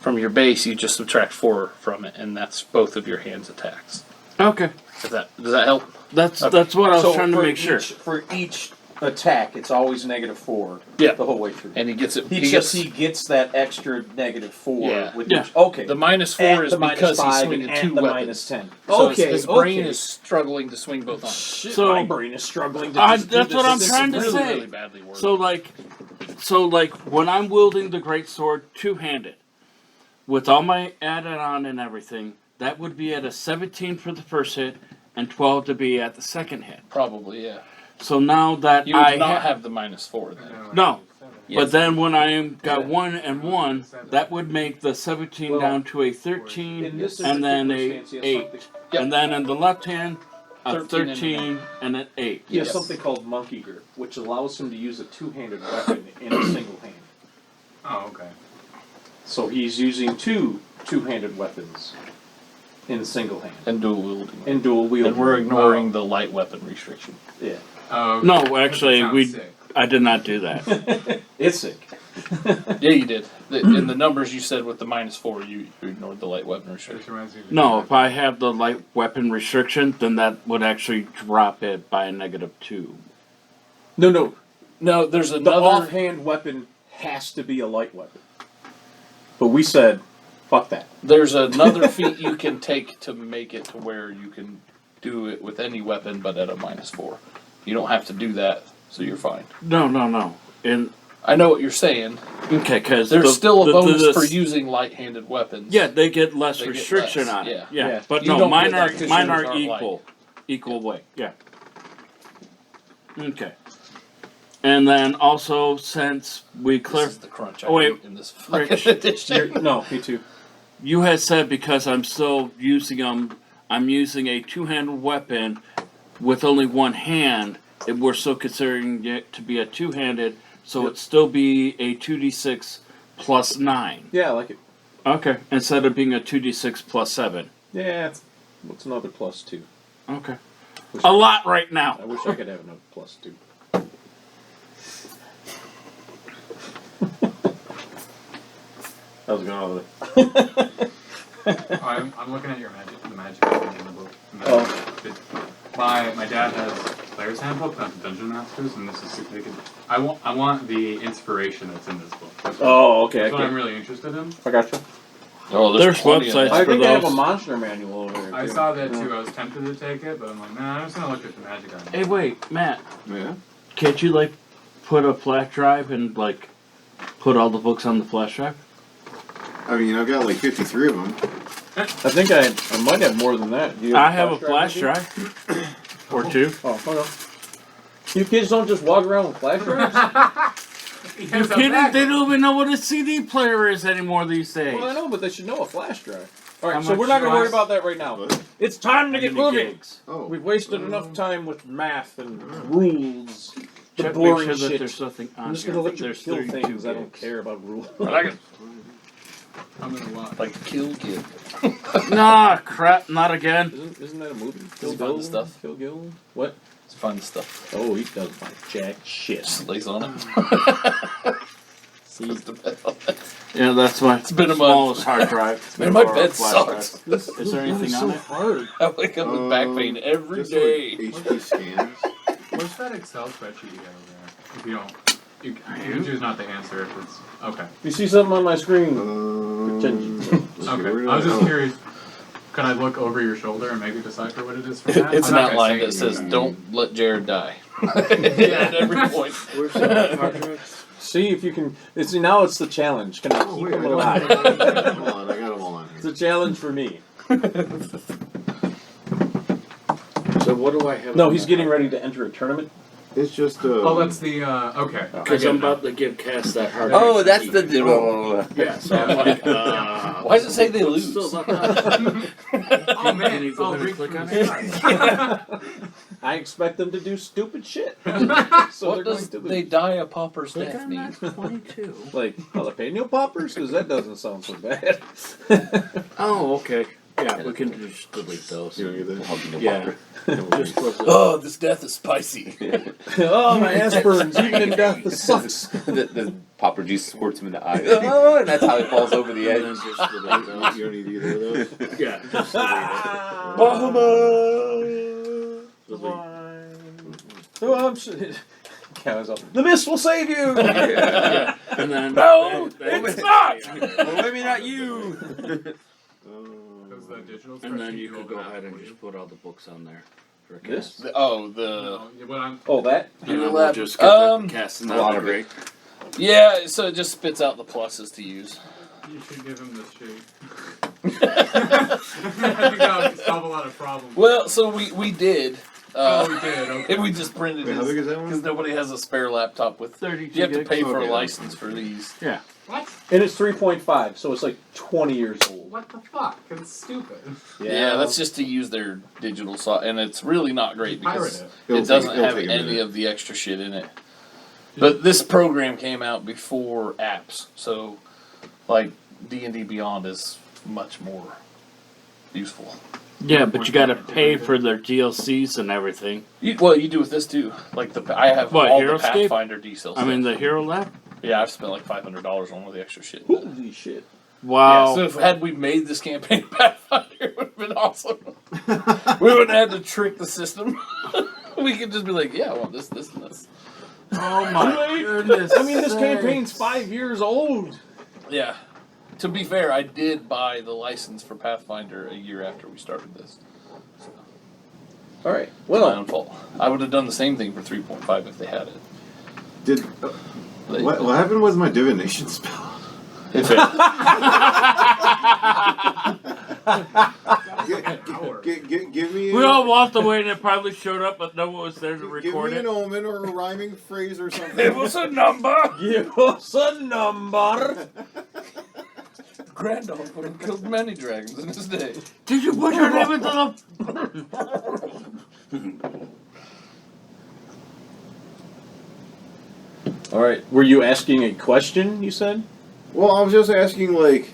from your base, you just subtract 4 from it, and that's both of your hand's attacks. Okay. Does that help? That's what I was trying to make sure. For each attack, it's always -4. Yeah. The whole way through. And he gets it. He gets gets that extra -4 Yeah. with Yeah. each. Okay. the -4 is the because he's -5 swinging and 2 the weapons. -10. So Okay, his brain okay. is struggling to swing both arms. Shit, So- my brain is struggling to that's just do this. what I'm This is trying to really, say. really badly worded. So like when I'm wielding the great sword two-handed, with all my added on and everything, that would be at a 17 for the first hit and 12 to be at the second hit. Probably, yeah. So now that You would I not have the -4 then. no, Yes. but then when I got 1 and 1, that would make the 17 down to a 13, In this and then particular a stance, he has 8, something- Yep. and then in the left hand, a 13 and a 13 and an 8. He has Yes. something called monkey grip, which allows him to use a two-handed weapon in a single hand. Oh, okay. So he's using two-handed weapons in single hand. And dual wielding. In dual wielding. And we're ignoring the light weapon restriction. Yeah. Oh, okay. No, actually, That we. sounds sick. I did not do that. It's sick. Yeah, you did. In the numbers you said with the -4, you ignored the light weapon This restriction. reminds me of No, if I have the light weapon restriction, then that would actually drop it by a -2. No. No, there's The another. offhand weapon has to be a light weapon. But we said, fuck that. There's another feat you can take to make it to where you can do it with any weapon, but at a -4. You don't have to do that, so you're fine. No. And I know what you're saying. okay, because There's still a bonus for using light-handed weapons. Yeah, they get less They get restriction less, on it. yeah. Yeah. But You no, don't mine get that are 'cause mine yours are aren't equal weight. Yeah. Okay. And then also since we This clear, is the crunch I Oh, wait. eat in this Rich, fucking edition. No, me too. you had said because I'm still using them, I'm using a two-handed weapon with only one hand. We're still considering it to be a two-handed, so it'd still be a 2d6 plus 9. Yeah, I like it. Okay, instead of being a 2d6 plus 7. Yeah, what's another +2? Okay. A lot right now. I wish I could have another +2. How's it going over there? I'm looking at the magic item in the book. My dad has Player's Handbook, not the Dungeon Masters, and this is super big. I want the inspiration that's in this book. Oh, okay. That's what I'm really interested in. I got you. Oh, There's plenty of websites that. I for think I have a those. monster manual over there. I too. saw that too. I was tempted to take it, but I'm like, nah, I'm just gonna look at the magic item. Hey, wait, Matt. Yeah. Can't you, like, put a flash drive and, like, put all the books on the flash drive? I mean, I've got like 53 of them. I think I might have more than that. Do you I have a flash flash maybe? drive. Or two. Oh, hold on. You kids don't just walk around with flash drives? You kidding? They don't even know what a CD player is anymore these days. Well, I know, but they should know a flash drive. How Alright, so much we're not going to worry drives? about that right now. What? It's time to How get many moving. gigs? Oh. We've wasted enough time with math and rules. The Check, boring make sure that shit. there's nothing on I'm just here. going to let you There's kill 32 things. I don't gigs. care about rules. I like it. I'm gonna watch. Like Kill Kid. Nah, crap, not again. Isn't that a movie? It's fun stuff. Kill Gil? What? It's fun stuff. Oh, he does like jack shit. Just lays on it. Goes to bed on it. Yeah, that's my been a month. smallest hard drive. Man, my Or bed flash sucks. drive. Is there anything on it? hard. I wake up with back pain every just day. Like HD scans. What's that Excel spreadsheet you got over there? If you don't, you can choose not to answer if it's okay. You see something on my screen? Let's see, Okay, where did I was just oh. curious. Can I look over your shoulder and maybe decipher what it is from that? It's I'm an not gonna outline say that says, anything. "Don't let Jared die." At every point. Where's that hard drive? See if you can. It's now. It's the challenge. Can I keep Wait, I him don't alive? Hold on, I got them all on It's here. a challenge for me. So what do I have? No, he's getting ready to enter a tournament. It's just Oh, that's the okay. Because I'm about to give Cass that hard drive. Oh, that's the. Yeah, so I'm like, Why does it say they lose? Still not done. Oh man, Can you it's go all ahead and Greek click on it. I expect them to do stupid shit. So What they're does going to they die a pauper's Click death on mean? that 22. like jalapeno poppers? Because that doesn't sound so bad. Oh, okay. Yeah, we can just delete those. You want to get that? Yeah. Just flip it. Oh, this death is spicy. Oh, my ass burns. Even in death, this sucks. the popper juice squirts him in the eye. Oh, and that's how he falls over the And then edge. just delete those. You don't need either of those? Yeah, just delete Oh, I'm shit. The mist will save you. it. And then No, it's not! Well, maybe not you. Because the digital And then spreadsheet you could open go up ahead and for you. just put all the books on there. For This? Cass. Oh, the No, what I'm Oh, that? And then we'll just get that Cass and a lot that'd of be it. great. yeah. So it just spits out the pluses to use. you should give him this sheet. I think that would solve a lot of problems. Well, so we did. Oh, we did. Okay. And we just printed Wait, how big is that because one? nobody has a spare laptop with 32 You have to gigs? pay for a Okay. license for these. What? And it's 3.5, so it's like 20 years old. What the fuck? It's stupid. Yeah, that's just to use their digital and it's really not great Pirate because it. It'll it doesn't it'll have take a any minute. of the extra shit in it. But this program came out before apps, so like D&D Beyond is much more useful. Yeah, but you gotta pay for their DLCs and everything. You do with this too. Like I have What, all the HeroScape? Pathfinder D-cells. I mean, the Hero Lab? yeah, I've spent like $500 on all the extra shit. Holy shit. Wow. Yeah, so had we made this campaign Pathfinder, it would have been awesome. We wouldn't have had to trick the system. We could just be like, yeah, I want this, this, and this. Oh my goodness. I mean, this campaign's 5 years old. Yeah. To be fair, I did buy the license for Pathfinder a year after we started this. All right. It's my own Well, fault. I would have done the same thing for 3.5 if they had it. Did They- what happened with my divination spell? It failed. Give me. We all walked away and it probably showed up, but no one was there to Give record me it. an omen or a rhyming phrase or something. It was a number. give us a number. Grandolph would have killed many dragons in his day. Did you put your name into the... All right. Were you asking a question, you said? Well, I was just asking, like,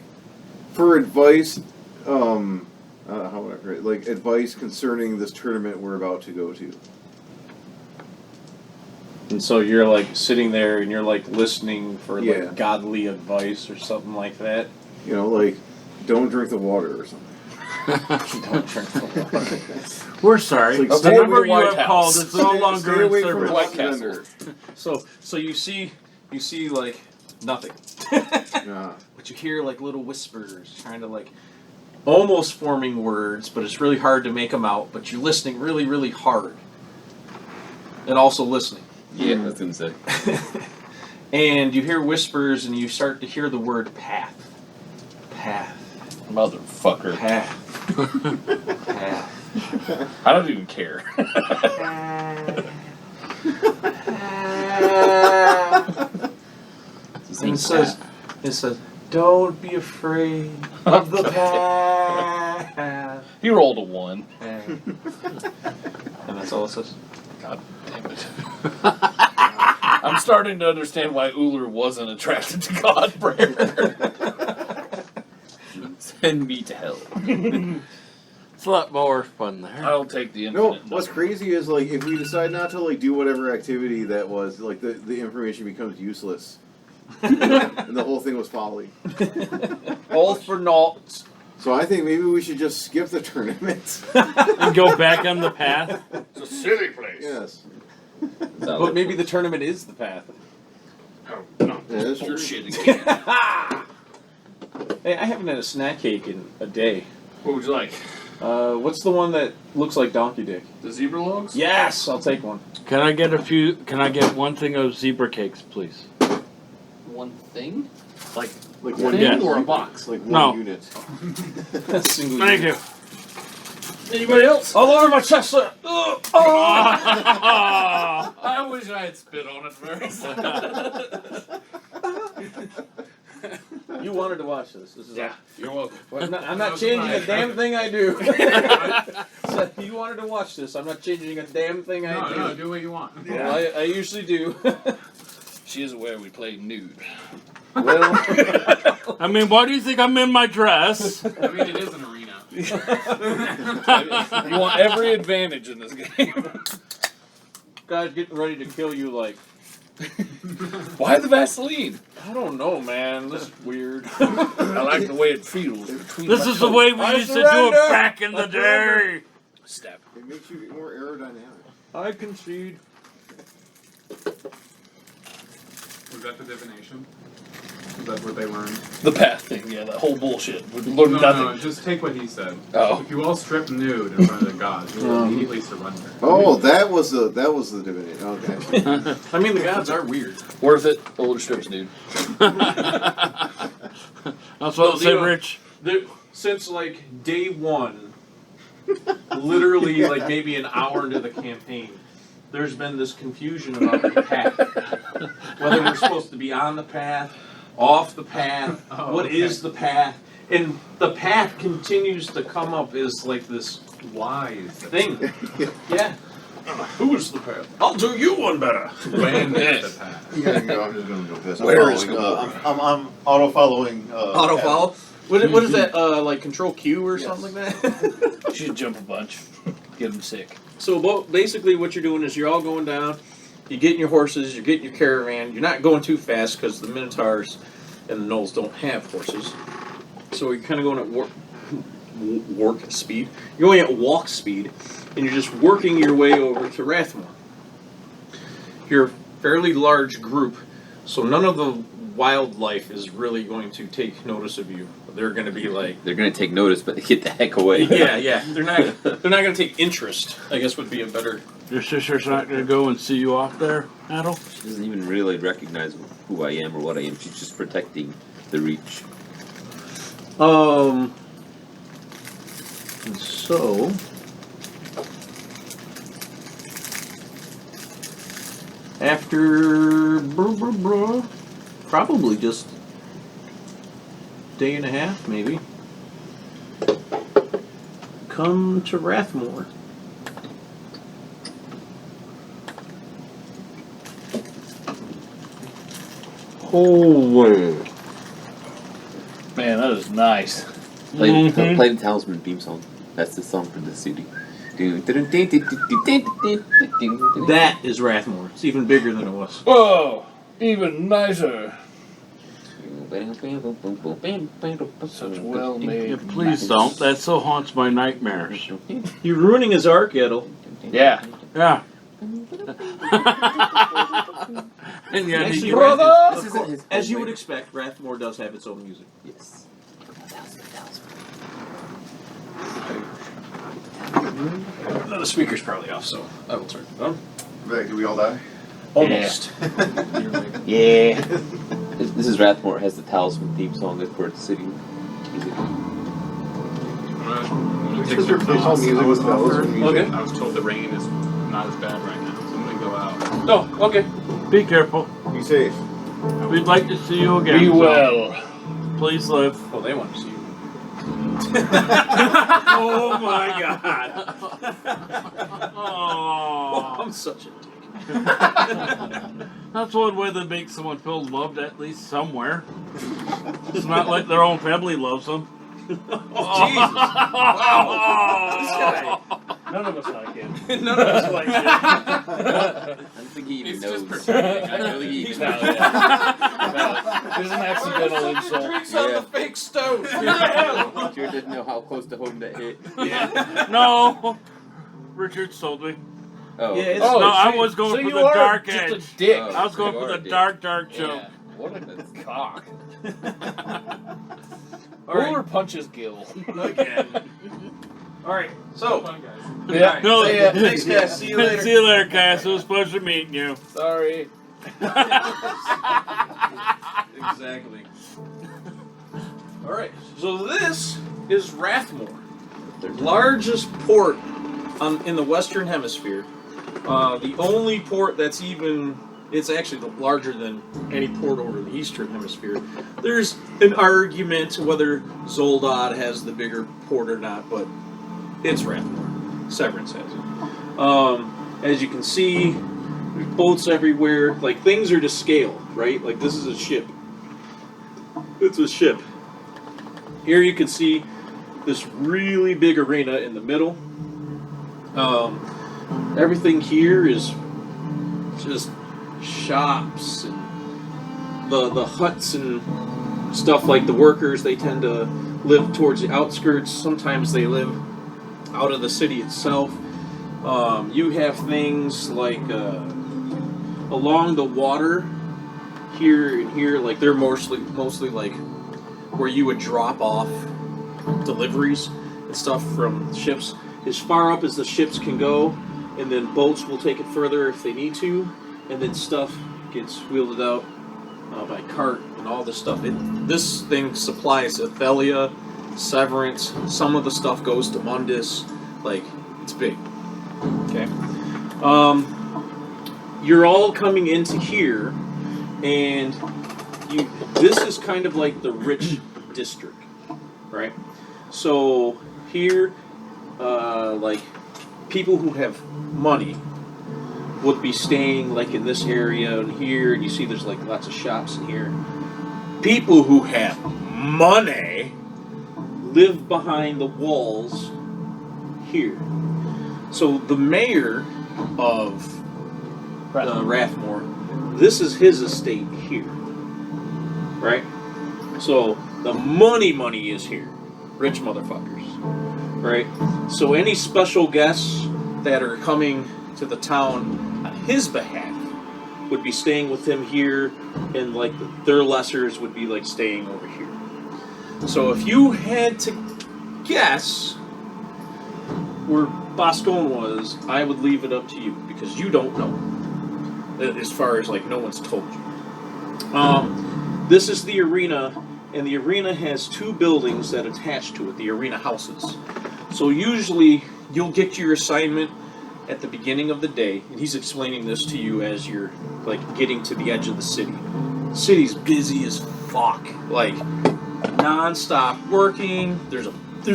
for advice. How would I phrase it? Like advice concerning this tournament we're about to go to. And so you're like sitting there and you're like listening for Yeah. like godly advice or something like that. You know, like, don't drink the water or something. Don't drink the water. We're sorry. It's like, The stay number away you White have House. called is no Stay longer away in from service. White White Castle. So you see like nothing. Nah. But you hear like little whispers trying to like almost forming words, but it's really hard to make them out, but you're listening really, really hard. And also listening. Yeah, I was gonna say. And you hear whispers and you start to hear the word path. Path. Motherfucker. Path. Path. I don't even care. And it says, don't be afraid of the path. He rolled a 1. And that's all it says. God damn it. I'm starting to understand why Uller wasn't attracted to Godbreaker. Send me to hell. It's a lot more fun there. I'll take the No, infinite. what's crazy is, like, if we decide not to, like, do whatever activity that was, like, the information becomes useless. And the whole thing was folly. All for naught. So I think maybe we should just skip the tournament. And go back on the path. It's a silly place. Yes. But maybe the tournament is the path. Oh, no. Yeah, that's true. Bullshit again. Hey, I haven't had a snack cake in a day. What would you like? What's the one that looks like Donkey Dick? The zebra logs? Yes, I'll take one. Can I get one thing of zebra cakes, please? One thing? Like Like one one Yeah. thing or a box? Like one No. unit. Single Thank unit. you. Anybody else? I'll order my Tesla. I wish I had spit on it first. You wanted to watch this. This is Yeah, you're welcome. I'm not changing a damn thing I do. So you wanted to watch this. I'm not changing a damn thing I do. No, do what you want. Well, I usually do. She is aware we play nude. Well, I mean, why do you think I'm in my dress? I mean, it is an arena. You want every advantage in this game. guy's getting ready to kill you like, Why the Vaseline? I don't know, man. This is weird. I like the way it feels between This my is the toes. way we I used to do surrender. it back in the day. Stab. It makes you more aerodynamic. I concede. Was that the divination? Is that what they learned? The path thing, yeah, that whole bullshit. We No, learned nothing. no, just take what he said. Oh. If you all strip nude in front of the gods, you will immediately surrender. Oh, that was the divinity. Okay. I mean, the gods are weird. Worth it. Older strips, dude. That's what I say, Leo, Rich. Since like day one, literally like maybe an hour into the campaign, there's been this confusion about the path. Whether we're supposed to be on the path, off the path, what is the path? And the path continues to come up as like this Wise. thing. Yeah. Who's the path? I'll do you one better. When is the path? You gotta go, I'm just gonna go piss. Where is I'm auto following. Auto follow. What is that? Like Control Q or something like that? You should jump a bunch. Get them sick. So basically, what you're doing is you're all going down. You're getting your horses. You're getting your caravan. You're not going too fast because the Minotaurs and the Gnolls don't have horses. So you're kind of going at work speed. You're going at walk speed, and you're just working your way over to Rathmore. You're a fairly large group, so none of the wildlife is really going to take notice of you. They're going to be like, They're gonna take notice, but they get the heck away. yeah. They're not going to take interest, I guess would be a better. Your sister's not going to go and see you off there, Adel? She doesn't even really recognize who I am or what I am. She's just protecting the Reach. So after probably just day and a half, maybe, come to Rathmore. Holy. Man, that is nice. Play the Talisman theme song. That's the song for the city. That is Rathmore. It's even bigger than it was. Whoa! Even nicer. Such well-made. Yeah, please don't. That so haunts my nightmares. You're ruining his arc, Edel. Yeah. Yeah. And yet Actually, he Brother! As you would expect, Rathmore does have its own music. Yes. The speaker's probably off, so I will turn it on. Did we all die? Almost. Yeah. This is Rathmore. It has the Talisman theme song that's for the city. Just replace all music with music. Okay. I was told the rain is not as bad right now, so I'm gonna go out. Oh, okay. Be careful. Be safe. We'd like to see you again. Be so well. please live. Oh, they want to see you. Oh my God. Oh, Oh, I'm such a dick. that's one way that makes someone feel loved at least somewhere. It's not like their own family loves them. Oh, Jesus. Wow. This guy. None of us like him. None of us like him. I don't think he even He's knows. just I don't think he He's even not. knows. There's an accidental insult. Drinks on Yeah. the fake stove. Sure didn't know how close to home that hit. No. Richard told me. Oh. Yeah, it's- Oh, No, I so- was going so for you the are dark just edge. a dick. Oh. I was going You for are the a dick. dark joke. Yeah. What a cock. All right. Ruler punches Gil. Again. All right. So, Fun, guys. Yeah. No, See ya. Thanks, guys. See you later. See you later, Cass. It was a pleasure meeting you. Sorry. exactly. All right. So this is Rathmore, the largest port in the Western Hemisphere. The only port that's it's actually larger than any port over the Eastern Hemisphere. There's an argument whether Zoldad has the bigger port or not, but it's Rathmore. Severance has it. As you can see, there's boats everywhere. Like, things are to scale, right? Like, this is a ship. It's a ship. Here you can see this really big arena in the middle. Everything here is just shops and the huts and stuff. Like the workers, they tend to live towards the outskirts. Sometimes they live out of the city itself. You have things like along the water here and here, like they're mostly like where you would drop off deliveries and stuff from ships. As far up as the ships can go, and then boats will take it further if they need to, and then stuff gets wheeled out by cart and all this stuff. This thing supplies Athelia, Severance. Some of the stuff goes to Mundus. Like, it's big. Okay. You're all coming into here, and this is kind of like the rich district, right? So here, like, people who have money would be staying like in this area and here, and you see there's like lots of shops in here. People who have money live behind the walls here. So the mayor of Rathmore, this is his estate here, right? So the money is here, rich motherfuckers, right? So any special guests that are coming to the town on his behalf would be staying with him here, and like their lessers would be like staying over here. So if you had to guess where Boscone was, I would leave it up to you because you don't know. As far as like no one's told you. This is the arena, and the arena has two buildings that attach to it, the arena houses. So usually you'll get your assignment at the beginning of the day, and he's explaining this to you as you're like getting to the edge of the city. The city's busy as fuck, like non-stop working. There's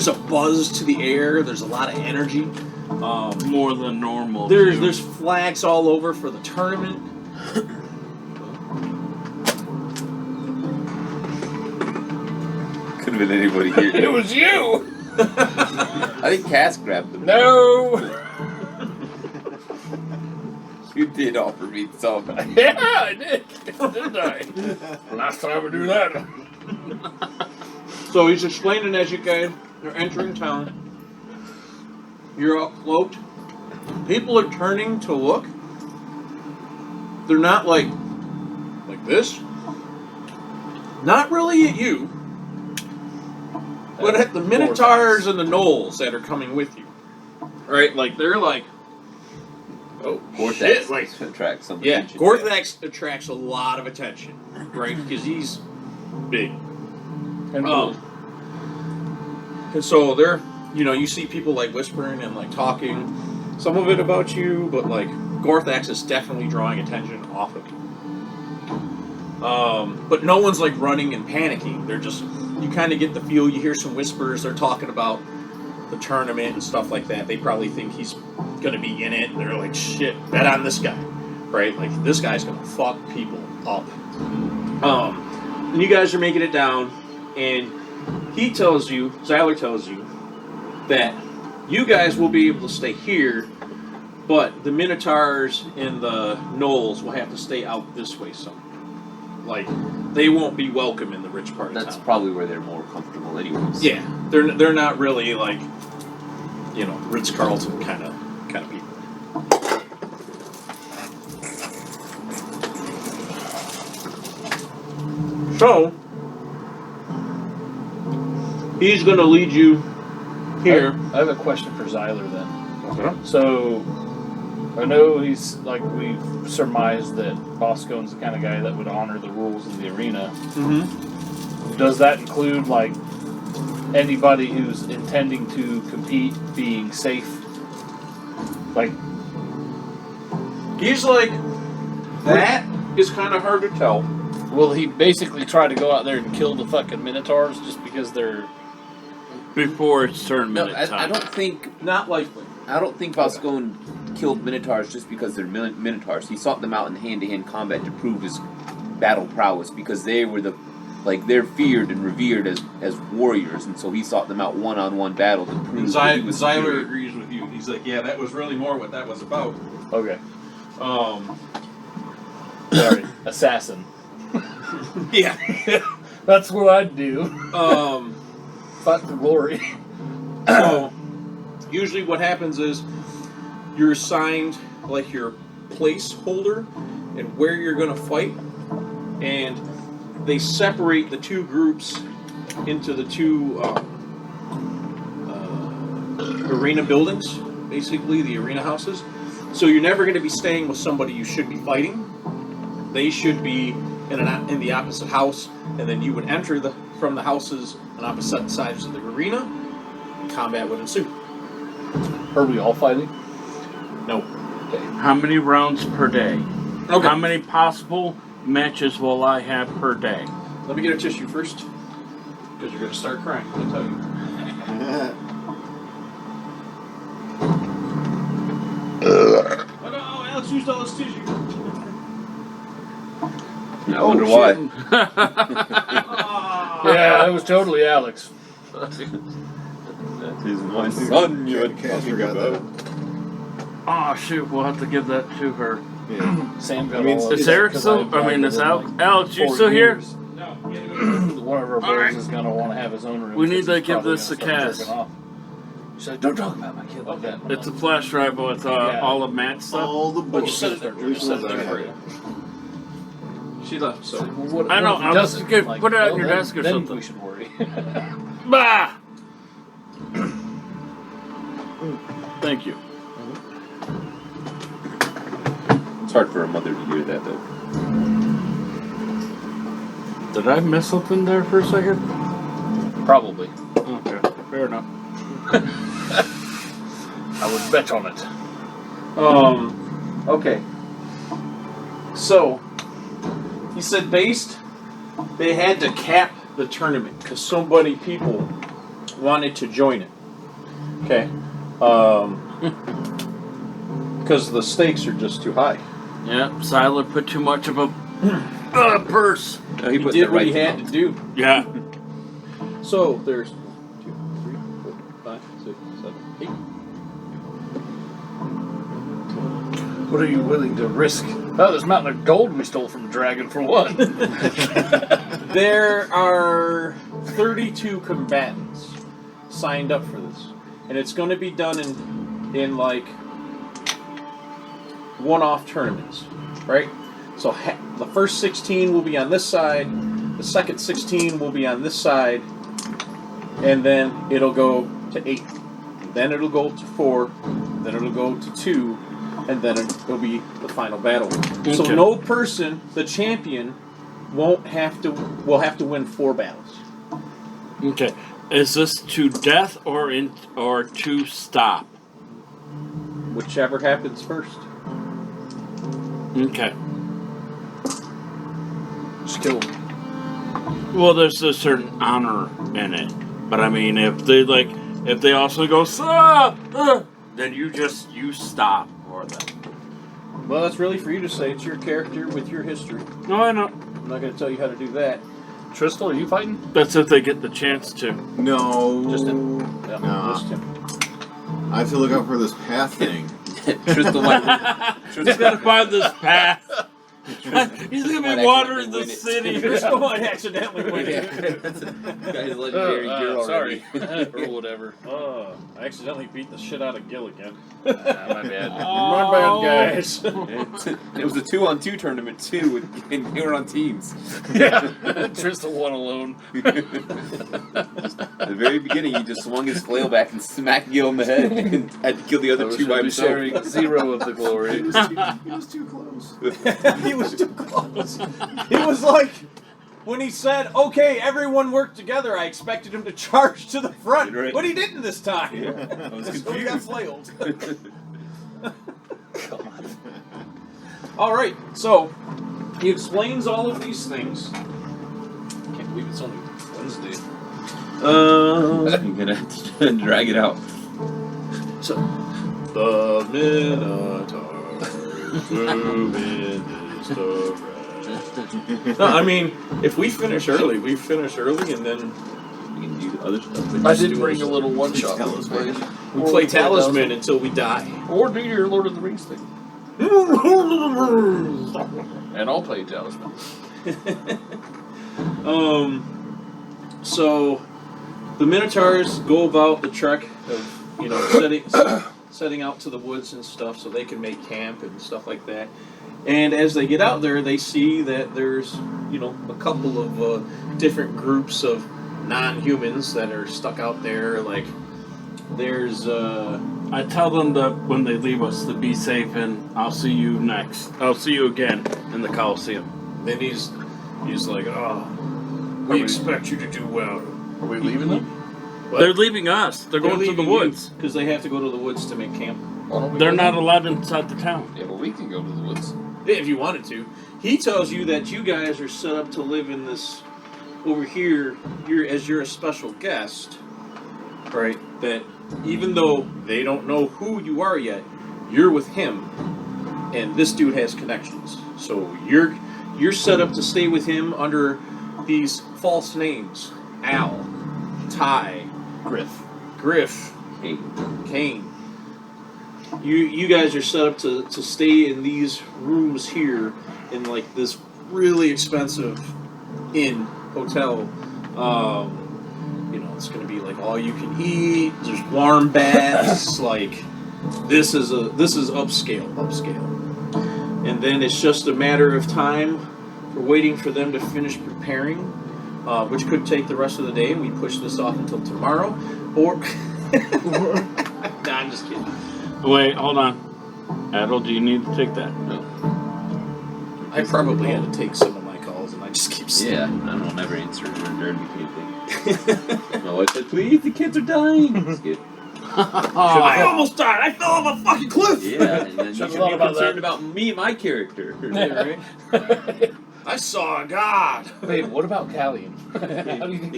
a buzz to the air. There's a lot of energy. More than normal. There's flags all over for the tournament. Could have been anybody here. It was you! I think Cass grabbed them. No! You did offer me some. Yeah, I did. Didn't I? Last time we do that. So he's explaining as you guys are entering town. You're all cloaked. People are turning to look. They're not like this. Not really at you, but at the Minotaurs and the Gnolls that are coming with you. Right? Like they're like, oh shit! Like attracts some yeah, attention. Gorthax attracts a lot of attention, right? Because he's big. And And so they're, you see people like whispering and like talking, some of it about you, but like Gorthax is definitely drawing attention off of you. But no one's like running and panicking. They're just, you kind of get the feel, you hear some whispers, they're talking about the tournament and stuff like that. They probably think he's going to be in it, and they're like, shit, bet on this guy, right? Like, this guy's going to fuck people up. And you guys are making it down, and Zyler tells you, that you guys will be able to stay here, but the Minotaurs and the Gnolls will have to stay out this way some. Like, they won't be welcome in the rich part of town. That's probably where they're more comfortable anyways. Yeah, they're not really like, Ritz-Carlton kind of people. So he's gonna lead you here. I have a question for Zyler then. Okay. So, I know he's, like, we've surmised that Boscone's the kind of guy that would honor the rules of the arena. Mm-hmm. Does that include, like, anybody who's intending to compete being safe? Like, He's like, that is kind of hard to tell. will he basically try to go out there and kill the fucking Minotaurs just because they're... Before it's tournament No, time. I don't think Not likely. Boscone killed Minotaurs just because they're Minotaurs. He sought them out in hand-to-hand combat to prove his battle prowess because they were they're feared and revered as warriors, and so he sought them out one-on-one battle to prove that he was Zyler superior. agrees with you. He's like, yeah, that was really more what that was about. Okay. Sorry. Assassin. Yeah. That's what I'd do. Fuck the glory. So, usually what happens is you're assigned like your placeholder and where you're going to fight, and they separate the two groups into the two arena buildings, basically the arena houses. So you're never going to be staying with somebody you should be fighting. They should be in the opposite house, and then you would enter from the houses on opposite sides of the arena, and combat would ensue. Are we all fighting? No. How many rounds per day? Okay. How many possible matches will I have per day? Let me get a tissue first. Because you're going to start crying, I tell you. Oh no, Alex used all his tissue. I wonder why. Yeah, it was totally Alex. That's his one son. You had Can't forget that. Oh shoot, we'll have to give that to her. Yeah. Sam got I mean, all of Is his Eric 'cause still? I've I mean, dragged is it in, Alex? like, Alex, you 4 still here? years. No, One of our boys is gonna want to have his own room. We need 'cause to he's give probably this gonna to start Cass. jerking off. She's like, don't talk about my kid like that. It's a flash drive with Yeah. all of Matt's stuff. All the But you books. said it there. You said it there for you. She left, so. What, I know, what if he I was doesn't? gonna put it on your then- desk or then something. we should worry. Bah! Thank you. It's hard for a mother to hear that though. Did I miss something there for a second? Probably. Okay, fair enough. I would bet on it. Okay. So, he said they had to cap the tournament because so many people wanted to join it. Okay. Because the stakes are just too high. Yeah, Siler put too much of a purse. No, He put did the what right he thing had on. to do. Yeah. So, there's 2, 3, 4, 5, 6, 7, 8. What are you willing to risk? Oh, there's a mountain of gold we stole from the dragon for one. There are 32 combatants signed up for this, and it's going to be done in like one-off tournaments, right? So the first 16 will be on this side, the second 16 will be on this side, and then it'll go to 8. Then it'll go to 4, then it'll go to 2, and then it'll be the final battle. So Okay. no person, the champion, will have to win 4 battles. Okay. Is this to death or to stop? Whichever happens first. Okay. Just kill him. Well, there's a certain honor in it, but I mean, if they also go then you stop for them. Well, that's really for you to say. It's your character with your history. No, I know. I'm not going to tell you how to do that. Tristel, are you fighting? That's if they get the chance to. No. Just him. Yeah, Nah. just him. I have to look out for this path thing. Tristan might. He's gotta find this path. He's gonna might be watering accidentally the win it. city. Tristan might accidentally win it. Guy's legendary gear already. Sorry. Or whatever. I accidentally beat the shit out of Gil again. My bad. My bad, guys. It was a 2-on-2 tournament too, and they were on teams. Yeah. Tristel won alone. At the very beginning, he just swung his flail back and smacked Gil in the head, and had to kill the other 2 by himself. Sharing 0 of the glory. He was too close. He was too close. He was like, when he said, okay, everyone work together, I expected him to charge to the front. Right. But he didn't this time. Yeah, I was So he got confused. flailed. All right, so he explains all of these things. Can't believe it's only Wednesday. I'm gonna have to drag it out. So, the Minotaur, 2 minutes to rest. No, I mean, if we finish early, we finish early, and then We can do other stuff. I did bring a little one shot. Talisman. we play Talisman until we die. Or do your Lord of the Rings thing. And I'll play Talisman. So the Minotaurs go about the trek of setting out to the woods and stuff so they can make camp and stuff like that. And as they get out there, they see that there's a couple of different groups of non-humans that are stuck out there. Like there's I tell them that when they leave us to be safe, and I'll see you next. I'll see you again in the Coliseum. then he's like, oh, we expect you to do well. Are we leaving them? They're leaving us. They're going to the woods. because they have to go to the woods to make camp. Why don't we They're go not there? allowed inside the town. Yeah, but we can go to the woods. If you wanted to. He tells you that you guys are set up to live in this over here. You're a special guest, right? That even though they don't know who you are yet, you're with him, and this dude has connections. So you're set up to stay with him under these false names: Al, Ty, Griff, Kane. You guys are set up to stay in these rooms here in like this really expensive inn hotel. It's gonna be like all you can eat. There's warm baths. Like this is upscale. And then it's just a matter of time for waiting for them to finish preparing, which could take the rest of the day. We push this off until tomorrow, or nah, I'm just kidding. Wait, hold on. Adel, do you need to take that? No. I probably had to take some of my calls, and I just keep saying. Yeah, I don't ever answer during anything. My wife said, please, the kids are dying. Just kidding. I almost died. I fell off a fucking cliff. Yeah, and then you should be concerned about me and my character. Yeah, right? I saw a god. Babe, what about Callian? How do you think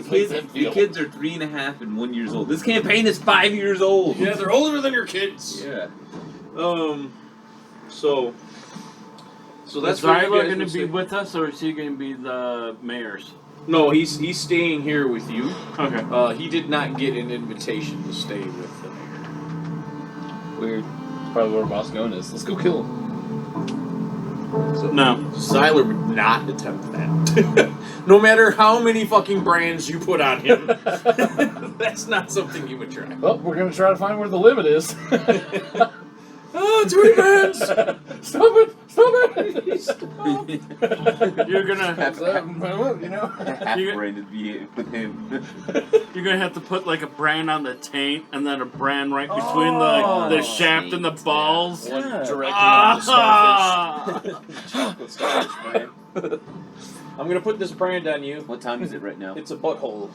The kids are 3.5 and 1 year old. This campaign is 5 years old. Yeah, they're older than your kids. Yeah. So that's Is where you Zyla guys going to will be stay. with us, or is he going to be the mayor's? No, he's staying here with you. Okay. He did not get an invitation to stay with the mayor. Weird. It's probably where Boscone is. Let's go kill him. So No. Zyler would not attempt that. No matter how many fucking brands you put on him, that's not something you would try. Well, we're gonna try to find where the limit is. Oh, too many brands! Stop it! You're gonna Half-branded with him. you're gonna have to put like a brand on the taint and then a brand right between the shaft and the balls. One directly Ah! on the Chocolate starfish brand. I'm gonna put this brand on you. What time is it right now? It's a butthole.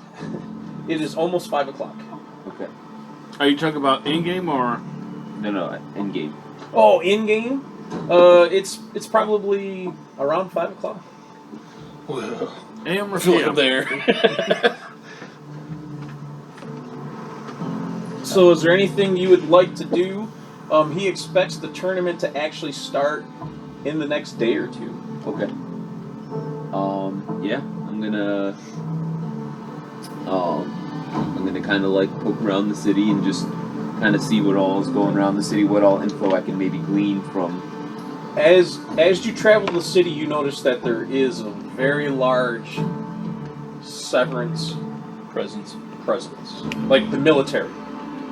It is almost 5 o'clock. Okay. Are you talking about in-game or? No, end game. Oh, in game? It's probably around 5 o'clock. starfish. AM or I feel like PM? I'm there. So, is there anything you would like to do? He expects the tournament to actually start in the next day or two. Okay. Yeah, I'm gonna kind of like poke around the city and just kind of see what all is going around the city, what all info I can maybe glean from. As you travel the city, you notice that there is a very large Severance presence, like the military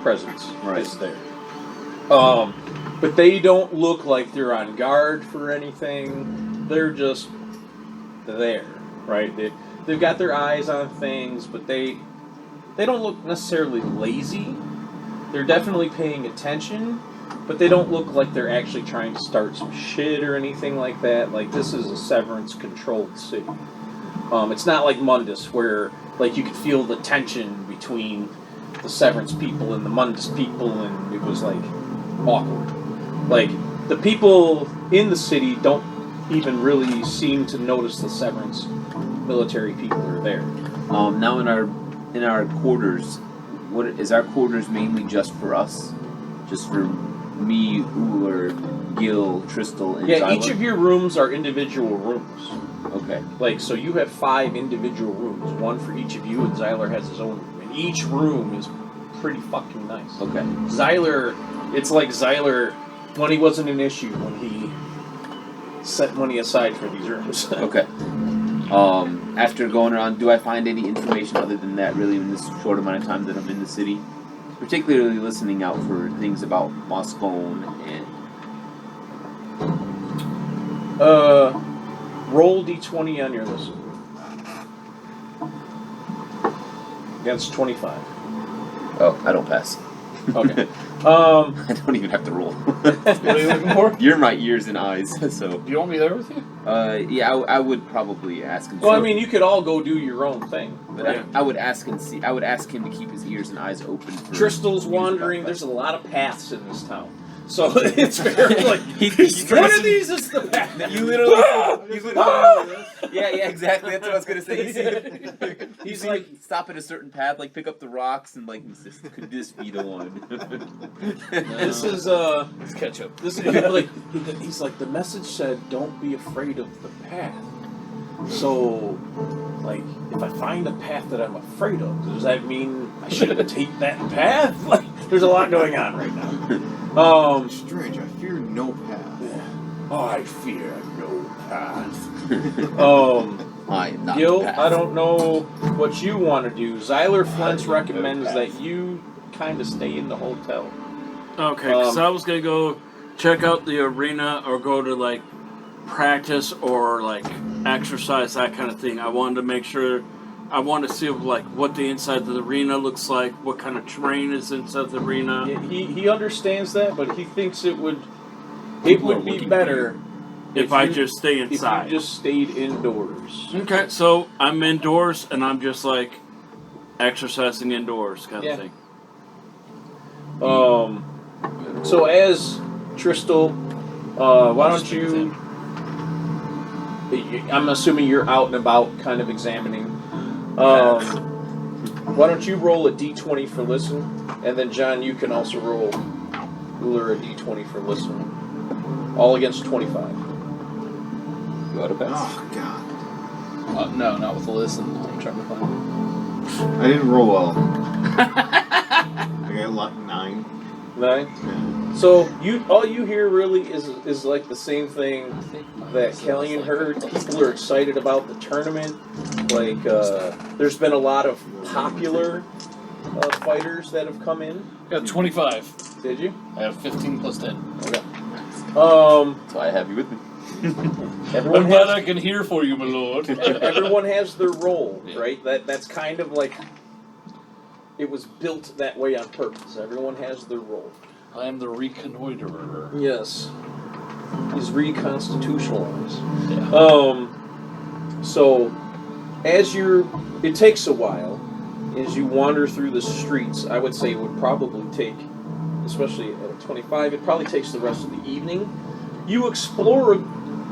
presence is there. But they don't look like they're on guard for anything. They're just there, right? They've got their eyes on things, but they don't look necessarily lazy. They're definitely paying attention, but they don't look like they're actually trying to start some shit or anything like that. Like, this is a Severance-controlled city. It's not like Mundus, where like you could feel the tension between the Severance people and the Mundus people, and it was like awkward. Like, the people in the city don't even really seem to notice the Severance military people are there. Now in our quarters, what is our quarters mainly just for us? Just for me, Uller, Gil, Tristal, and Yeah, Zyla? each of your rooms are individual rooms. Okay. Like, so you have 5 individual rooms, one for each of you, and Zyler has his own room. And each room is pretty fucking nice. Okay. Zyler, it's like Zyler, money wasn't an issue when he set money aside for these rooms. Okay. After going around, do I find any information other than that really in this short amount of time that I'm in the city? Particularly listening out for things about Moscone and... Roll d20 on your list. Against 25. Oh, I don't pass. Okay. I don't even have to roll. What are you looking for? You're my ears and eyes, so. Do you want me there with you? Yeah, I would probably ask him. Well, I mean, you could all go do your own thing. But I would ask and see. I would ask him to keep his ears and eyes open. For Crystal's wandering. There's a lot of paths in this town, so it's very like He's one of these is the path. You literally. Yeah, exactly. That's what I was gonna say. He's like stop at a certain path, like pick up the rocks, and like could this be the one? This is Let's catch up. this is like he's like the message said, don't be afraid of the path. So, like, if I find a path that I'm afraid of, does that mean I shouldn't take that path? Like, there's a lot going on right now. Strange. I fear no path. I fear no path. I am not Gil, the path. I don't know what you want to do. Zyler Flintz recommends that you kind of stay in the hotel. Okay, because I was gonna go check out the arena or go to like practice or like exercise, that kind of thing. I wanted to make sure. I want to see like what the inside of the arena looks like, what kind of terrain is inside the arena. He understands that, but he thinks it would People are be looking better If I you- just stay if inside. you just stayed indoors. Okay, so I'm indoors and I'm just like exercising indoors kind Yeah. of thing. So as Tristal, why don't you? I'm assuming you're out and about, kind of examining. Why don't you roll a d20 for listen, and then John, you can also roll ruler a d20 for listen. All against 25. You ought to pass. Oh God. No, not with the listen. I'm trying to find. I didn't roll well. I got like 9. 9. Yeah. So all you hear really is like the same thing that Kellyan heard. People are excited about the tournament. Like there's been a lot of popular fighters that have come in. Got 25. Did you? I have 15 plus 10. Okay. That's why I have you with me. Everyone I'm glad has, I can hear for you, my lord. everyone has their role, Yeah. right? That's kind of like it was built that way on purpose. Everyone has their role. I am the reconnoiterer. Yes. He's reconstitutionalized. Yeah. So as it takes a while, as you wander through the streets, I would say it would probably take, especially at a 25, it probably takes the rest of the evening. You explore a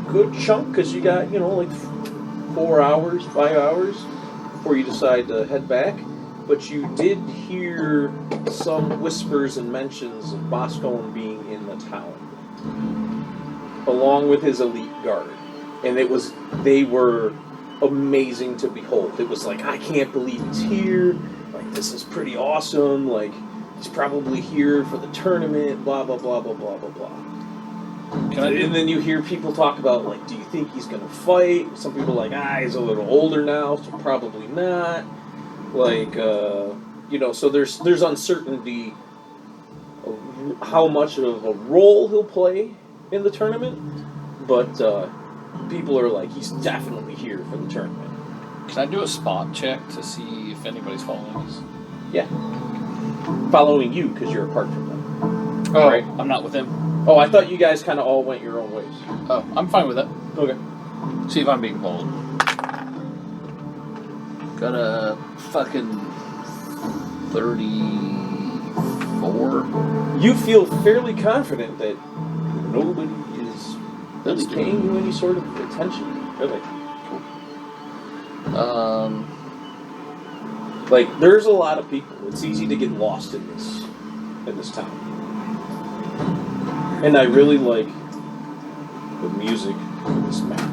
good chunk because you got, like 4 hours, 5 hours before you decide to head back. But you did hear some whispers and mentions of Boscone being in the town, along with his elite guard. And they were amazing to behold. It was like, I can't believe he's here. Like, this is pretty awesome. Like, he's probably here for the tournament, blah, blah, blah, blah, blah, blah, blah. And then you hear people talk about, like, do you think he's going to fight? Some people are like, he's a little older now, so probably not. Like, so there's uncertainty of how much of a role he'll play in the tournament, but people are like, he's definitely here for the tournament. Can I do a spot check to see if anybody's following us? Yeah. Following you, because you're apart from them. Oh, Right. I'm not with him. Oh, I thought you guys kind of all went your own ways. Oh, I'm fine with that. Okay. See if I'm being bold. Got a fucking 34. You feel fairly confident that nobody is really paying you any sort of attention. Really. Like, there's a lot of people. It's easy to get lost in this town. And I really like the music of this map.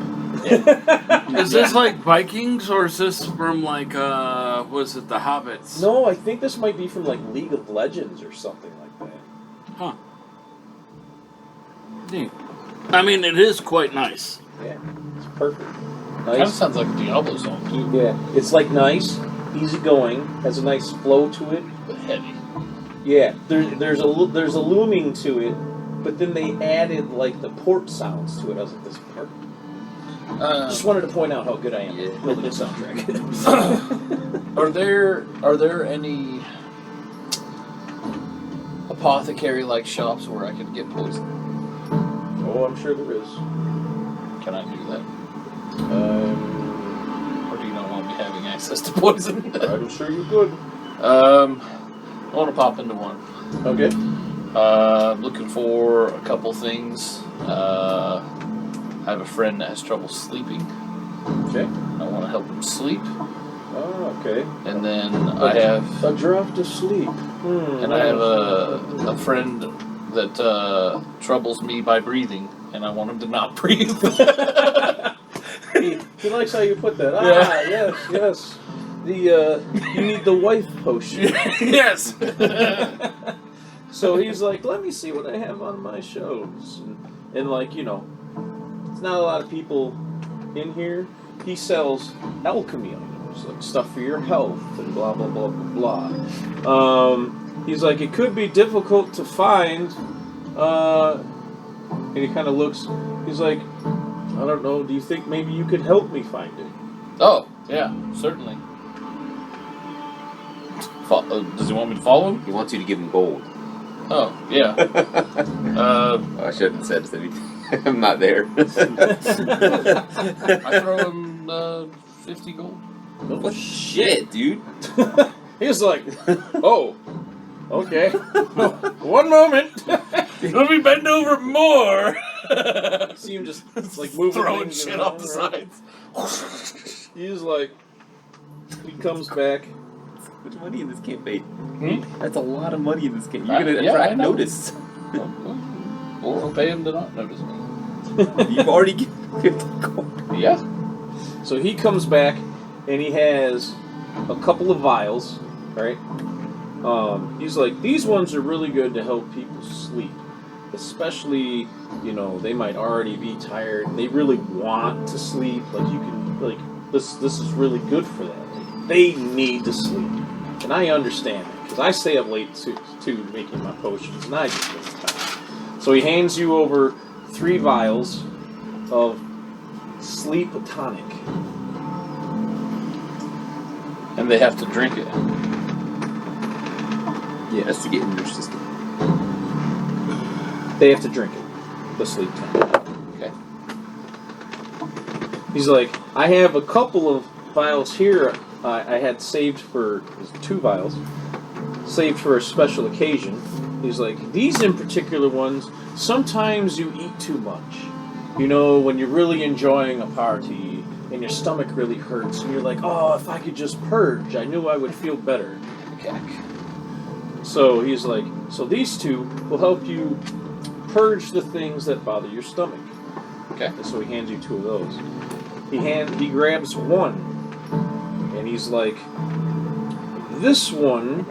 Is this like Vikings or is this from like was it the Hobbits? No, I think this might be from like League of Legends or something like that. Huh. Neat. I mean, it is quite nice. Yeah, it's perfect. Kind of Nice. sounds like a Diablo song too, Yeah, it's like nice, easy going, has a nice flow to it. but heavy. Yeah, there's a looming to it, but then they added like the port sounds to it. I was like, this is perfect. Just wanted to point out how good I am at building a soundtrack. Are there any apothecary-like shops where I could get poison? Oh, I'm sure there is. Can I do that? Or do you not want me having access to poison? I'm sure you could. I want to pop into one. Okay. Looking for a couple things. I have a friend that has trouble sleeping. Okay. I want to help him sleep. Oh, okay. And then I have a drop to sleep. and I have a friend that troubles me by breathing, and I want him to not breathe. He likes how you put that. Ah, Yeah. yes. You need the wife potion. Yes. So he's like, let me see what I have on my shows. And like, you know, it's not a lot of people in here. He sells alchemy items, like stuff for your health and blah, blah, blah, blah, blah. He's like, it could be difficult to find. And he kind of looks, he's like, I don't know, do you think maybe you could help me find it? Oh, yeah, certainly. Does he want me to follow him? He wants you to give him gold. Oh, yeah. I shouldn't have said anything. I'm not there. I throw him 50 gold. What shit, dude? He's like, oh, okay. One moment. Let me bend over more. See him just like moving Throwing things shit around, off the right? sides. He's like, he comes back. Much money in this campaign. That's a lot of money in this game. I- You're gonna yeah, I attract know. notice. Or I'll pay him to not notice me. You've already given 50 gold. Yeah. So he comes back, and he has a couple of vials, right? He's like, these ones are really good to help people sleep, especially, you know, they might already be tired. And they really want to sleep. Like you can, like this is really good for that. Like, they need to sleep, and I understand it because I stay up late too making my potions, and I just get tired. So he hands you over 3 vials of sleep tonic. And they have to drink it. Yeah, that's to get in your system. They have to drink it, the sleep tonic. Okay. He's like, I have a couple of vials here I had saved for, 2 vials, saved for a special occasion. He's like, these in particular ones, sometimes you eat too much. You know, when you're really enjoying a party and your stomach really hurts and you're like, oh, if I could just purge, I knew I would feel better. Okay. So he's like, so these 2 will help you purge the things that bother your stomach. Okay. And so he hands you 2 of those. He grabs one, and he's like, this one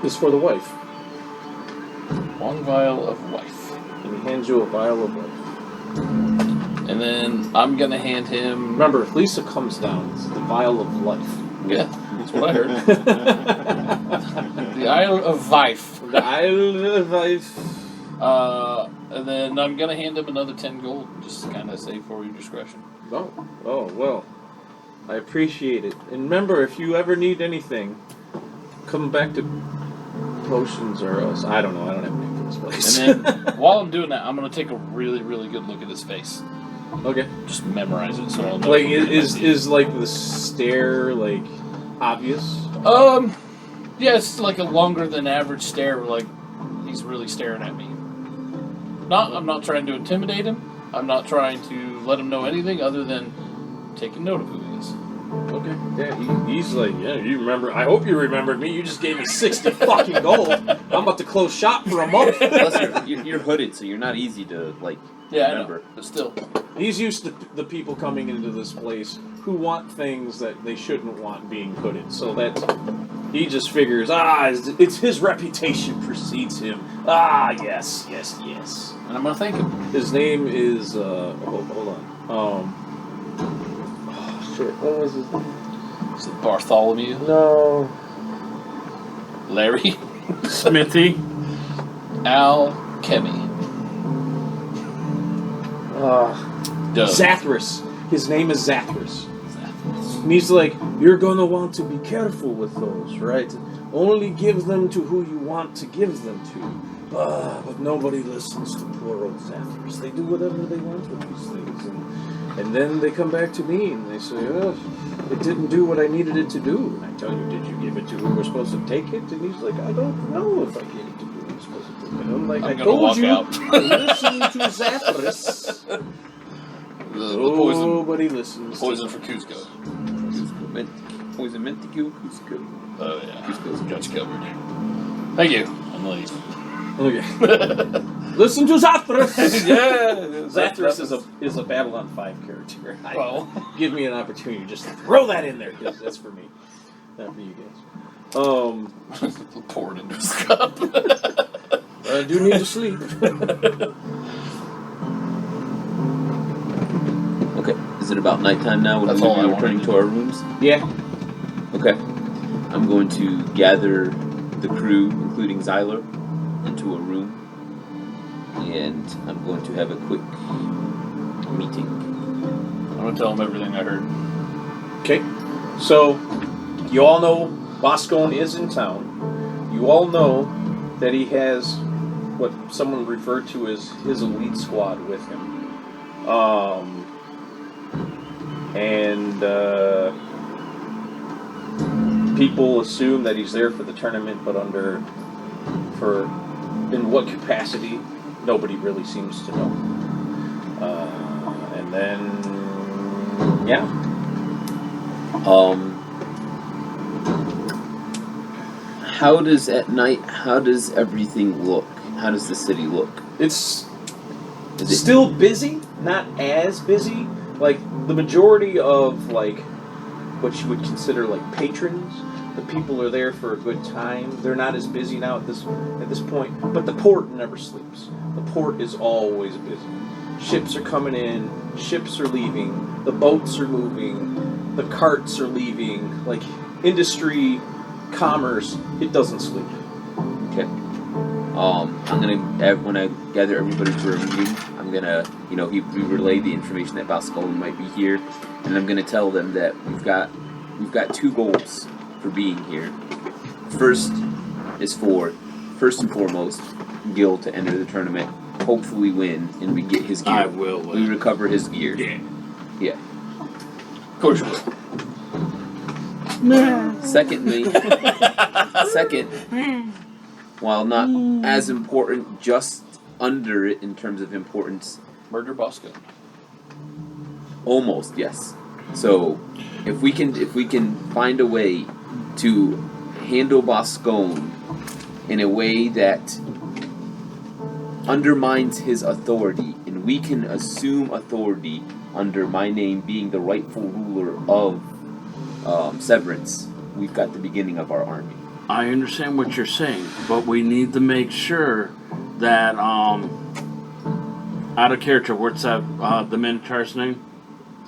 is for the wife. 1 vial of wife. And he hands you a vial of wife. And then I'm gonna hand him. Remember, if Lisa comes down, it's the vial of life. Yeah, that's what I heard. The Isle of Vife. The Isle of Life. And then I'm gonna hand him another 10 gold, just kind of say for your discretion. Oh, well. I appreciate it. And remember, if you ever need anything, come back to Potions or else. I don't know. I don't have a name for this place. And then while I'm doing that, I'm gonna take a really, really good look at his face. Okay. Just memorize it so I'll know. Like, is like the stare, like, obvious? Yeah, it's like a longer than average stare. Like he's really staring at me. I'm not trying to intimidate him. I'm not trying to let him know anything other than taking note of who he is. Okay. Yeah, he's like, yeah, you remember. I hope you remembered me. You just gave me 60 fucking gold. I'm about to close shop for a month. Plus, you're hooded, so you're not easy to, like, Yeah, remember. I know, but still. He's used to the people coming into this place who want things that they shouldn't want being hooded. So that he just figures, it's his reputation precedes him. Yes. And I'm gonna thank him. His name is, hold on. Shit, what was his name? Is it Bartholomew? No. Larry? Smithy. Alchemy. Doug. Zathras. His name is Zathras. And he's like, you're gonna want to be careful with those, right? Only give them to who you want to give them to. But nobody listens to poor old Zathras. They do whatever they want with these things. And then they come back to me and they say, it didn't do what I needed it to do. And I tell you, did you give it to who was supposed to take it? And he's like, I don't know if I gave it to who was supposed to take it. And I'm like, I'm I gonna told walk you, out. listen to Zathras. The poison, Nobody listens. poison for Cusco. Poison meant to kill Cusco. Oh yeah, Cusco's got you covered. Thank you. I'm leaving. Okay. Listen to Zathras. Yeah, Zathras is a Babylon 5 character. Well, Give me an opportunity to just throw that in there because that's for me, not for you guys. pour it into his cup. I do need to sleep. Okay, is it about nighttime now when That's we'll all I be wanted returning to to our rooms? Yeah. Okay. I'm going to gather the crew, including Xyler, into a room, and I'm going to have a quick meeting. I'm gonna tell him everything I heard. Okay. So, you all know Boscone is in town. You all know that he has what someone referred to as his elite squad with him. People assume that he's there for the tournament, but in what capacity, nobody really seems to know. And then, yeah. How does everything look? How does the city look? It's Is it still busy, not as busy. Like, the majority of, like, what you would consider, like, patrons, the people are there for a good time. They're not as busy now at this point, but the port never sleeps. The port is always busy. Ships are coming in, ships are leaving, the boats are moving, the carts are leaving. Like, industry, commerce, it doesn't sleep. Okay. I'm gonna, when I gather everybody for a meeting, I'm gonna, we relay the information that Boscone might be here, and I'm gonna tell them that we've got two goals for being here. First is first and foremost, Gil to enter the tournament, hopefully win, and we get his gear. I will win. We recover his gear. Yeah. Of course you will. Second, while not as important, just under it in terms of importance, Murder Bosco. almost, yes. So, if we can find a way to handle Boscone in a way that undermines his authority, and we can assume authority under my name being the rightful ruler of Severance, we've got the beginning of our army. I understand what you're saying, but we need to make sure that, out of character, what's that, the Minotaur's name?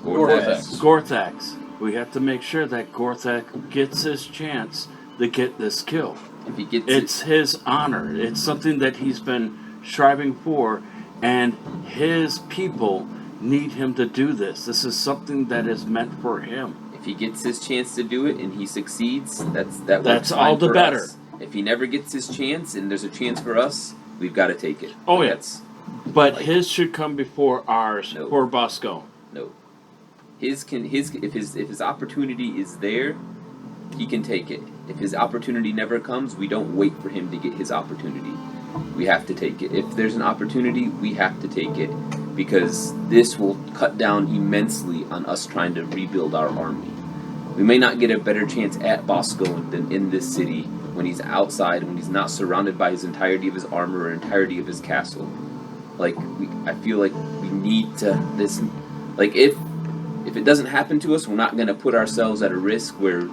Gorthax. Gorthax. We have to make sure that Gorthax gets his chance to get this kill. If he gets It's his honor. It's something that he's been striving for, and his people need him to do this. This is something that is meant for him. If he gets his chance to do it and he succeeds, that's That's fine all the for better. us. If he never gets his chance and there's a chance for us, we've got to take it. Oh, yeah. That's, But his should come before ours, No. for Bosco. no. If his opportunity is there, he can take it. If his opportunity never comes, we don't wait for him to get his opportunity. We have to take it. If there's an opportunity, we have to take it, because this will cut down immensely on us trying to rebuild our army. We may not get a better chance at Bosco than in this city when he's outside, when he's not surrounded by his entirety of his armor or entirety of his castle. I feel like we need to if it doesn't happen to us, we're not going to put ourselves at a risk where,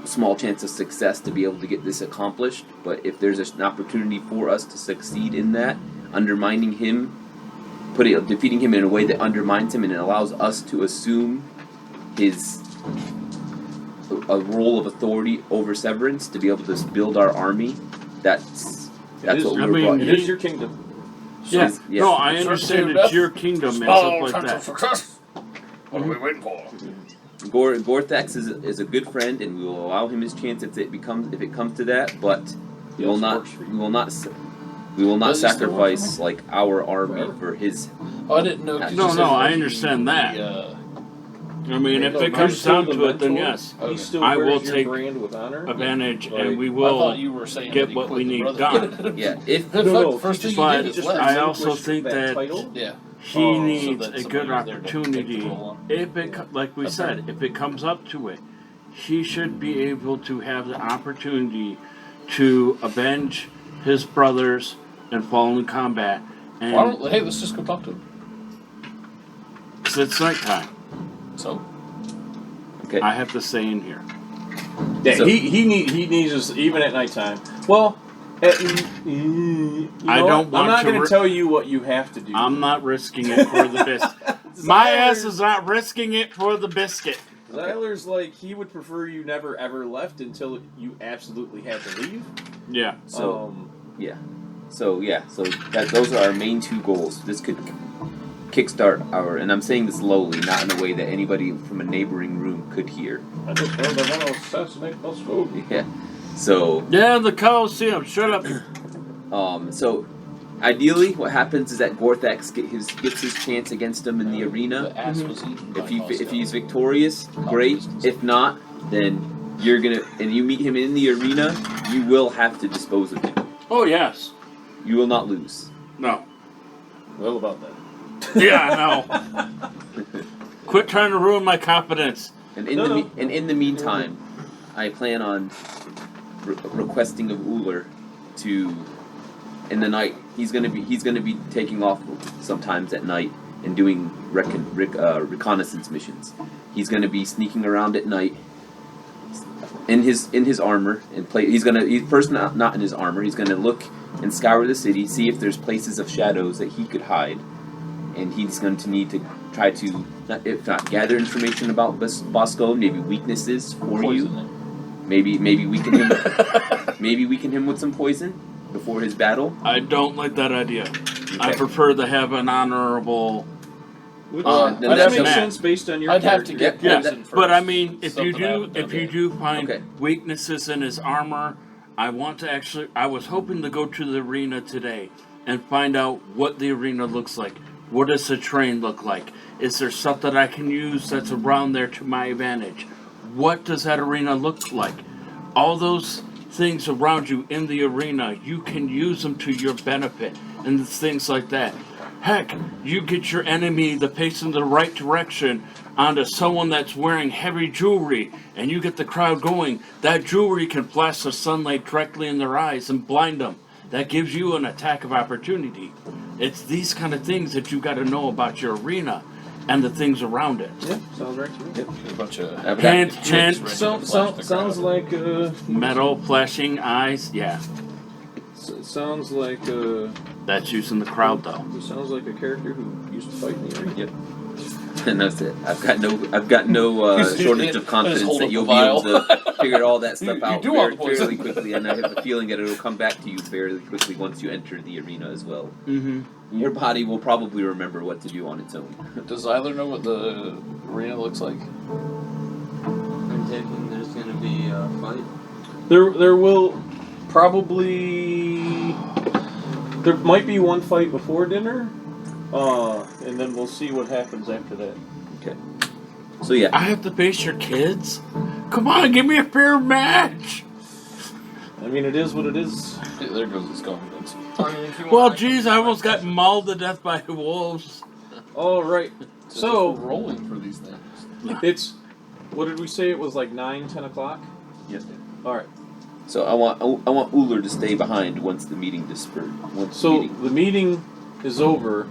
small chance of success to be able to get this accomplished. But if there's an opportunity for us to succeed in that, undermining him, defeating him in a way that undermines him and it allows us to assume a role of authority over Severance to be able to build our army, that's what we were brought It here. is your kingdom. Yeah. Yes. No, I understand it's your kingdom and stuff like that. What are we waiting for? Gorthax is a good friend, and we will allow him his chance if it comes to that. But we will not Does he still work sacrifice like our army for his. Oh, I didn't know. 'cause you No, said no, I he- understand that. the, I mean, if No, it you're comes still down the to it, then mentor. yes, Okay. He still I wears will your take brand with honor. advantage, Like, and we I will. thought you were saying get that he what quit we the need Brotherhood. done. Yeah, if The No, first thing he you but did is just left. I also relinquished think that title. Yeah. he Oh, so needs that a somebody good was there to take the opportunity. role on. If it, like we said, if it comes up to it, he should be able to have the opportunity to avenge his brothers and fall in combat. Why And don't, hey, let's just go talk to him. 'cause it's nighttime, So, okay, I have to stay in here. Yeah, So- he needs us even at nighttime. Well, you I know don't what? want I'm not to going to tell you what you have to do. I'm not risking it for the biscuit. My ass is not risking it for the biscuit. Zyler's like he would prefer you never ever left until you absolutely had to leave. Yeah. so so those are our main two goals. This could kickstart our, and I'm saying this slowly, not in a way that anybody from a neighboring room could hear. I just know they want to assassinate Moscow. Yeah. So Yeah, the Coliseum. Shut up. so ideally, what happens is that Gorthax gets his chance against him in the arena. the ass was eaten by If he's Moscow. victorious, great. If not, then you're gonna and you meet him in the arena, you will have to dispose of him. Oh yes. You will not lose. No. Well about that. Yeah, I know. Quit trying to ruin my confidence. And in the meantime, I plan on requesting of Uller to, in the night, he's gonna be taking off sometimes at night and doing reconnaissance missions. He's gonna be sneaking around at night in his armor and play. He's first not in his armor. He's gonna look and scour the city, see if there's places of shadows that he could hide, and he's going to need to try to, if not gather information about Bosco, maybe weaknesses for you. Maybe weaken him. Maybe weaken him with some poison before his battle. I don't like that idea. I prefer to have an honorable. Which, then that that's makes a- sense based on your I'd have to character. get Yeah, poison first. but I mean, if Something I haven't done yet. you do find Okay. weaknesses in his armor, I want to actually. I was hoping to go to the arena today and find out what the arena looks like. What does the terrain look like? Is there stuff that I can use that's around there to my advantage? What does that arena look like? All those things around you in the arena, you can use them to your benefit and things like that. Heck, you get your enemy the pace in the right direction onto someone that's wearing heavy jewelry and you get the crowd going. That jewelry can blast the sunlight directly in their eyes and blind them. That gives you an attack of opportunity. It's these kind of things that you got to know about your arena and the things around it. Yeah, sounds right to me. Yep, a bunch of I've Hand, got- chant, ready to flash the Sounds crowd. like metal, flashing eyes. Yeah, sounds like that's using the crowd though. sounds like a character who used to fight in the arena. Yep. And that's it. I've got no shortage of confidence hold that up you'll the be able vial. to figure all that stuff You out do want the poison. fairly quickly, and I have a feeling that it'll come back to you fairly quickly once you enter the arena as well. Mm-hmm. Your body will probably remember what to do on its own. Does Zyler know what the arena looks like? I'm thinking there's gonna be a fight. There will probably there might be one fight before dinner, and then we'll see what happens after that. Okay. So yeah, I have to face your kids? Come on, give me a fair match! I mean, it is what it is. Yeah, there goes his confidence. I mean, if you Well, want, geez, I almost got mauled to death by wolves. All right. So we're rolling for these things. it's what did we say? It was like 9, 10 o'clock. yes. All right. So I want Uller to stay behind once the meeting dispersed. So the meeting is over,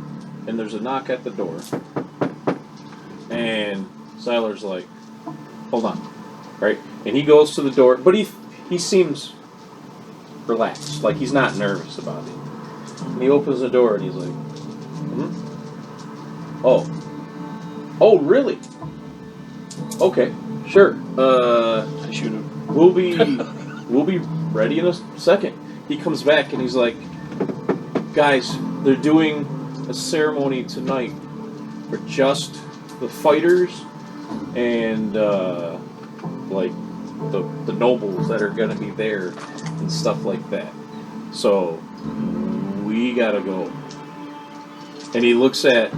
and there's a knock at the door, and Zyler's like, "Hold on," right? And he goes to the door, but he seems relaxed, like he's not nervous about it. And he opens the door, and he's like, "Oh, really? Okay, sure. I shoot him. We'll be ready in a second." He comes back and he's like, "Guys, they're doing a ceremony tonight for just the fighters and like the nobles that are gonna be there and stuff like that. So we gotta go. And he looks at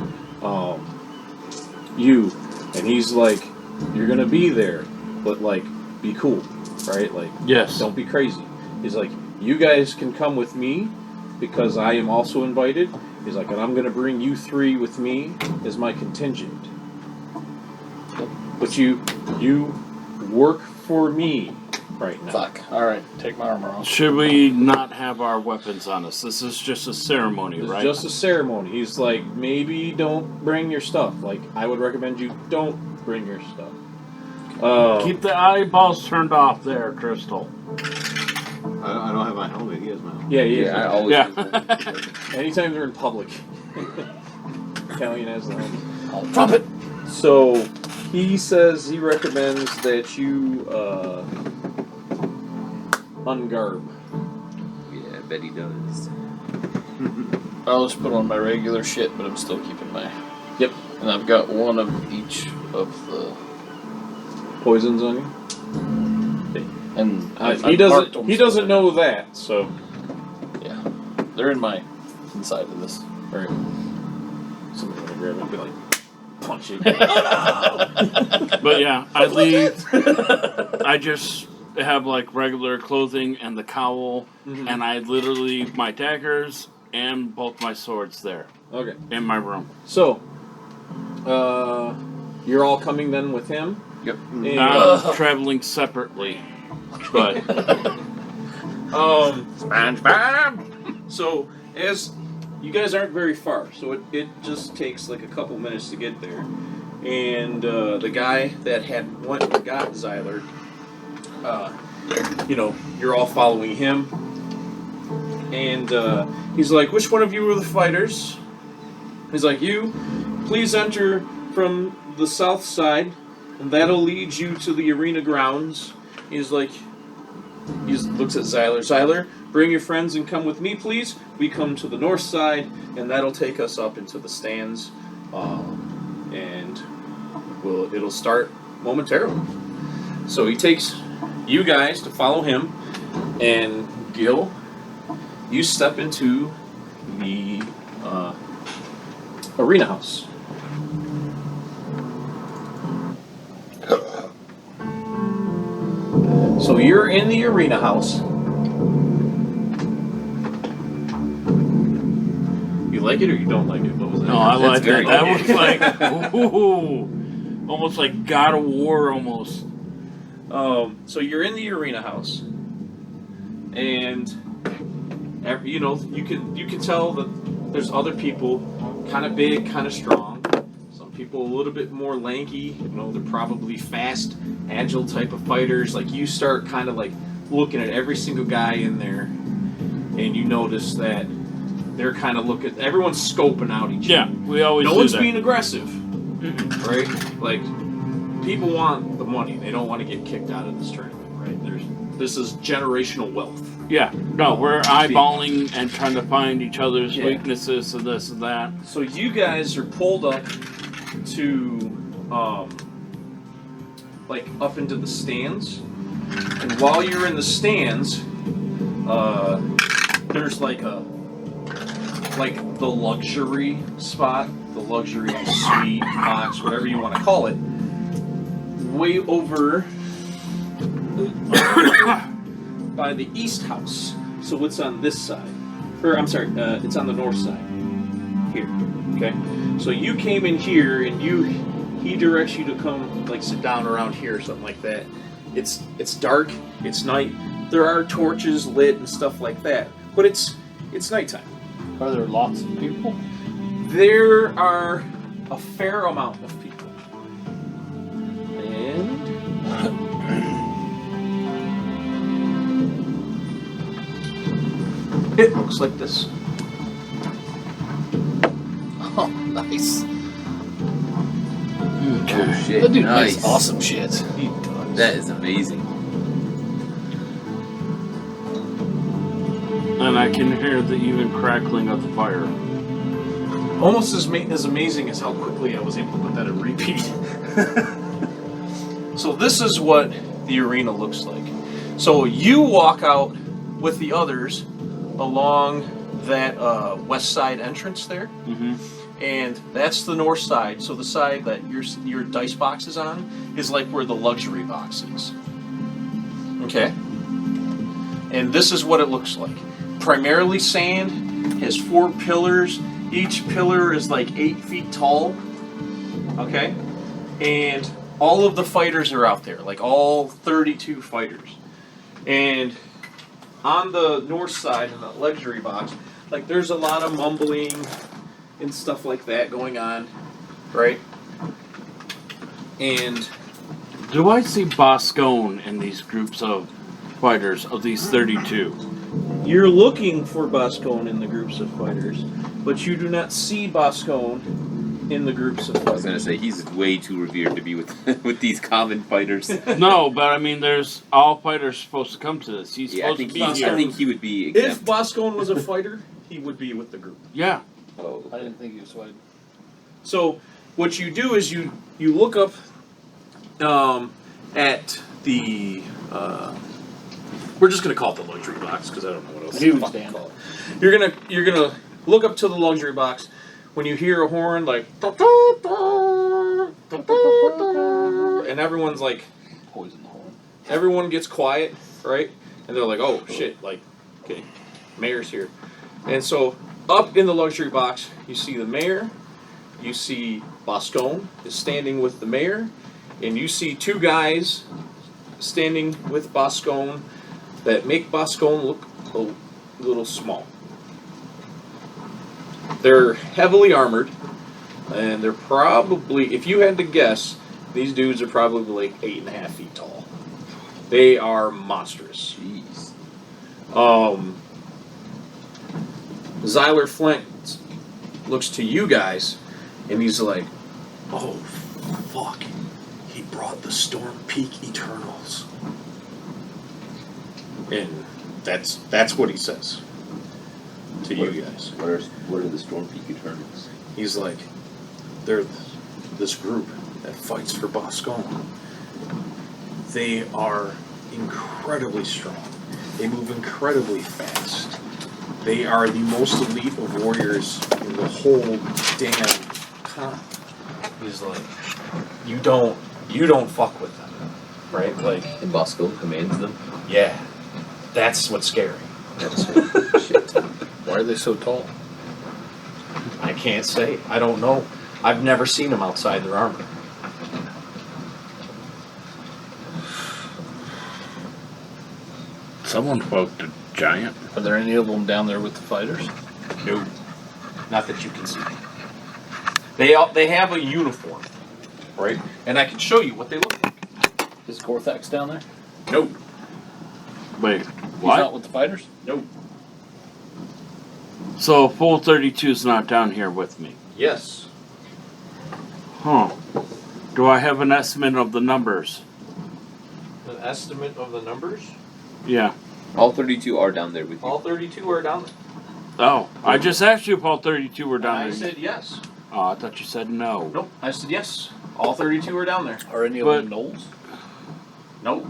you, and he's like, "You're gonna be there, but like, be cool, right? Like, Yes. don't be crazy." He's like, "You guys can come with me because I am also invited." He's like, "And I'm gonna bring you three with me as my contingent. But you work for me right now." Fuck. Alright, take my armor off. Should we not have our weapons on us? This is just a ceremony, It's right? just a ceremony. He's like, maybe don't bring your stuff. Like, I would recommend you don't bring your stuff. Keep the eyeballs turned off there, Crystal. I don't have my helmet. He has my helmet. Yeah, he is. I always Yeah. Anytime they're in public. Italian has the helmet. I'll drop it. So, he says he recommends that you, ungarb. Yeah, I bet he does. I'll just put on my regular shit, but I'm still keeping my. Yep. And I've got one of each of the. Poisons on you? And He doesn't know that, so. Yeah. They're in my. Inside of this. Alright. Somebody gonna grab it and be like, punch it. But yeah, I leave. I just have like regular clothing and the cowl, and I literally leave my daggers and both my swords there Okay. in my room. So, you're all coming then with him? Yep. And, I'm traveling separately, but so as you guys aren't very far, so it just takes like a couple minutes to get there. And the guy that had went and got Zyler, you're all following him. And he's like, "Which one of you were the fighters?" He's like, "You, please enter from the south side, and that'll lead you to the arena grounds." He's like, he looks at Zyler. "Zyler, bring your friends and come with me, please. We come to the north side, and that'll take us up into the stands, and it'll start momentarily." So he takes you guys to follow him, and Gil, you step into the arena house. So you're in the arena house. You like it or you don't like it? What was that? no, I like that. very That good. was like ooh, almost like God of War, almost. So you're in the arena house, and you can tell that there's other people, kind of big, kind of strong. Some people a little bit more lanky. They're probably fast, agile type of fighters. Like, you start kind of like looking at every single guy in there, and you notice that they're kind of looking. Everyone's scoping out each Yeah, other. we always No do one's that. being aggressive, right? Like, people want the money. They don't want to get kicked out of this tournament, right? This is generational wealth. Yeah, no, we're eyeballing and trying to find each other's Yeah. weaknesses and this and that. So you guys are pulled up to, up into the stands, and while you're in the stands, there's the luxury spot, the luxury suite, box, whatever you want to call it, way over by the east house. So it's on this side. It's on the north side. Here. Okay? So you came in here and he directs you to come sit down around here or something like that. It's dark, it's night. There are torches lit and stuff like that. But it's nighttime. Are there lots of people? There are a fair amount of people. And it looks like this. Oh, nice. Oh shit! That dude nice. makes awesome shit. He does. That is amazing. And I can hear the even crackling of the fire. Almost as amazing as how quickly I was able to put that in repeat. So this is what the arena looks like. So you walk out with the others along that west side entrance there, and that's the north side. So the side that your dice box is on is like where the luxury box is. Okay. And this is what it looks like. Primarily sand, has 4 pillars. Each pillar is like 8 feet tall. Okay? And all of the fighters are out there, like all 32 fighters. And on the north side of the luxury box, like there's a lot of mumbling and stuff like that going on, right? And Do I see Boscone in these groups of fighters, of these 32? you're looking for Boscone in the groups of fighters, but you do not see Boscone in the groups of I was fighters. gonna say he's way too revered to be with with these common fighters. No, but I mean, there's all fighters supposed to come to this. He's Yeah, I supposed think to be he, here. I think he would be If exempt. Boscone was a fighter, he would be with the group. Yeah. Oh, I didn't think you was. So what you do is you look up at the we're just gonna call it the luxury box because I don't know what else to fucking call it. You're gonna look up to the luxury box. When you hear a horn like and everyone's like Poison the horn. everyone gets quiet, right? And they're like, oh shit, like okay, mayor's here. And so up in the luxury box you see the mayor. You see Boscone is standing with the mayor, and you see 2 guys standing with Boscone that make Boscone look a little small. They're heavily armored, and they're probably, if you had to guess, these dudes are probably like 8.5 feet tall. They are monstrous. jeez. Zyler Flint looks to you guys, and he's like, "Oh, fuck! He brought the Storm Peak Eternals." And that's what he says to you guys. What are the Storm Peak Eternals? He's like, "They're this group that fights for Boscone. They are incredibly strong. They move incredibly fast. They are the most elite of warriors in the whole damn con." He's like, you don't fuck with them, right? Like, And Bosco commands them. yeah, that's what's scary. Shit. Why are they so tall? I can't say. I don't know. I've never seen them outside their armor. Someone poked a giant. Are there any of them down there with the fighters? No, not that you can see. They have a uniform, right? And I can show you what they look like. Is Gorthax down there? Nope. Wait, He's what? not with the fighters? Nope. So full 32 is not down here with me. Yes. Huh. Do I have an estimate of the numbers? An estimate of the numbers? Yeah. All 32 are down there with you. All 32 are down there. Oh, I just asked you if all 32 were down I there. said yes. Oh, I thought you said no. Nope. I said yes. All 32 are down there. Are any of But- them Knolls? Nope.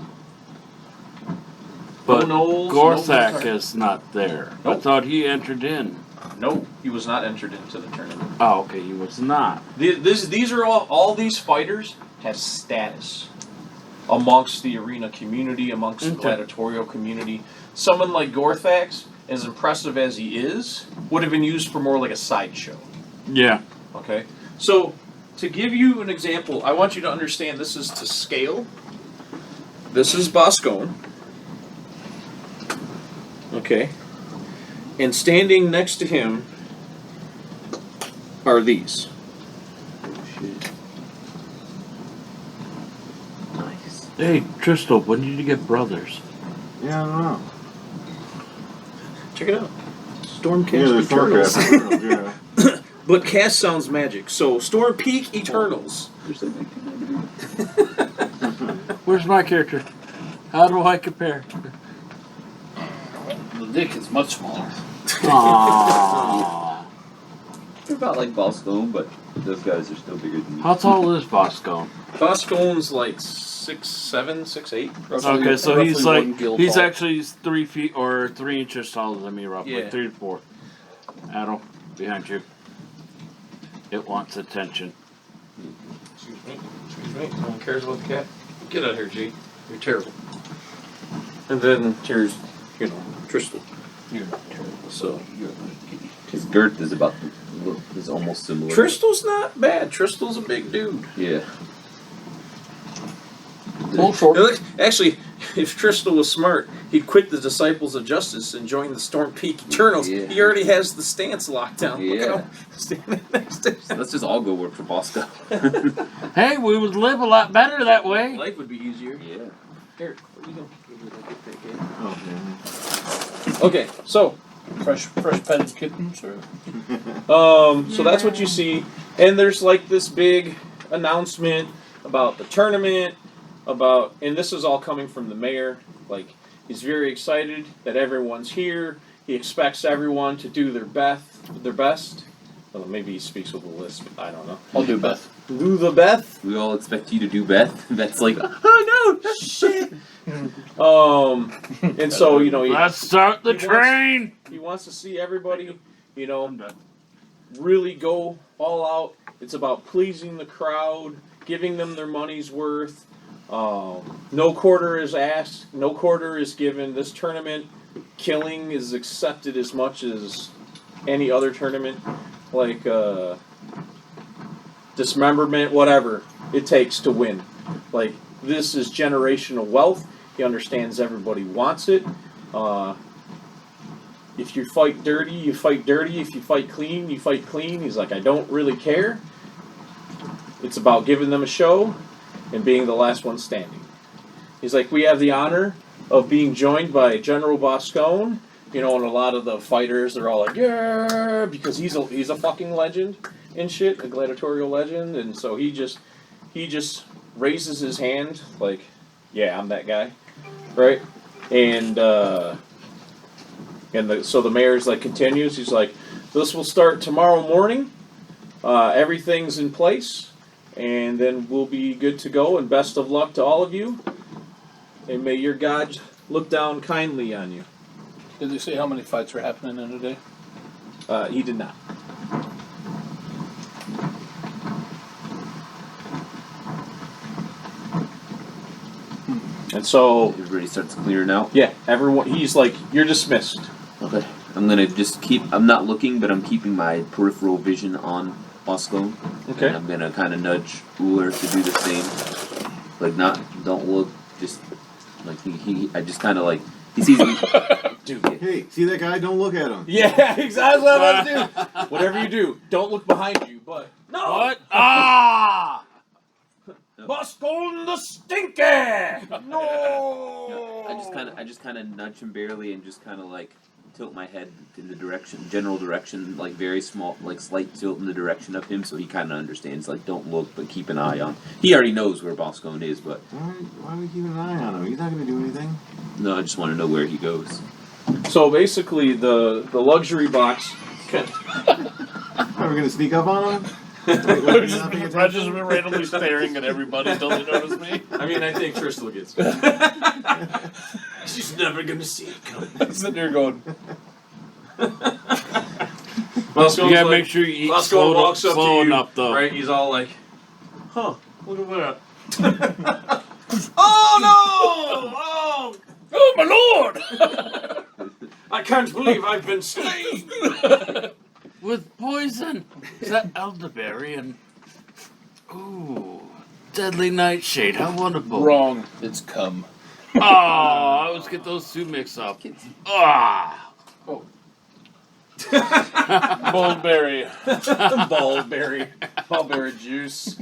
But no Knolls, Gorthak no is not there. I Nope. thought he entered in. Nope. He was not entered into the tournament. Oh, okay, he was not. These are all these fighters have status amongst the arena community, amongst the Okay. gladiatorial community. Someone like Gorthax, as impressive as he is, would have been used for more like a sideshow. Yeah. Okay? So, to give you an example, I want you to understand this is to scale. This is Boscone. Okay? And standing next to him are these. Nice. Hey, Tristel, when did you get brothers? Yeah, I don't know. Check it out. Stormcast Yeah, the Eternals. forecast. Yeah. But cast sounds magic. So, Storm Peak Eternals. Where's my character? How do I compare? The dick is much smaller. Aww. They're about like Bosco, but those guys are still bigger than you. How tall is Bosco? Boscone's like 6'7", 6'8". Okay, so he's roughly one like gill he's tall. actually 3 feet or 3 inches taller than me, roughly Yeah. 3 to 4. Adel, behind you. It wants attention. Excuse me. No one cares about the cat. Get out of here, G. You're terrible. And then here's, Tristan. You're not terrible. So His girth is is almost similar. Tristal's not bad. Tristal's a big dude. Yeah. Little short. Actually, if Tristal was smart, he'd quit the Disciples of Justice and join the Storm Peak Eternals. Yeah. He already has the stance locked down. Look Yeah. at him standing next to So him. let's just all go work for Bosco. Hey, we would live a lot better that way. Life would be easier. Yeah. Here, what are you doing? Oh, Okay, so Fresh petted kittens, or so that's what you see, and there's like this big announcement about the tournament, and this is all coming from the mayor. Like, he's very excited that everyone's here. He expects everyone to do their best. Well, maybe he speaks with a lisp. I don't know. I'll do Beth. Do the best. We all expect you to do Beth. That's like, oh no, shit. And so Let's start the he train. he wants to see everybody, really go all out. It's about pleasing the crowd, giving them their money's worth. No quarter is asked, no quarter is given. This tournament, killing is accepted as much as any other tournament, like dismemberment, whatever it takes to win. Like, this is generational wealth. He understands everybody wants it. If you fight dirty, you fight dirty. If you fight clean, you fight clean. He's like, I don't really care. It's about giving them a show and being the last one standing. He's like, we have the honor of being joined by General Boscone. And a lot of the fighters, they're all like, yeah, because he's a fucking legend and shit, a gladiatorial legend. And so he just raises his hand like, yeah, I'm that guy, right? And so the mayor's like continues. He's like, this will start tomorrow morning. Everything's in place, and then we'll be good to go. And best of luck to all of you. And may your God look down kindly on you. Did they say how many fights are happening in a day? He did not. And so, Everybody starts clearing out. yeah, everyone, he's like, you're dismissed. Okay. I'm gonna just I'm not looking, but I'm keeping my peripheral vision on Bosco. Okay. And I'm gonna kind of nudge Uller to do the same. Like, don't look, just, like, I just kind of like, he sees me. Dude. Hey, see that guy? Don't look at him. Yeah, exactly what I'm about to do. Whatever you do, don't look behind you, but. No! What? Ah! Bosco the Stinky! No! I just kind of nudge him barely and just kind of like tilt my head in the general direction, like very small, like slight tilt in the direction of him, so he kind of understands. Like, don't look, but keep an eye on. He already knows where Bosco is, but Why are we keeping an eye on him? He's not going to do anything. no, I just want to know where he goes. So basically, the luxury box. Are we going to sneak up on him? I just been randomly staring at everybody until they notice me. I mean, I think Crystal gets. She's never gonna see it coming. I'm sitting there going, Bosco's You gotta like, make sure you eat Bosco walks up to slow you, enough, though. right? He's all like, "Huh? Look at that! Oh no! "Oh my lord!" I can't believe I've been slain." With poison. Is that elderberry and ooh, deadly nightshade? How wonderful! Wrong. It's cum. Oh, I always get those two mixed up. Ah, Boldberry. Ballberry juice.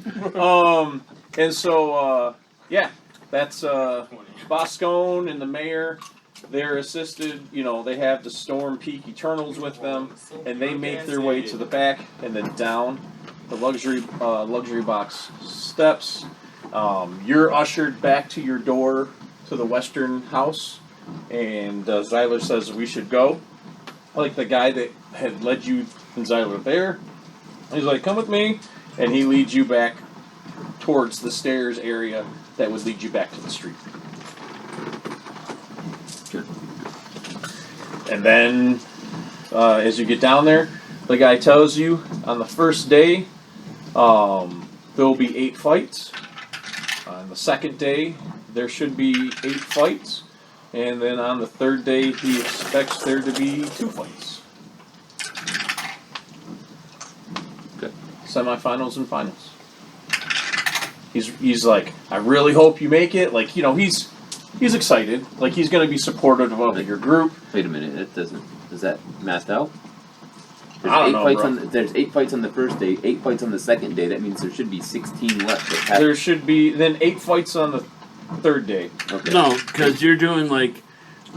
And so, yeah, that's Boscone and the mayor. They're assisted, they have the Storm Peak Eternals with them, and they make their way to the back and then down the luxury box steps. You're ushered back to your door to the western house, and Zyler says we should go. Like the guy that had led you and Zyler there, he's like, come with me, and he leads you back towards the stairs area that would lead you back to the street. And then, as you get down there, the guy tells you on the first day, there'll be 8 fights. On the second day, there should be 8 fights. And then on the third day, he expects there to be 2 fights. Okay. Semifinals and finals. He's like, I really hope you make it. Like, you know, he's excited. Like, he's going to be supportive of your group. Wait a minute, it doesn't. Is that mathed out? There's I don't 8 know, fights bro. on. There's 8 fights on the first day, 8 fights on the second day. That means there should be 16 left. that have- There should be then 8 fights on the third day. Okay. No, because you're doing like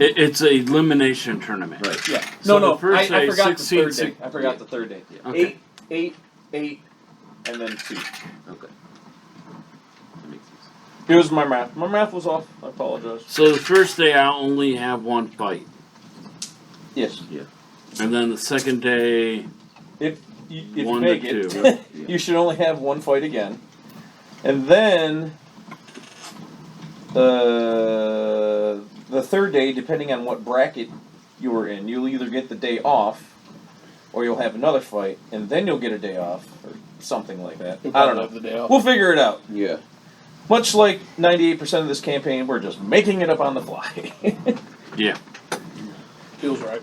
it's a elimination tournament. Right. Yeah. So No, the first I day, forgot 16, the third day. I forgot the third day. Yeah. Okay. 8, and then 2. Okay. That makes sense. It was my math. My math was off. I apologize. So the first day I only have 1 fight, Yes. and then the second day If you 1 make to it, 2. Yeah. you should only have 1 fight again. And then the third day, depending on what bracket you were in, you'll either get the day off or you'll have another fight, and then you'll get a day off or something like that. I don't know. The day off. We'll figure it out. Yeah. Much like 98% of this campaign, we're just making it up on the fly. Yeah. Feels right.